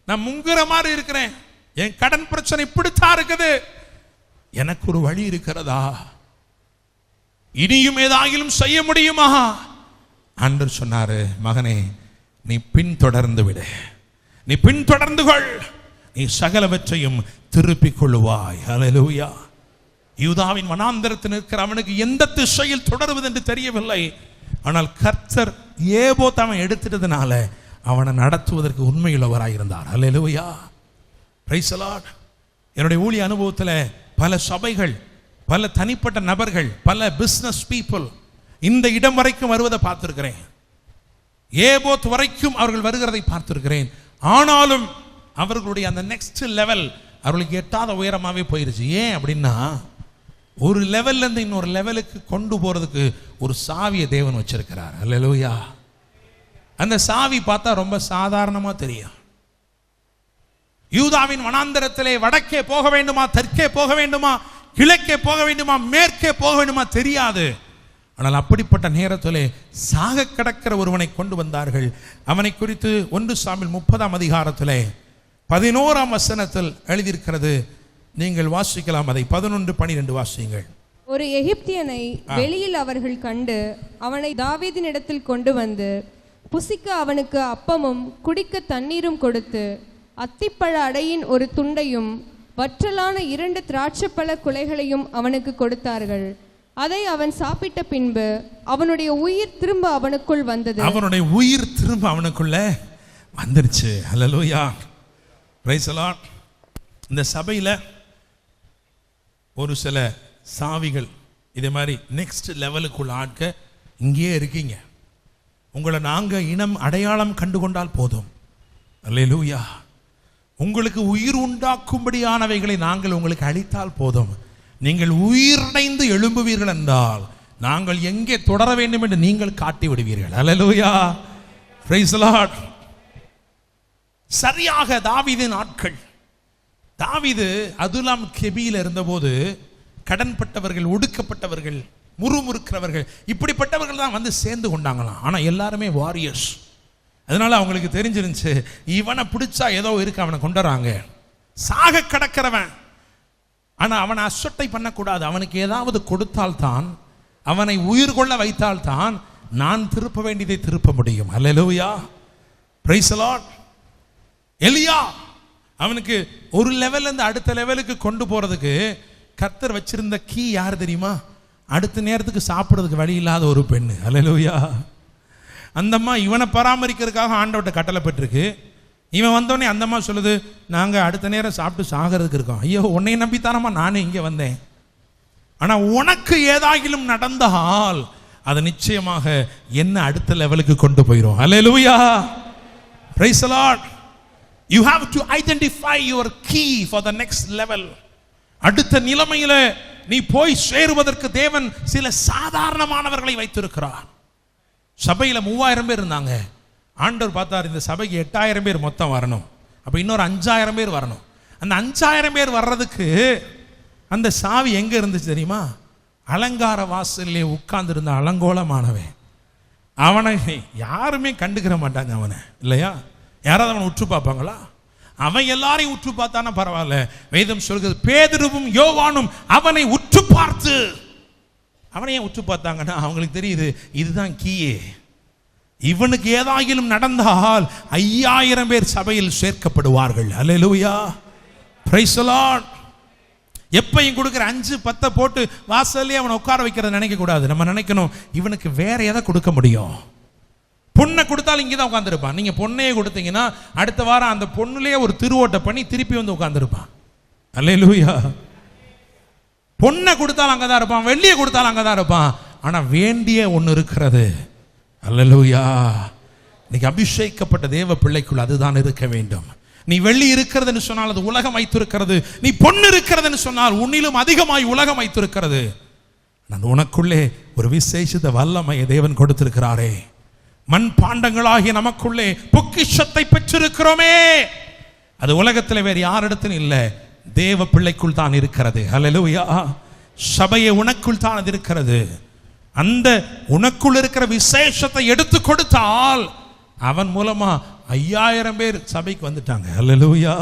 [SPEAKER 4] நான் முங்குற மாதிரி இருக்கிறேன், என் கடன் பிரச்சனை இப்படித்தான் இருக்குது, எனக்கு ஒரு வழி இருக்கிறதா, இனியும் ஏதாகிலும் செய்ய முடியுமா? ஆண்டவர் சொன்னாரு, மகனே, நீ பின்தொடர்ந்து விடு, நீ பின்தொடர்ந்து கொள், நீ சகலவற்றையும் திருப்பிக் கொள்ளுவாய். ஹல்லேலூயா. யூதாவின் வனாந்தரத்தில் இருக்கிற அவனுக்கு எந்த திசையில் தொடருவது என்று தெரியவில்லை. ஆனால் கர்த்தர் ஏபோத்தை அவன் எடுத்துட்டதுனால அவனை நடத்துவதற்கு உண்மையுள்ளவராயிருந்தார். ஹல்லேலூயா. Praise the Lord. என்னுடைய ஊழிய அனுபவத்தில் பல சபைகள், பல தனிப்பட்ட நபர்கள், பல பிசினஸ் பீப்புள் இந்த இடம் வரைக்கும் வருவதை பார்த்திருக்கிறேன். ஏபோத் வரைக்கும் அவர்கள் வருகிறதை பார்த்திருக்கிறேன். ஆனாலும் அவர்களுடைய அந்த நெக்ஸ்ட் லெவல் அவர்களுக்கு எட்டாத உயரமாவே போயிருச்சு. ஏன் அப்படின்னா, ஒரு லெவல்ல இருந்து இன்னொரு லெவலுக்கு கொண்டு போறதுக்கு ஒரு சாவியை தேவன் வச்சிருக்கிறார். அல்லேலூயா. அந்த சாவி பார்த்தா ரொம்ப சாதாரணமா தெரியும். யூதாவின் வனாந்தரத்திலே வடக்கே போக வேண்டுமா, தெற்கே போக வேண்டுமா, கிழக்கே போக வேண்டுமா, மேற்கே போக வேண்டுமா தெரியாது. ஆனால் அப்படிப்பட்ட நேரத்திலே சாக கிடக்கிற ஒருவனை கொண்டு வந்தார்கள். அவனை குறித்து 1 சாமுவேல் 30ஆம் அதிகாரத்திலே 11ஆம் வசனத்தில் எழுதியிருக்கிறது. நீங்கள் வாசிக்கலாம், அதை 11-12 வாசியுங்கள்.
[SPEAKER 5] ஒரு எகிப்தியனை வெளியில் அவர்கள் கண்டு அவனை தாவீதின் இடத்தில் கொண்டு வந்து புசிக்க அவனுக்கு அப்பமும் குடிக்க தண்ணீரும் கொடுத்து அத்திப்பழ அடையின் ஒரு துண்டையும் வற்றலான 2 திராட்சைப்பழ குலைகளையும் அவனுக்கு கொடுத்தார்கள். அதை அவன் சாப்பிட்ட பின்பு அவனுடைய உயிர் திரும்ப அவனுக்குள் வந்தது. அவனுடைய
[SPEAKER 4] உயிர் திரும்ப அவனுக்குள்ள வந்துருச்சு. ஹல்லேலூயா. Praise the lord. இந்த சபையில ஒரு சில சாவிகள் இதே மாதிரி நெக்ஸ்ட் லெவலுக்குள்ள ஆட்க இங்கேயே இருக்கீங்க. உங்களை நாங்க இனம் அடையாளம் கண்டுகொண்டால் போதும். அல்லேலூயா. உங்களுக்கு உயிர் உண்டாக்கும்படியானவைகளை நாங்கள் உங்களுக்கு அளித்தால் போதும். நீங்கள் உயிரடைந்து எழும்புவீர்கள் என்றால் நாங்கள் எங்கே தொடர வேண்டும் என்று நீங்கள் காட்டி விடுவீர்கள். அல்லேலூயா. Praise the lord. சரியாக தாவீதின் ஆட்கள். தாவீது அதுலாம் கெபியில இருந்தபோது கடன்பட்டவர்கள், ஒடுக்கப்பட்டவர்கள், முறுமுறுக்கிறவர்கள், இப்படிப்பட்டவர்கள் தான் வந்து சேர்ந்து கொண்டாங்களாம். ஆனால் எல்லாருமே வாரியர்ஸ். அதனால அவங்களுக்கு தெரிஞ்சிருந்துச்சு, இவனை பிடிச்சா ஏதோ இருக்கு, அவனை கொண்டுறாங்க, சாக கிடக்கிறவன். ஆனால் அவனை அசட்டை பண்ணக்கூடாது. அவனுக்கு ஏதாவது கொடுத்தால்தான், அவனை உயிர் கொள்ள வைத்தால்தான் நான் திருப்ப வேண்டியதை திருப்ப முடியும். அல்லேலூயா, பிரைஸ் தி லார்ட். எலியா அவனுக்கு ஒரு லெவல்ல இருந்து அடுத்த லெவலுக்கு கொண்டு போறதுக்கு கர்த்தர் வச்சிருந்த கீ யார் தெரியுமா? அடுத்த நேரத்துக்கு சாப்பிடுறதுக்கு வழி இல்லாத ஒரு பெண்ணு. அல்லேலூயா. அந்தம்மா இவனை பராமரிக்கிறதுக்காக ஆண்டவர்கிட்ட கட்டளை பெற்றிருக்கு. இவன் வந்தோடனே அந்தம்மா சொல்லுது, நாங்கள் அடுத்த நேரம் சாப்பிட்டு சாகிறதுக்கு இருக்கோம். ஐயோ, உன்னை நம்பித்தானம்மா நானே இங்கே வந்தேன். ஆனால் உனக்கு ஏதாகிலும் நடந்தால் அது நிச்சயமாக என்ன அடுத்த லெவலுக்கு கொண்டு போயிடும். அல்லேலூயா, praise the lord. You have to identify your key for the next level. அடுத்த நிலைமையில நீ போய் சேருவதற்கு தேவன் சில சாதாரணமானவர்களை வைத்திருக்கிறார். சபையில 3000 பேர் இருந்தாங்க. ஆண்டவர் பார்த்தார், இந்த சபைக்கு 8000 பேர் மொத்தம் வரணும், அப்ப இன்னொரு 5000 பேர் வரணும். அந்த 5000 பேர் வர்றதுக்கு அந்த சாவி எங்க இருந்துச்சு தெரியுமா? அலங்கார வாசல்லே உட்கார்ந்து இருந்த அலங்கோலமானவன். அவனை யாருமே கண்டுக்கிற மாட்டாங்க அவனை, இல்லையா? யாராவது அவனை உற்று பார்ப்பாங்களா? அவன் எல்லாரையும் உற்று பார்த்தானா பரவாயில்ல. வேதம் சொல்கிறது, பேதுருவும் யோவானும் அவனை உற்று பார்த்து, அவனை ஏன் உற்று பார்த்தாங்கன்னா அவங்களுக்கு தெரியுது இதுதான் கீயே. இவனுக்கு ஏதாகிலும் நடந்தால் 5000 பேர் சபையில் சேர்க்கப்படுவார்கள். அல்லேலூயா, பிரைஸ் தி லார்ட். எப்பையும் கொடுக்குற 5-10 போட்டு வாசல்லே அவனை உட்கார வைக்கிறத நினைக்க கூடாது. நம்ம நினைக்கணும், இவனுக்கு வேற எதை கொடுக்க முடியும்? பொண்ணை கொடுத்தாலும் இங்கே தான் உட்காந்துருப்பான். நீங்கள் பொண்ணையே கொடுத்தீங்கன்னா அடுத்த வாரம் அந்த பொண்ணுலேயே ஒரு திருவோட்டை பண்ணி திருப்பி வந்து உட்காந்துருப்பான். அல்லேலூயா. பொண்ணை கொடுத்தாலும் அங்கே தான் இருப்பான், வெள்ளியை கொடுத்தாலும் அங்கே தான் இருப்பான். ஆனால் வேண்டிய ஒன்று இருக்கிறது. அல்லேலூயா. இன்னைக்கு அபிஷேகிக்கப்பட்ட தேவ பிள்ளைக்குள் அதுதான் இருக்க வேண்டும். நீ வெள்ளி இருக்கிறதுன்னு சொன்னால் அது உலகம் வைத்திருக்கிறது. நீ பொண்ணு இருக்கிறதுன்னு சொன்னால் உன்னிலும் அதிகமாய் உலகம் வைத்திருக்கிறது. நான் உனக்குள்ளே ஒரு விசேஷித்த வல்லமையை தேவன் கொடுத்திருக்கிறாரே. மண் பாண்டங்களாகிய நமக்குள்ளே பொக்கிஷத்தை பெற்றிருக்கிறோமே. அது உலகத்தில் வேறு யாரிடத்திலும் இல்லை, தேவ பிள்ளைக்குள் தான் இருக்கிறது. அல்லேலூயா. சபையை உனக்குள் தான் அது இருக்கிறது. அந்த உனக்குள் இருக்கிற விசேஷத்தை எடுத்து கொடுத்தால் அவன் மூலமா 5000 பேர் சபைக்கு வந்துட்டாங்க. அல்லேலூயா,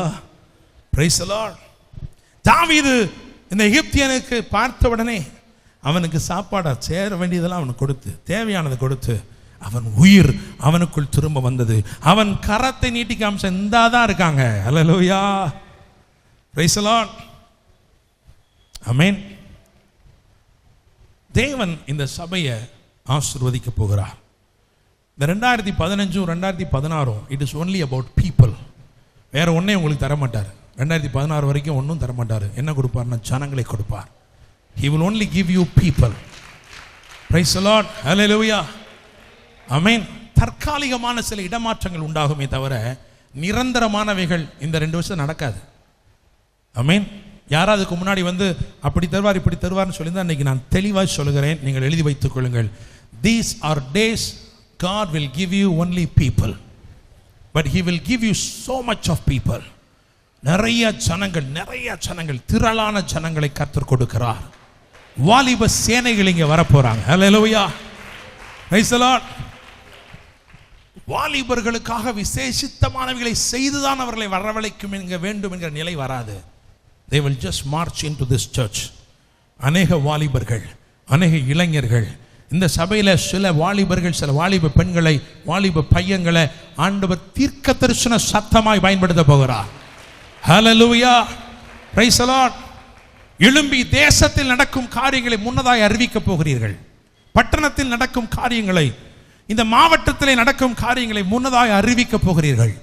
[SPEAKER 4] பிரைஸ் தி லார்ட். தாவீது இந்த எகிப்தியனுக்கு பார்த்த உடனே அவனுக்கு சாப்பாடா சேர வேண்டியதெல்லாம் அவனுக்கு கொடுத்து, தேவையானதை கொடுத்து, அவன் உயிர் அவனுக்குள் திரும்ப வந்தது. அவன் கரத்தை நீட்டி காமிச்ச இந்தாதான் இருக்காங்க. அல்லேலூயா, பிரைஸ் தி லார்ட். ஆமென். தேவன் இந்த சபையை ஆசீர்வதிக்க போகிறார். இந்த 2015 2016 it is only about people. வேற ஒன்னே உங்களுக்கு தரமாட்டார். 2016 வரைக்கும் ஒன்றும் தரமாட்டார். என்ன கொடுப்பார்னா ஜனங்களை கொடுப்பார். He will only give you people. Praise the Lord. Hallelujah. Amen. தற்காலிகமான சில இடமாற்றங்கள் உண்டாகுமே தவிர நிரந்தரமானவைகள் இந்த 2 வருஷம் நடக்காது. ஆமென். யாராவது அதுக்கு முன்னாடி வந்து அப்படி தருவார் இப்படி தருவார்னு சொல்லியிருந்தா இன்னைக்கு நான் தெளிவாக சொல்லுகிறேன், நீங்கள் எழுதி வைத்துக் கொள்ளுங்கள். These are days God will give you only people, but He will give you so much of people. நிறைய ஜனங்கள் திரளான ஜனங்களை கர்த்தர் கொடுக்கிறார். வாலிப சேனைகள் இங்கே வரப்போறாங்க. ஹல்லேலூயா, பிரைஸ் தி லார்ட். வாலிபர்களுக்காக விசேஷித்தமானவைகளை செய்துதான் அவர்களை வரவழைக்கும் என்க வேண்டும் என்கிற நிலை வராது. They will just march into this church. அநேக வாலிபர்கள், அநேக இளைஞர்கள், இந்த சபையில சில வாலிபர்கள், சில வாலிப பெண்களை, வாலிப பையன்களை ஆண்டவர் தீர்க்க தரிசன சத்தமாய் பயன்படுத்த போகிறார். ஹல்லேலூயா, பிரைஸ் தி லார்ட். எழும்பி தேசத்தில் நடக்கும் காரியங்களை முன்னதாய் அறிவிக்க போகிறீர்கள். பட்டணத்தில் நடக்கும் காரியங்களை, இந்த மாவட்டத்தில் நடக்கும் காரியங்களை முன்னதாய் அறிவிக்க போகிறீர்கள்.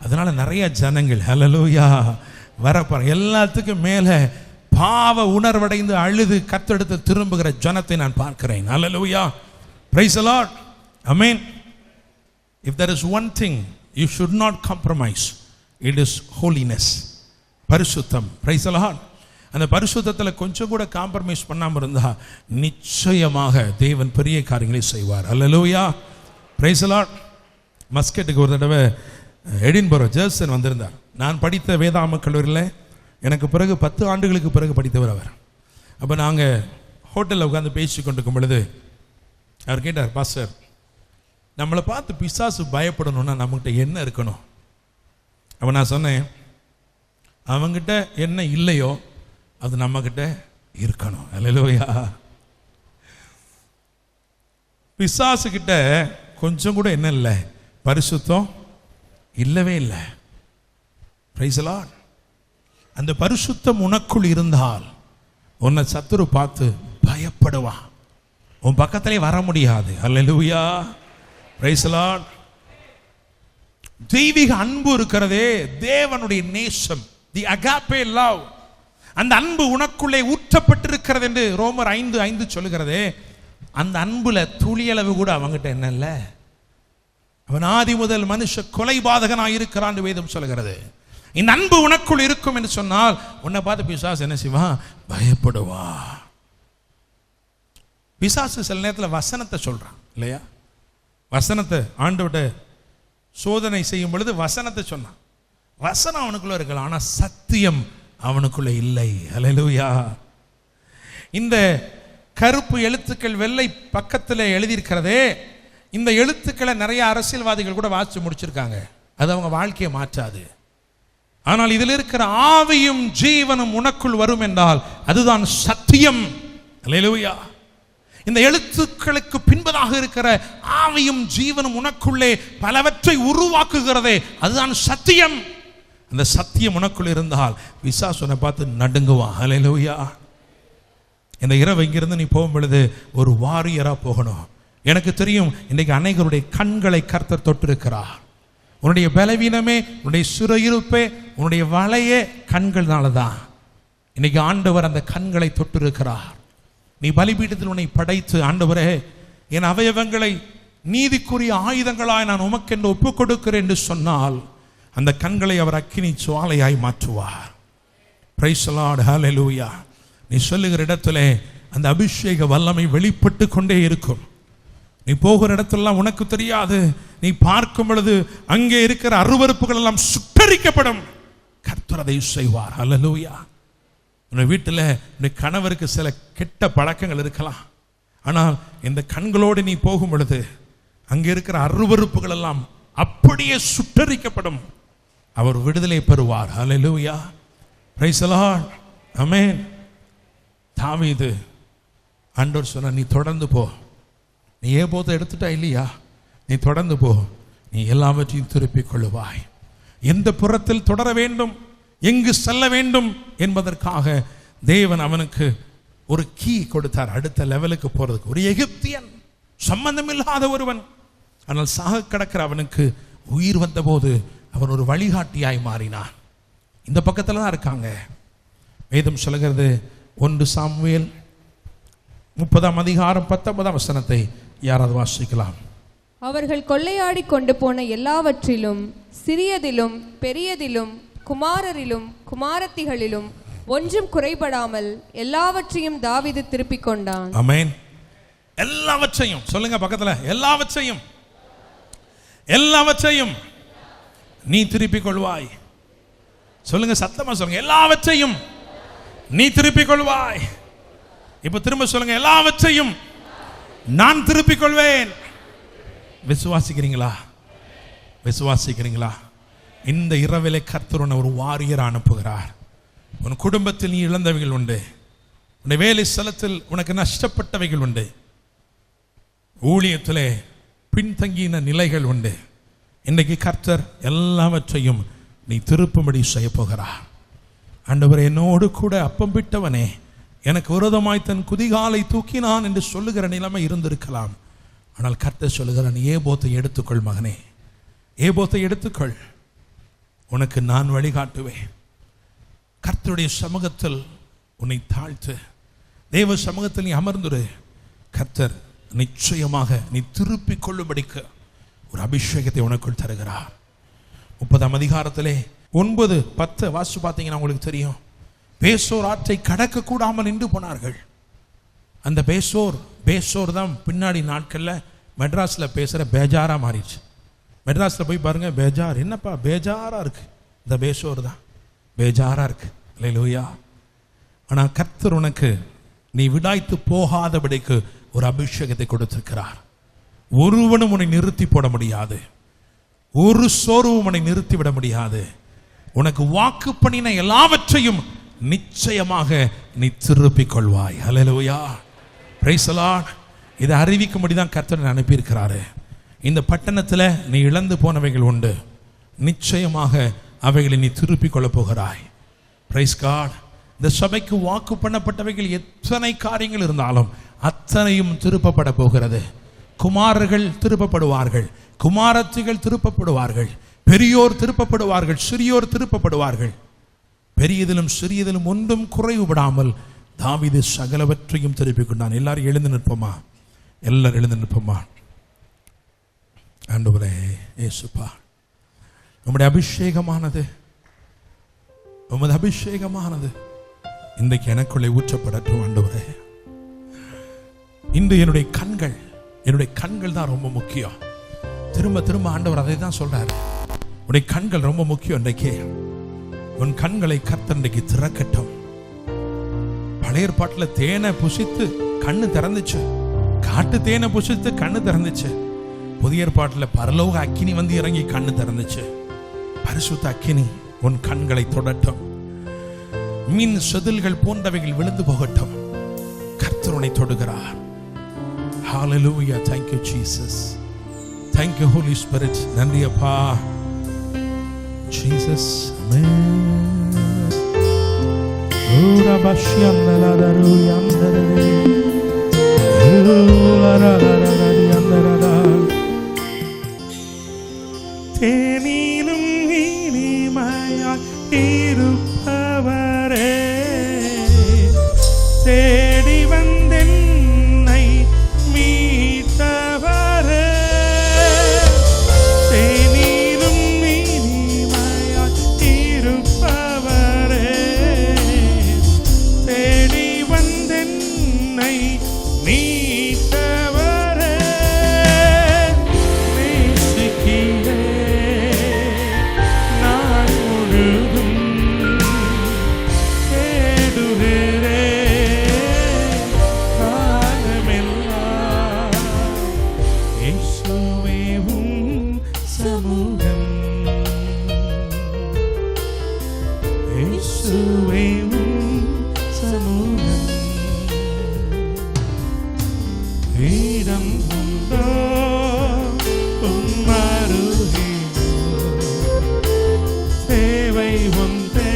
[SPEAKER 4] அதனால நிறைய ஜனங்கள் ஹல்லேலூயா வரப்போற. எல்லாத்துக்கும் மேல பாவ உணர்வடைந்து அழுது கர்த்தரிடத்து திரும்புகிற ஜனத்தை நான் பார்க்கிறேன். ஹல்லேலூயா, பிரைஸ் தி லார்ட். ஆமென். If there is one thing you should not compromise, it is holiness. பரிசுத்தம். Price the Lord. அந்த பரிசுத்தத்தில் கொஞ்சம் கூட காம்ப்ரமைஸ் பண்ணாமல் இருந்தா நிச்சயமாக தேவன் பெரிய காரியங்களை செய்வார். ஹல்லேலூயா, பிரைஸ் தி லார்ட். மஸ்கட்டுக்கு ஒரு தடவை எடின்பரோ ஜெர்சன் வந்திருந்தார். நான் படித்த வேதாம கல்லூரியில் எனக்கு பிறகு 10 ஆண்டுகளுக்கு பிறகு படித்தவர் அவர். அப்போ நாங்கள் ஹோட்டலில் உட்காந்து பேசி கொண்டிருக்கும் பொழுது அவர் கேட்டார், பாஸ்டர், நம்மளை பார்த்து பிசாசு பயப்படணும்னா நம்மகிட்ட என்ன இருக்கணும்? அப்போ நான் சொன்னேன், அவங்கிட்ட என்ன இல்லையோ அது நம்மகிட்ட இருக்கணும். அல்லேலூயா. பிசாசு கிட்ட கொஞ்சம் கூட என்ன இல்லை? பரிசுத்தம் இல்லவே இல்லை. Price the Lord. அந்த பரிசுத்தம் உனக்குள் இருந்தால் உன்னை சத்துரு பார்த்து பயப்படுவான், உன் பக்கத்திலே வர முடியாது. அல்லேலூயா. Praise the lord. தெய்வீக அன்பு இருக்கிறதே, தேவனுடைய நேசம், தி அகாப்பே லவ், அந்த அன்பு உனக்குள்ளே ஊற்றப்பட்டிருக்கிறது என்று ரோமர் 5:5 சொல்லுகிறதே. அந்த அன்புல துளியளவு கூட அவங்கிட்ட என்ன இல்லை. அவன் ஆதி முதல் மனுஷ கொலைபாதகனாக இருக்கிறான் வேதம் சொல்லுகிறது. இந்த அன்பு உனக்குள் இருக்கும் என்று சொன்னால் உன்னை பார்த்து பிசாசு என்ன செய்வான்? பயப்படுவா. பிசாசு சில நேரத்தில் வசனத்தை சொல்றான் இல்லையா? வசனத்தை ஆண்டவர்கிட்ட சோதனை செய்யும் பொழுது வசனத்தை சொன்னான். வசனம் அவனுக்குள்ள இருக்கலாம், ஆனா சத்தியம் அவனுக்குள்ள இல்லை. அல்லேலூயா. இந்த கருப்பு எழுத்துக்கள் வெள்ளை பக்கத்தில் எழுதியிருக்கிறதே, இந்த எழுத்துக்களை நிறைய அரசியல்வாதிகள் கூட வாசிச்சு முடிச்சிருக்காங்க. அது அவங்க வாழ்க்கையை மாற்றாது. ஆனால் இதில் இருக்கிற ஆவியும் ஜீவனும் உனக்குள் வரும் என்றால் அதுதான் சத்தியம். அல்லேலூயா. இந்த எழுத்துக்களுக்கு பின்பதாக இருக்கிற ஆவியும் ஜீவனும் உனக்குள்ளே பலவற்றை உருவாக்குகிறதே, அதுதான் சத்தியம். அந்த சத்தியம் உனக்குள் இருந்தால் பிசாசு உன்னை பார்த்து நடுங்குவான். அல்லேலூயா. இந்த இரவு இங்கிருந்து நீ போகும் பொழுது ஒரு வாரியரா போகணும். எனக்கு தெரியும், இன்றைக்கு அநேகருடைய கண்களை கர்த்தர் தொட்டிருக்கிறார். உன்னுடைய பலவீனமே, உன்னுடைய சிறையிருப்பே, உன்னுடைய வலையே கண்கள்னால தான். இன்னைக்கு ஆண்டவர் அந்த கண்களை தொட்டிருக்கிறார். நீ பலிபீடத்தில் உன்னை படைத்து, ஆண்டவரே என் அவயவங்களை நீதிக்குரிய ஆயுதங்களாய் நான் உமக்கென்று ஒப்புக் கொடுக்கிறேன் என்று சொன்னால் அந்த கண்களை அவர் அக்கினி சுவாலையாய் மாற்றுவார். Praise the lord. ஹல்லேலூயா. நீ சொல்லுகிற இடத்துல அந்த அபிஷேக வல்லமை வெளிப்பட்டு கொண்டே இருக்கும். நீ போகிற இடத்துலாம் உனக்கு தெரியாது, நீ பார்க்கும் பொழுது அங்கே இருக்கிற அருவருப்புகள் எல்லாம் சுட்டரிக்கப்படும். கர்த்தர் அதை செய்வார். ஹல்லேலூயா. உன் வீட்டில் உன் கணவருக்கு சில கெட்ட பழக்கங்கள் இருக்கலாம், ஆனால் இந்த கண்களோடு நீ போகும் பொழுது அங்கே இருக்கிற அருவருப்புகள் எல்லாம் அப்படியே சுட்டரிக்கப்படும். அவர் விடுதலை பெறுவார். ஹல்லேலூயா. Praise the lord. ஆமென். தாவீது ஆண்டவர் சொன்னார், நீ தொடர்ந்து போ. நீ ஏபோத்தை எடுத்துட்டா இல்லையா, நீ தொடர்ந்து போ, நீ எல்லாவற்றையும் திருப்பிக் கொள்ளுவாய். எந்த புறத்தில் தொடர வேண்டும், எங்கு செல்ல வேண்டும் என்பதற்காக தேவன் அவனுக்கு ஒரு கீ கொடுத்தார். அடுத்த லெவலுக்கு போறதுக்கு ஒரு எகிப்தியன், சம்பந்தமில்லாத ஒருவன், ஆனால் சாக கிடக்கிற அவனுக்கு உயிர் வந்த போது அவன் ஒரு வழிகாட்டியாய் மாறினான். இந்த பக்கத்தில் தான் இருக்காங்க. வேதம் சொல்லுகிறது 1 சாமுவேல் 30:19 யாராவது வாசிக்கலாம்?
[SPEAKER 5] அவர்கள் கொள்ளையாடி கொண்டு போன எல்லாவற்றிலும், சிறியதிலும் பெரியதிலும், குமாரரிலும் குமாரத்திகளிலும் ஒன்றும் குறைபடாமல் எல்லாவற்றையும் தாவீது திருப்பிக் கொண்டான்.
[SPEAKER 4] ஆமென். எல்லாவற்றையும் சொல்லுங்க பக்கத்துல, எல்லாவற்றையும், எல்லாவற்றையும் நீ திருப்பிக் கொள்வாய். சொல்லுங்க, சத்தமா சொல்லுங்க, எல்லாவற்றையும் நீ திருப்பிக் கொள்வாய். இப்ப திரும்ப சொல்லுங்க, எல்லாவற்றையும் நான் திருப்பிக் கொள்வேன். விசுவாசிக்கிறீங்களா? விசுவாசிக்கிறீங்களா? இந்த இரவிலே கர்த்தர் உன்னை ஒரு வாரியர் அனுப்புகிறார். உன் குடும்பத்தில் நீ இழந்தவைகள் உண்டு, உன்னுடைய வேலை ஸ்தலத்தில் உனக்கு நஷ்டப்பட்டவைகள் உண்டு, ஊழியத்திலே பின்தங்கின நிலைகள் உண்டு. இன்றைக்கு கர்த்தர் எல்லாவற்றையும் நீ திருப்பும்படி செய்ய போகிறார். ஆண்டவரே, என்னோடு கூட அப்பம் விட்டவனே, எனக்கு விரோதமாய் தன் குதிகாலை தூக்கினான் என்று சொல்லுகிற நிலைமை இருந்திருக்கலாம். ஆனால் கர்த்தர் சொல்லுகிறான், ஏபோத்தை எடுத்துக்கொள் மகனே, ஏபோத்தை எடுத்துக்கொள், உனக்கு நான் வழிகாட்டுவேன். கர்த்தருடைய சமூகத்தில் உன்னை தாழ்த்து, தேவ சமூகத்தில் நீ அமர்ந்துரு. கர்த்தர் நிச்சயமாக நீ திருப்பிக் கொள்ளும்படிக்கு ஒரு அபிஷேகத்தை உனக்குள் தருகிறார். 30 9-10 வாசிச்சு பார்த்தீங்கன்னா உங்களுக்கு தெரியும். பேசோர் ஆற்றை கடக்க கூடாமல் நின்று போனார்கள். அந்த பேசோர் தான் பின்னாடி நாட்களில் மெட்ராஸில் பேசுகிற பேஜாரா மாறிடுச்சு. மெட்ராஸில் போய் பாருங்க, பேஜார், என்னப்பா பேஜாரா இருக்கு, இந்த பேசோர் தான் பேஜாரா இருக்கு. அல்லேலூயா. ஆனால் கர்த்தர் உனக்கு நீ விடாய்த்து போகாதபடிக்கு ஒரு அபிஷேகத்தை கொடுத்திருக்கிறார். ஒருவனும் உன்னை நிறுத்தி போட முடியாது. ஒரு சோர்வும் உன்னை நிறுத்திவிட முடியாது. உனக்கு வாக்கு பண்ணின எல்லாவற்றையும் நிச்சயமாக நீ திருப்பிக் கொள்வாய். ஹல்லேலூயா, பிரைஸ் தி லார்ட். இதை அறிவிக்கும்படி தான் கர்த்தர் அனுப்பியிருக்கிறாரு. இந்த பட்டணத்தில் நீ இழந்து போனவைகள் உண்டு, நிச்சயமாக அவைகளை நீ திருப்பிக் கொள்ளப் போகிறாய். Praise God. இந்த சபைக்கு வாக்கு பண்ணப்பட்டவைகள் எத்தனை காரியங்கள் இருந்தாலும் அத்தனையும் திருப்பப்பட போகிறது. குமாரர்கள் திருப்பப்படுவார்கள், குமாரத்திகள் திருப்பப்படுவார்கள், பெரியோர் திருப்பப்படுவார்கள், சிறியோர் திருப்பப்படுவார்கள். பெரியதிலும் சிறியதிலும் ஒன்றும் குறைவுபடாமல் தாவீது சகலவற்றையும் திருப்பிக் கொண்டான். எல்லாரும் எழுந்து நிற்போமா? எல்லாரும் எழுந்து நிற்போமா? ஆண்டவரே இயேசுப்பா, உம்முடைய அபிஷேகமானது, உமது அபிஷேகமானது இன்றைக்கு எனக்குள்ளே ஊற்றப்படட்டும். ஆண்டவரே, இன்று என்னுடைய கண்கள் தான் ரொம்ப முக்கியம். திரும்ப திரும்ப ஆண்டவர் அதை தான் சொல்றாரு. உன்னுடைய கண்கள் ரொம்ப முக்கியம். இன்றைக்கு உன் கண்களை கர்த்தர் இன்றைக்கு திறக்கட்டும். பழைய ஏற்பாட்டில் தேனை புசித்து கண்ணு திறந்துச்சு, காட்டு தேனை புசித்து கண்ணு திறந்துச்சு. புதிய ஏற்பாட்டில் பரலோக அக்கினி வந்து இறங்கி கண்ணு திறந்துச்சு. பரிசுத்த அக்கினி உன் கண்களை தொடட்டும். மீன் செதில்கள் போன்றவைகள் விழுந்து போகட்டும். கர்த்தர் உன்னை தொடுகிறார். Hallelujah. Thank you Jesus. Thank you Holy Spirit. நன்றி அப்பா. Jesus. Amen. Ora bashiandala daru yandere. Ora la la la yandere. தேனிலும் இனிமையாய் இருப்பவரே, தேடி வந்தென்னை மீட்டவரே, தேனிலும் இனிமையாய் இருப்பவரே, தேடி வந்தென்னை மீட்டவரே, நேசிக்கிறே நான் முழுதும் தேடுகிறே காலமெல்லாம். இயேசுவே உம் சமூகம், இயேசுவே உம் சமூகம், இடம் உண்டோ உம் அருகிலோ, தேவை ஒன்றே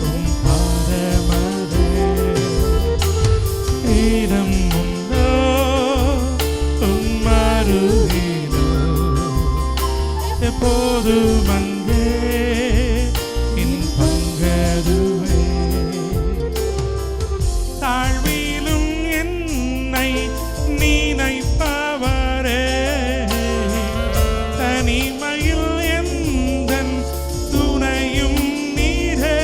[SPEAKER 4] உம் பாதமதே, இடம் உண்டோ உம் அருகிலோ, எப்போது வந்தே என் பங்கதுவே, தாழ்விலும் என்னை நினைப்பவரே, தனிமையில் எந்தன் துணையும் நீரே,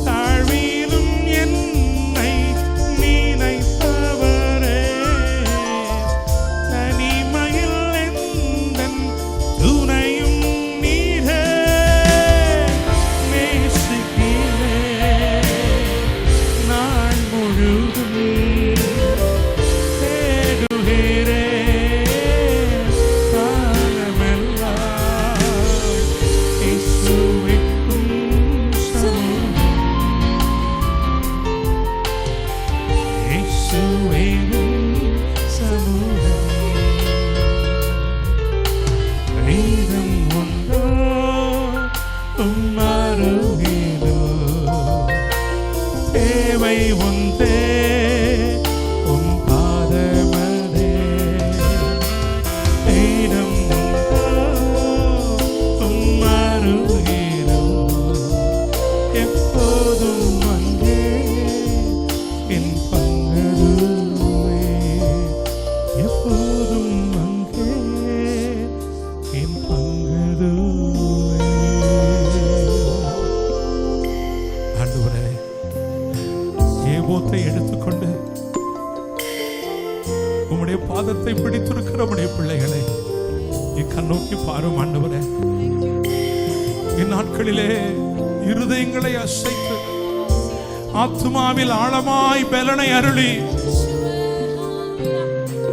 [SPEAKER 4] தாழ்விலும் என்னை நினைப்பவரே, தனிமையில் எந்தன் துணையும் நீரே, நேசிக்கிறேன் நாள் முழுதும் தேடுகிறேன் காலமெல்லாம். இயேசுவே உம் சமூகம், இயேசுவே உம் சமூகம், நீதம் உண்டோ உம் அருகிலோ, தேவை ஒன்றே உம் பாதமதே, நீதம் உண்டோ உம் அருகிலோ, எப்போதும் அங்கே என் பங்கதுவே, எப்போதும் அங்கே என் பங்கதுவே. ஆண்டவரே, ஏபோத்தை எடுத்துக்கொண்டு உம்முடைய பாதத்தை பிடித்திருக்கிற உம்முடைய பிள்ளைகளை என் கண்ணோக்கி பாரும் ஆண்டவரே. இந்நாட்களிலே இருதயங்களை அசைத்து ஆத்துமாவில் ஆழமாய் பலனை அருளி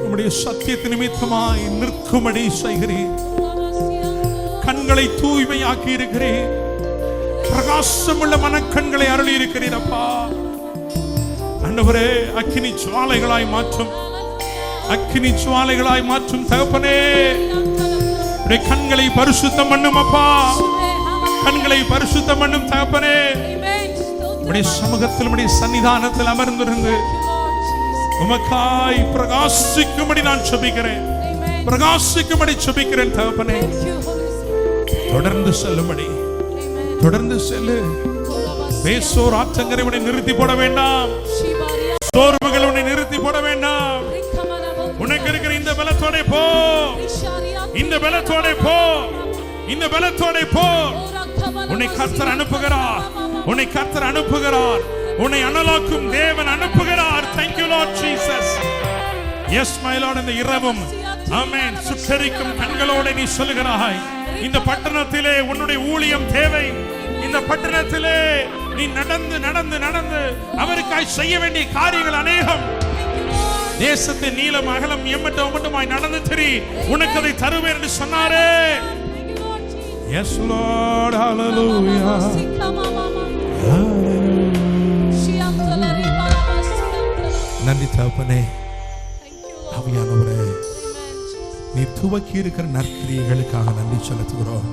[SPEAKER 4] உம்முடைய சத்தியத்து நிமித்தமாய் நிற்கும்படி செய்கிறேன். கண்களை தூய்மையாக்கி இருக்கிறேன். பிரகாசமுள்ள மனக்கண்களை அருளி இருக்கிறீர் அப்பா. ஆண்டவரே, அக்கினி ஜுவாலைகளாய் மாற்றும், அக்கினி ஜுவாலைகளாய் மாற்றும் தகப்பனே. உடைய கண்களை பரிசுத்தம் பண்ணும் அப்பா, கண்களை பரிசுத்தம் பண்ணும் தகப்பனே. உடைய சமூகத்தில் உடைய சன்னிதானத்தில் அமர்ந்திருந்து உமக்காய் பிரகாசிக்கும்படி நான் ஜெபிக்கிறேன், பிரகாசிக்கும்படி ஜெபிக்கிறேன் தகப்பனே. தொடர்ந்து செல்லும்படி, தொடர்ந்து செல்லு. பேசோர் ஆற்றங்கரை உன்னை நிறுத்தி போட வேண்டாம், சோர்வுகள் உன்னை நிறுத்தி போட வேண்டாம். உனக்கு இருக்கிற இந்த பலத்தோட போ, இந்த பலத்தோட போ, இந்த பலத்தோட போ. உன்னை கர்த்தர் அனுப்புகிறார், உன்னை கர்த்தர் அனுப்புகிறார், உன்னை அனலாக்கும் தேவன் அனுப்புகிறார். Thank you Lord Jesus. Yes my Lord. இந்த இரவும் ஆமென் சுட்டரிக்கும் கண்களோடு நீ சொல்லுகிறாய், இந்த பட்டணத்திலே உன்னுடைய ஊழியம் தேவை. இந்த பட்டணத்திலே நீ நடந்து நடந்து நடந்து அவருக்காய் செய்ய வேண்டிய காரியங்கள் அநேகம். தேசத்தின் நீளம் அகலம் எம்மட்டுமாய் நடந்து திரி, உனக்கு அதை தருவேன் என்று சொன்னாரே. Yes Lord. Hallelujah. நன்றி தகப்பனே. ஆவியானவரே, நீ துவக்கி இருக்கிற நற்கிரியைகளுக்காக நன்றி செலுத்துகிறோம்.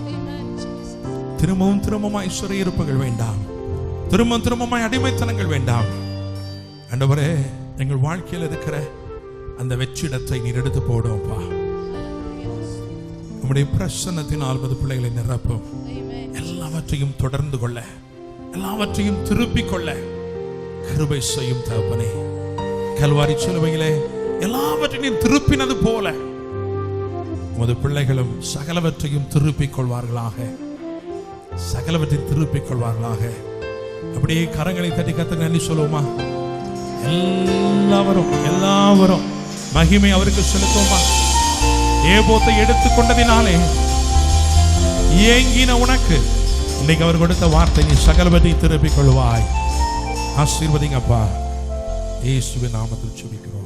[SPEAKER 4] திரும்பவும் திரும்பமாய் சிறையிருப்புகள் வேண்டாம், திரும்பவும் திரும்பமாய் அடிமைத்தனங்கள் வேண்டாம். ஆண்டவரே, எங்கள் வாழ்க்கையில் இருக்கிற அந்த வெற்றிடத்தை நீர் எடுத்து போடுவோம்ப்பா. நம்முடைய பிரசன்னத்தினால் பிள்ளைகளை நிரப்பும். எல்லாவற்றையும் தொடர்ந்து கொள்ள, எல்லாவற்றையும் திருப்பிக் கொள்ள கிருபை செய்யும் தகப்பனே. கல்வாரி சிலுவையிலே எல்லாவற்றையும் திருப்பினது போல உமது பிள்ளைகளும் சகலவற்றையும் திருப்பிக் கொள்வார்களாக, சகலவற்றையும் திருப்பிக் கொள்வார்களாக. அப்படியே கரங்களை தட்டி கர்த்தருக்கு நன்றி சொல்லுவோமா? எல்லாவரும் மகிமை அவருக்கு செலுத்துவோமா? ஏபோத்தை எடுத்துக்கொண்டதினாலே ஏங்கின உனக்கு இன்னைக்கு அவர் கொடுத்த வார்த்தை, நீ சகலவற்றையும் திருப்பிக் கொள்வாய். ஆசீர்வதிங்கப்பா, இயேசுவின் நாமத்தில் ஜெபிக்கிறோம்.